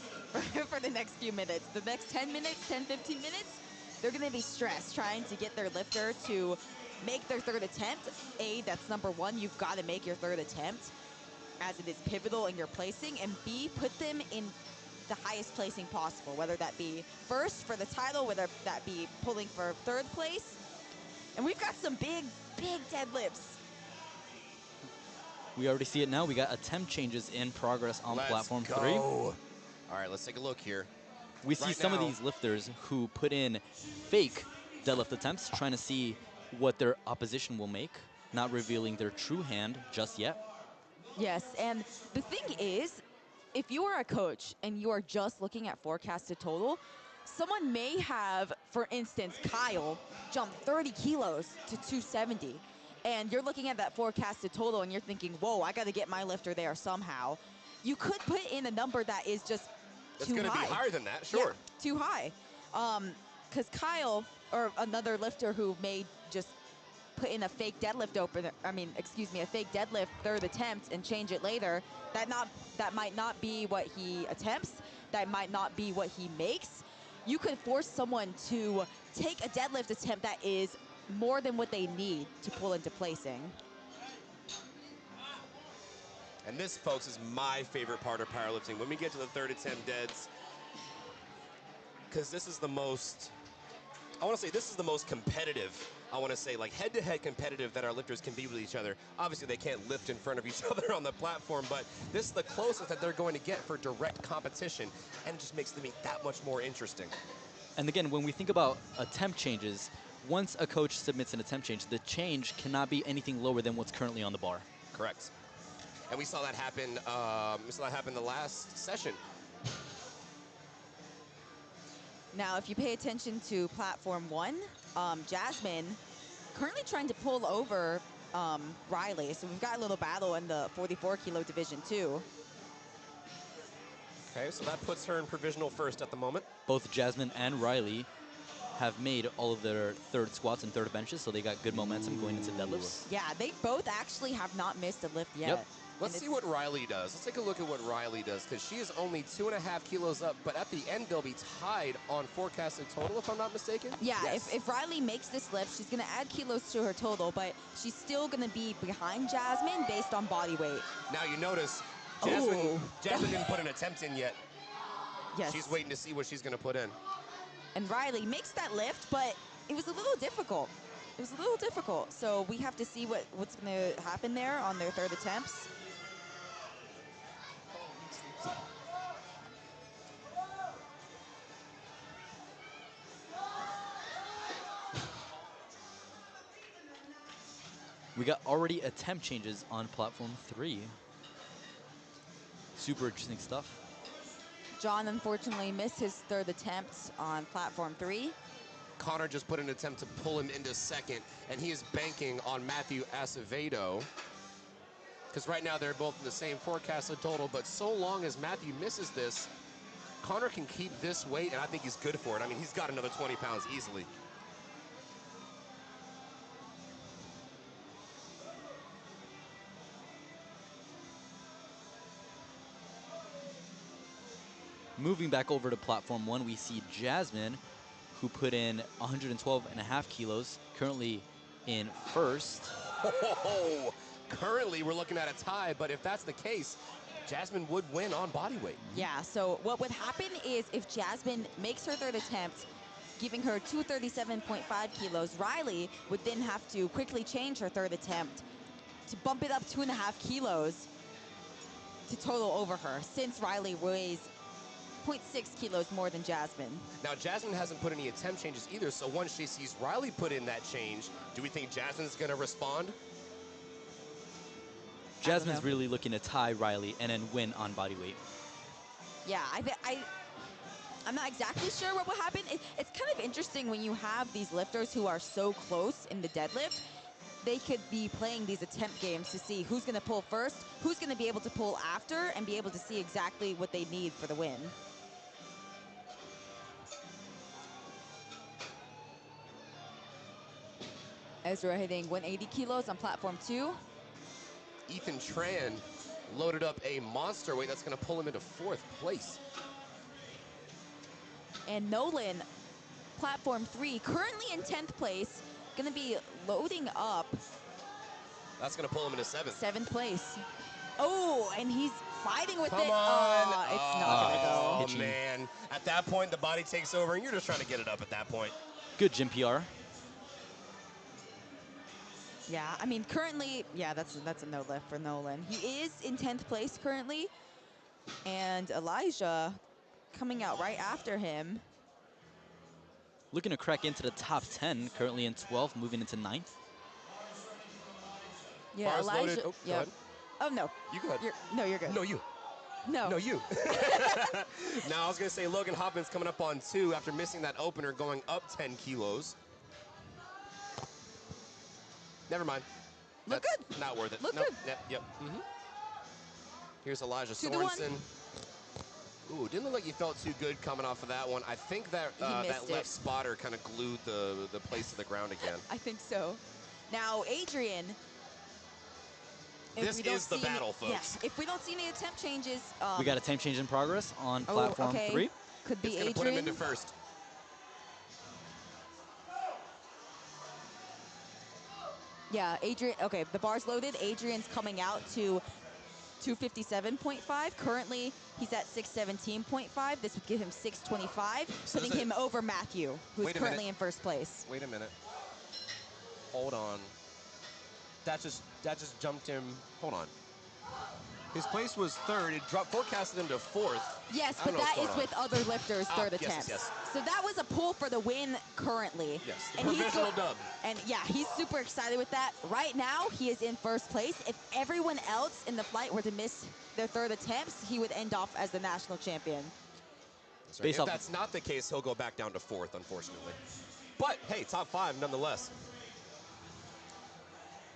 for the next few minutes. The next 10 minutes, 10, 15 minutes, they're going to be stressed trying to get their lifter to make their 3rd attempt. A, that's number 1. You've got to make your 3rd attempt as it is pivotal in your placing. And B, put them in the highest placing possible, whether that be 1st for the title, whether that be pulling for 3rd place. And we've got some big, big deadlifts. We already see it now. We got attempt changes in progress on platform 3. All right, let's take a look here. We see Right some of now- these lifters who put in fake deadlift attempts, trying to see what their opposition will make, not revealing their true hand just yet. Yes, and the thing is, if you are a coach and you are just looking at forecasted total, someone may have, for instance, Kyle jump 30 kilos to 270, and you're looking at that forecasted total and you're thinking, whoa, I got to get my lifter there somehow. You could put in a number that is just It's too going to be high. higher than that, sure. Yeah, too high. Because Kyle, or another lifter who may just put in a fake deadlift a fake deadlift 3rd attempt and change it later, that might not be what he attempts, that might not be what he makes. You could force someone to take a deadlift attempt that is more than what they need to pull into placing. And this, folks, is my favorite part of powerlifting. When we get to the 3rd attempt deads, because this is the most, this is the most competitive, like head-to-head competitive that our lifters can be with each other. Obviously, they can't lift in front of each other on the platform, but this is the closest that they're going to get for direct competition, and it just makes the meet that much more interesting. And again, when we think about attempt changes, once a coach submits an attempt change, the change cannot be anything lower than what's currently on the bar. Correct. And we saw that happen. The last session. Now, if you pay attention to platform 1, Jasmine currently trying to pull over Riley. So we've got a little battle in the 44 kilo division too. Okay, so that puts her in provisional 1st at the moment. Both Jasmine and Riley have made all of their 3rd squats and 3rd benches, so they got good momentum going into deadlifts. Yeah, they both actually have not missed a lift yet. Yep. Let's see what Riley does. Let's take a look at what Riley does, because she is only 2.5 kilos up, but at the end they'll be tied on forecasted total, if I'm not mistaken. Yeah, Yes. if Riley makes this lift, she's going to add kilos to her total, but she's still going to be behind Jasmine based on body weight. Now you notice Jasmine Oh. didn't put an attempt in yet. Yes. She's waiting to see what she's going to put in. And Riley makes that lift, but it was a little difficult. It was a little difficult. So we have to see what's going to happen there on their third attempts. We got already attempt changes on platform 3. Super interesting stuff. John unfortunately missed his third attempt on platform 3. Connor just put an attempt to pull him into second, and he is banking on Matthew Acevedo. Because right now they're both in the same forecasted total, but so long as Matthew misses this, Connor can keep this weight, and I think he's good for it. I mean, he's got another 20 pounds easily. Moving back over to platform 1, we see Jasmine, who put in 112.5 kilos, currently in first. Oh, currently we're looking at a tie, but if that's the case, Jasmine would win on body weight. Yeah, so what would happen is if Jasmine makes her third attempt, giving her 237.5 kilos, Riley would then have to quickly change her third attempt to bump it up 2.5 kilos to total over her, since Riley weighs 0.6 kilos more than Jasmine. Now, Jasmine hasn't put any attempt changes either, so once she sees Riley put in that change, do we think Jasmine's going to respond? Jasmine's really looking to tie Riley and then win on body weight. Yeah, I'm not exactly sure what will happen. It's kind of interesting when you have these lifters who are so close in the deadlift. They could be playing these attempt games to see who's going to pull first, who's going to be able to pull after, and be able to see exactly what they need for the win. Ezra hitting 180 kilos on platform 2. Ethan Tran loaded up a monster weight that's going to pull him into 4th place. And Nolan, platform 3, currently in 10th place, going to be loading up. That's going to pull him into 7th. 7th place. Oh, and he's fighting with Come it. on. Oh, it's not going to go. Oh, Itchy. man. At that point, the body takes over, and you're just trying to get it up at that point. Good gym PR. Yeah, I mean, currently, yeah, that's a no lift for Nolan. He is in 10th place currently, and Elijah coming out right after him. Looking to crack into the top 10, currently in 12th, moving into 9th. Yeah, Bars Elijah. loaded. Oh, go ahead. Oh, no. You go ahead. You're good. No, you. No. No, you. Now, I was going to say Logan Hoppman's coming up on 2 after missing that opener, going up 10 kilos. Never mind. Look That's good. not worth it. Look Nope. good. Yep. Here's Elijah 2-1. Sorensen. Ooh, didn't look like he felt too good coming off of that one. I think that He that missed left it. spotter kind of glued the place to the ground again. I think so. Now, Adrian. if This we don't is the see any- battle, folks. Yeah, if we don't see any attempt changes. We got a time change in progress on Oh, platform okay. 3. Could be It's going to Adrian. put him into 1st. Yeah, Adrian. Okay, the bar's loaded. Adrian's coming out to 257.5. Currently, he's at 617.5. This would give him 625, So putting does it- him over Matthew, who's Wait a currently minute. in first place. Wait a minute. Hold on. That just jumped him. Hold on. His place was 3rd. It dropped, forecasted him to 4th. Yes, I but don't know that what's is going with other lifters' Ah, third yes, yes, attempts. yes. So that was a pull for the win currently. Yes, the And he's provisional dub. And yeah, he's super excited with that. Right now, he is in first place. If everyone else in the flight were to miss their third attempts, he would end off as the national champion. That's right. Based If off- that's not the case, he'll go back down to 4th, unfortunately. But hey, top 5 nonetheless.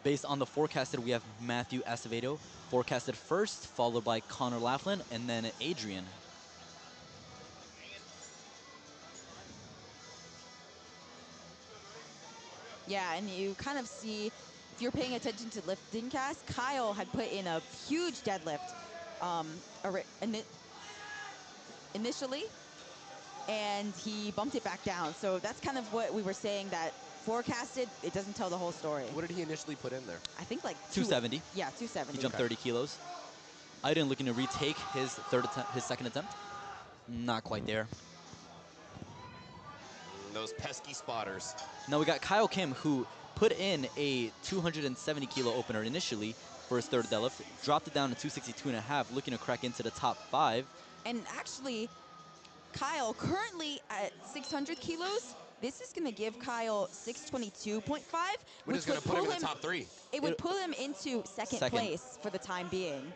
Based on the forecasted, we have Matthew Acevedo forecasted first, followed by Connor Laughlin, and then Adrian. Yeah, and you kind of see, if you're paying attention to LiftingCast, Kyle had put in a huge deadlift initially, and he bumped it back down. So that's kind of what we were saying, that forecasted, it doesn't tell the whole story. What did he initially put in there? I think like 270. Yeah, 270. He jumped 30 kilos. Aiden looking to retake his second attempt. Not quite there. Those pesky spotters. Now we got Kyle Kim, who put in a 270 kilo opener initially for his third deadlift, dropped it down to 262.5, looking to crack into the top 5. And actually, Kyle currently at 600 kilos. This is going to give Kyle 622.5, Which is going to put him in the top 3. It would put him into second place for the time being.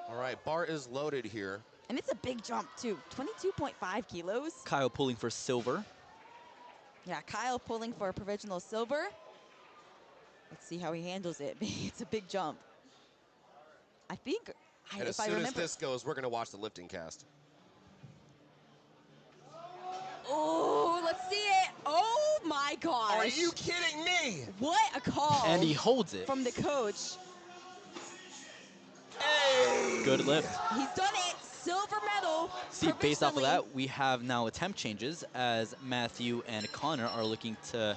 All right, bar is loaded here. And it's a big jump, too. 22.5 kilos. Kyle pulling for silver. Yeah, Kyle pulling for a provisional silver. Let's see how he handles it. It's a big jump. I think, And as soon as this goes, we're going to watch the lifting cast. Oh, let's see it. Oh, my gosh. Are you kidding me? What a call. And he holds it. From the coach. Hey! Good lift. He's done it. Silver medal. See, based off of that, we have now attempt changes as Matthew and Connor are looking to...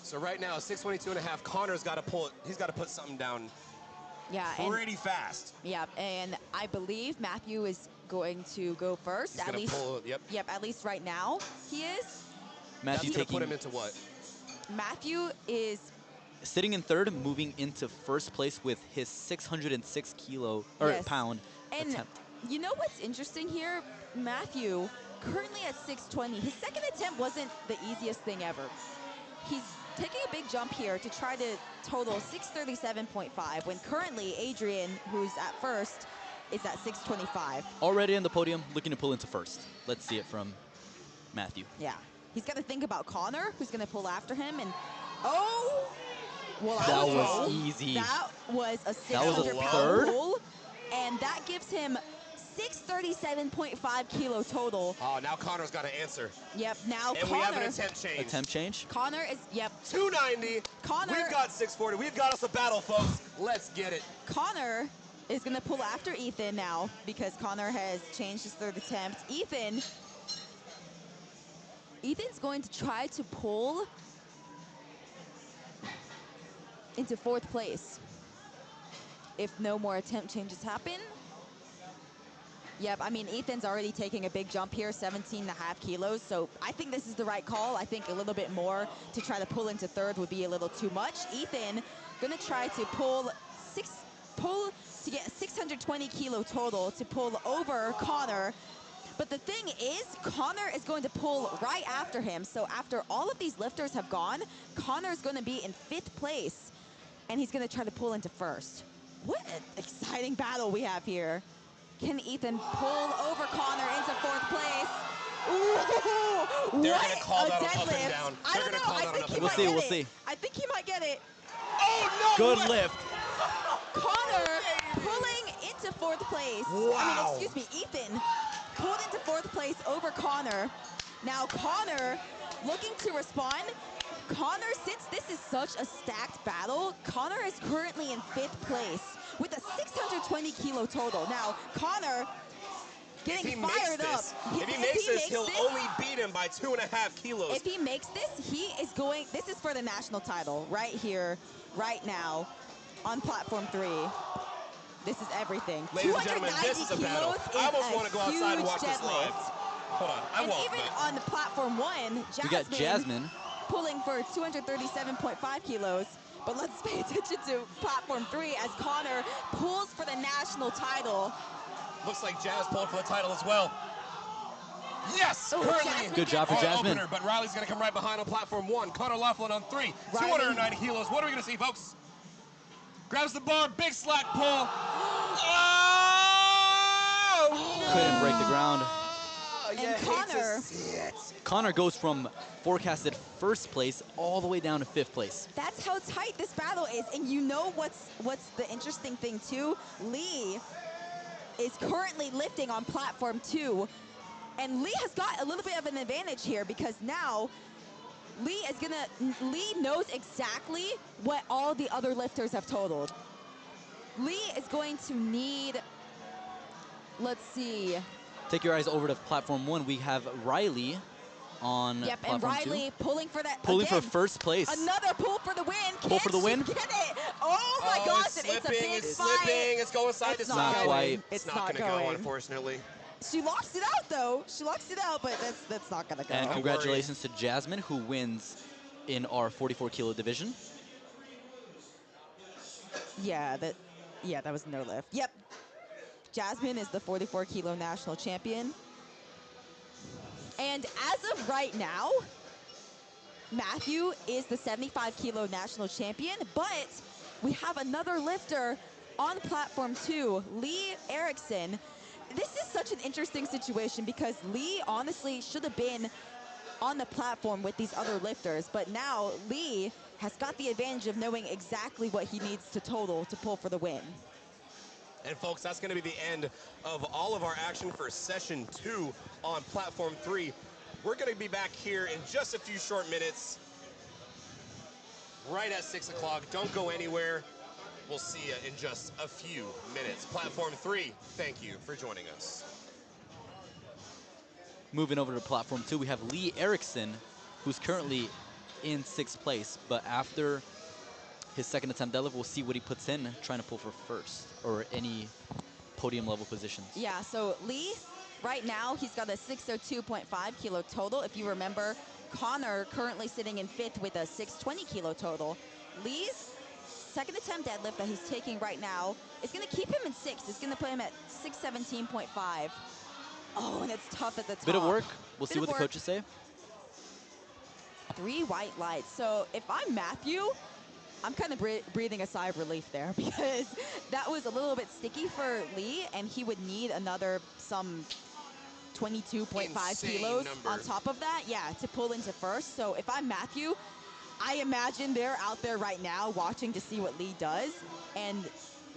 So right now, 622.5, Connor's got to pull it. He's got to put something down pretty fast. Yeah, and I believe Matthew is going to go first. He's going to pull it, Yep, at least right now he is. Matthew That's going to taking... put him into what? Matthew is... Sitting in third, moving into first place with his 606 kilo, or Yes. pound And attempt. you know what's interesting here? Matthew, currently at 620, his second attempt wasn't the easiest thing ever. He's taking a big jump here to try to total 637.5, when currently Adrian, who's at first, is at 625. Already on the podium, looking to pull into first. Let's see it from Matthew. Yeah. He's got to think about Connor, who's going to pull after him, and oh! Well, That was easy. That was a That was a 600-pound third? pull, and that gives him 637.5 kilo total. Oh, now Connor's got to answer. Yep, now And Connor. we have an attempt change. Attempt change. Connor is, yep. 290. Connor. We've got 640. We've got us a battle, folks. Let's get it. Connor is going to pull after Ethan now because Connor has changed his third attempt. Ethan's going to try to pull into fourth place if no more attempt changes happen. Yep, I mean, Ethan's already taking a big jump here, 17.5 kilos, so I think this is the right call. I think a little bit more to try to pull into third would be a little too much. Ethan gonna try to pull to get 620 kilo total to pull over Connor. But the thing is, Connor is going to pull right after him. So after all of these lifters have gone, Connor's going to be in 5th place, and he's going to try to pull into first. What an exciting battle we have here. Can Ethan pull over Connor into 4th place? Ooh, They're what going to call a that on up deadlift. and down. I They're don't going to know. call I that on think up he and We'll might see, down. get we'll it. see. I think he might get it. Oh, no Good way. lift. Connor pulling into 4th place. Wow. I mean, excuse me, Ethan pulled into 4th place over Connor. Now Connor looking to respond. Connor, since this is such a stacked battle, Connor is currently in 5th place with a 620 kilo total. Now Connor If he getting makes fired up. this, if he makes this, he'll only beat him by 2.5 kilos. If he makes this, he is going, this is for the national title right here, right now, on platform 3. This is everything. Ladies and gentlemen, this is a battle. I almost want to go outside and watch this live. Hold on, I And won't. even but- on the platform 1, We got Jasmine. pulling for 237.5 kilos. But let's pay attention to platform 3 as Connor pulls for the national title. Looks like Jazz pulled for the title as well. Yes! Oh, Currently, Jasmine Good job for our Jasmine. opener, but Riley's going to come right behind on platform 1. Connor Laughlin on 3. Riley. 290 kilos. What are we going to see, folks? Grabs the bar, big slack pull. Oh! Couldn't break the ground. And You hate to Connor- see it. Connor goes from forecasted first place all the way down to 5th place. That's how tight this battle is. And you know what's the interesting thing too? Lee is currently lifting on platform 2. And Lee has got a little bit of an advantage here because now Lee knows exactly what all the other lifters have totaled. Lee is going to need, let's see. Take your eyes over to platform 1. We have Riley on Yep, and platform 2. Riley pulling for that Pulling again. for first place. Another pull for the win. Pull for the Can she win? Get it. Oh my Oh, gosh, it's and it's a slipping, big it's fight. slipping, it's going side It's to not side. quite. It's not not going to go, going. unfortunately. She locks it out, though. She locks it out, but that's not going to go. And congratulations to Jasmine, who wins in our 44 kilo division. Yeah, that was no lift. Yep. Jasmine is the 44 kilo national champion. And as of right now, Matthew is the 75 kilo national champion, but we have another lifter on platform 2, Lee Erickson. This is such an interesting situation because Lee honestly should have been on the platform with these other lifters, but now Lee has got the advantage of knowing exactly what he needs to total to pull for the win. And folks, that's going to be the end of all of our action for session 2 on platform 3. We're going to be back here in just a few short minutes, right at 6 o'clock. Don't go anywhere. We'll see you in just a few minutes. Platform 3, thank you for joining us. Moving over to platform 2, we have Lee Erickson, who's currently in 6th place, but after his second attempt deadlift, we'll see what he puts in, trying to pull for first or any podium level positions. Yeah, so Lee, right now, he's got a 602.5 kilo total. If you remember, Connor currently sitting in 5th with a 620 kilo total. Lee's second attempt deadlift that he's taking right now is going to keep him in 6th. It's going to put him at 617.5. Oh, and it's tough at the top. Bit of work. We'll Bit see of what the work. coaches say. 3 white lights. So if I'm Matthew, I'm kind of breathing a sigh of relief there because that was a little bit sticky for Lee, and he would need another some 22.5 Insane kilos number. on top of that, yeah, to pull into first. So if I'm Matthew, I imagine they're out there right now watching to see what Lee does, and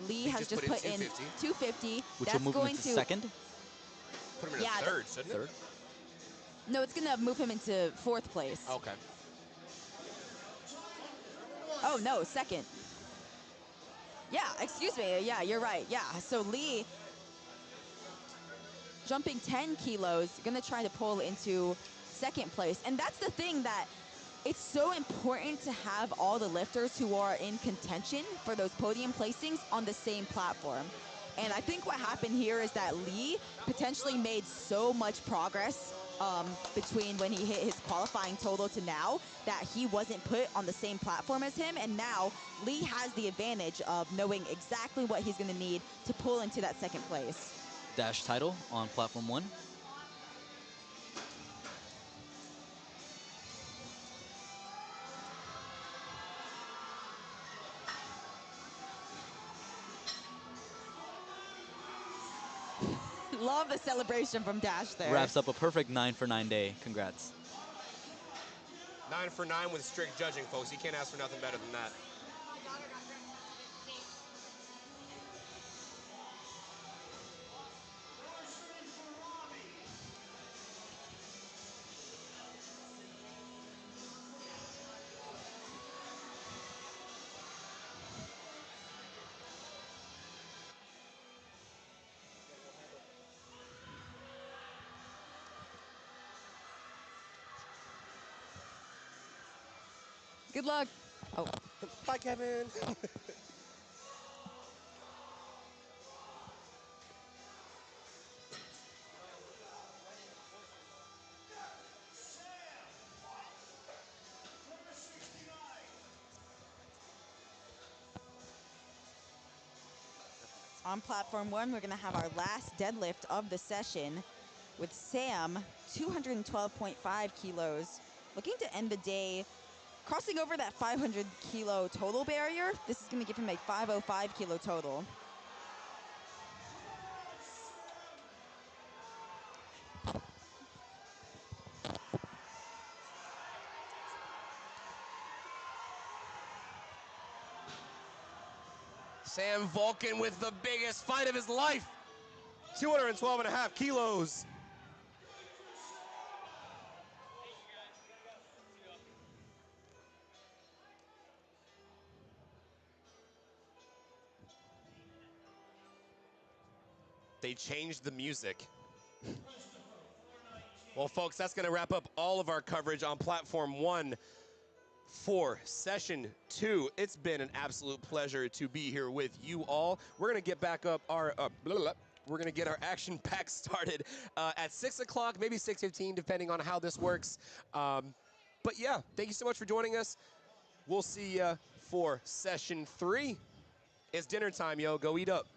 Lee has just put in 250. Which That's will move him going into to second. Put him in Yeah, a third, shouldn't it? Third. No, it's going to move him into 4th place. Okay. Oh, no, second. Yeah, excuse me. Yeah, you're right. Yeah, so Lee jumping 10 kilos, going to try to pull into 2nd place. And that's the thing, that it's so important to have all the lifters who are in contention for those podium placings on the same platform. And I think what happened here is that Lee potentially made so much progress between when he hit his qualifying total to now that he wasn't put on the same platform as him. And now Lee has the advantage of knowing exactly what he's going to need to pull into that 2nd place. Dash title on platform 1. Love the celebration from Dash there. Wraps up a perfect 9 for 9 day. Congrats. 9 for 9 with strict judging, folks. You can't ask for nothing better than that. Good luck. Oh, Bye, Kevin. on platform 1, we're going to have our last deadlift of the session with Sam, 212.5 kilos, looking to end the day crossing over that 500 kilo total barrier. This is going to give him a 505 kilo total. Sam Vulcan with the biggest fight of his life. 212.5 kilos. They changed the music. Well, folks, that's going to wrap up all of our coverage on Platform 1 for Session 2. It's been an absolute pleasure to be here with you all. We're going to get back up our we're going to get our action pack started at 6 o'clock, maybe 6:15, depending on how this works. But yeah, thank you so much for joining us. We'll see you for session 3. It's dinner time, yo. Go eat up.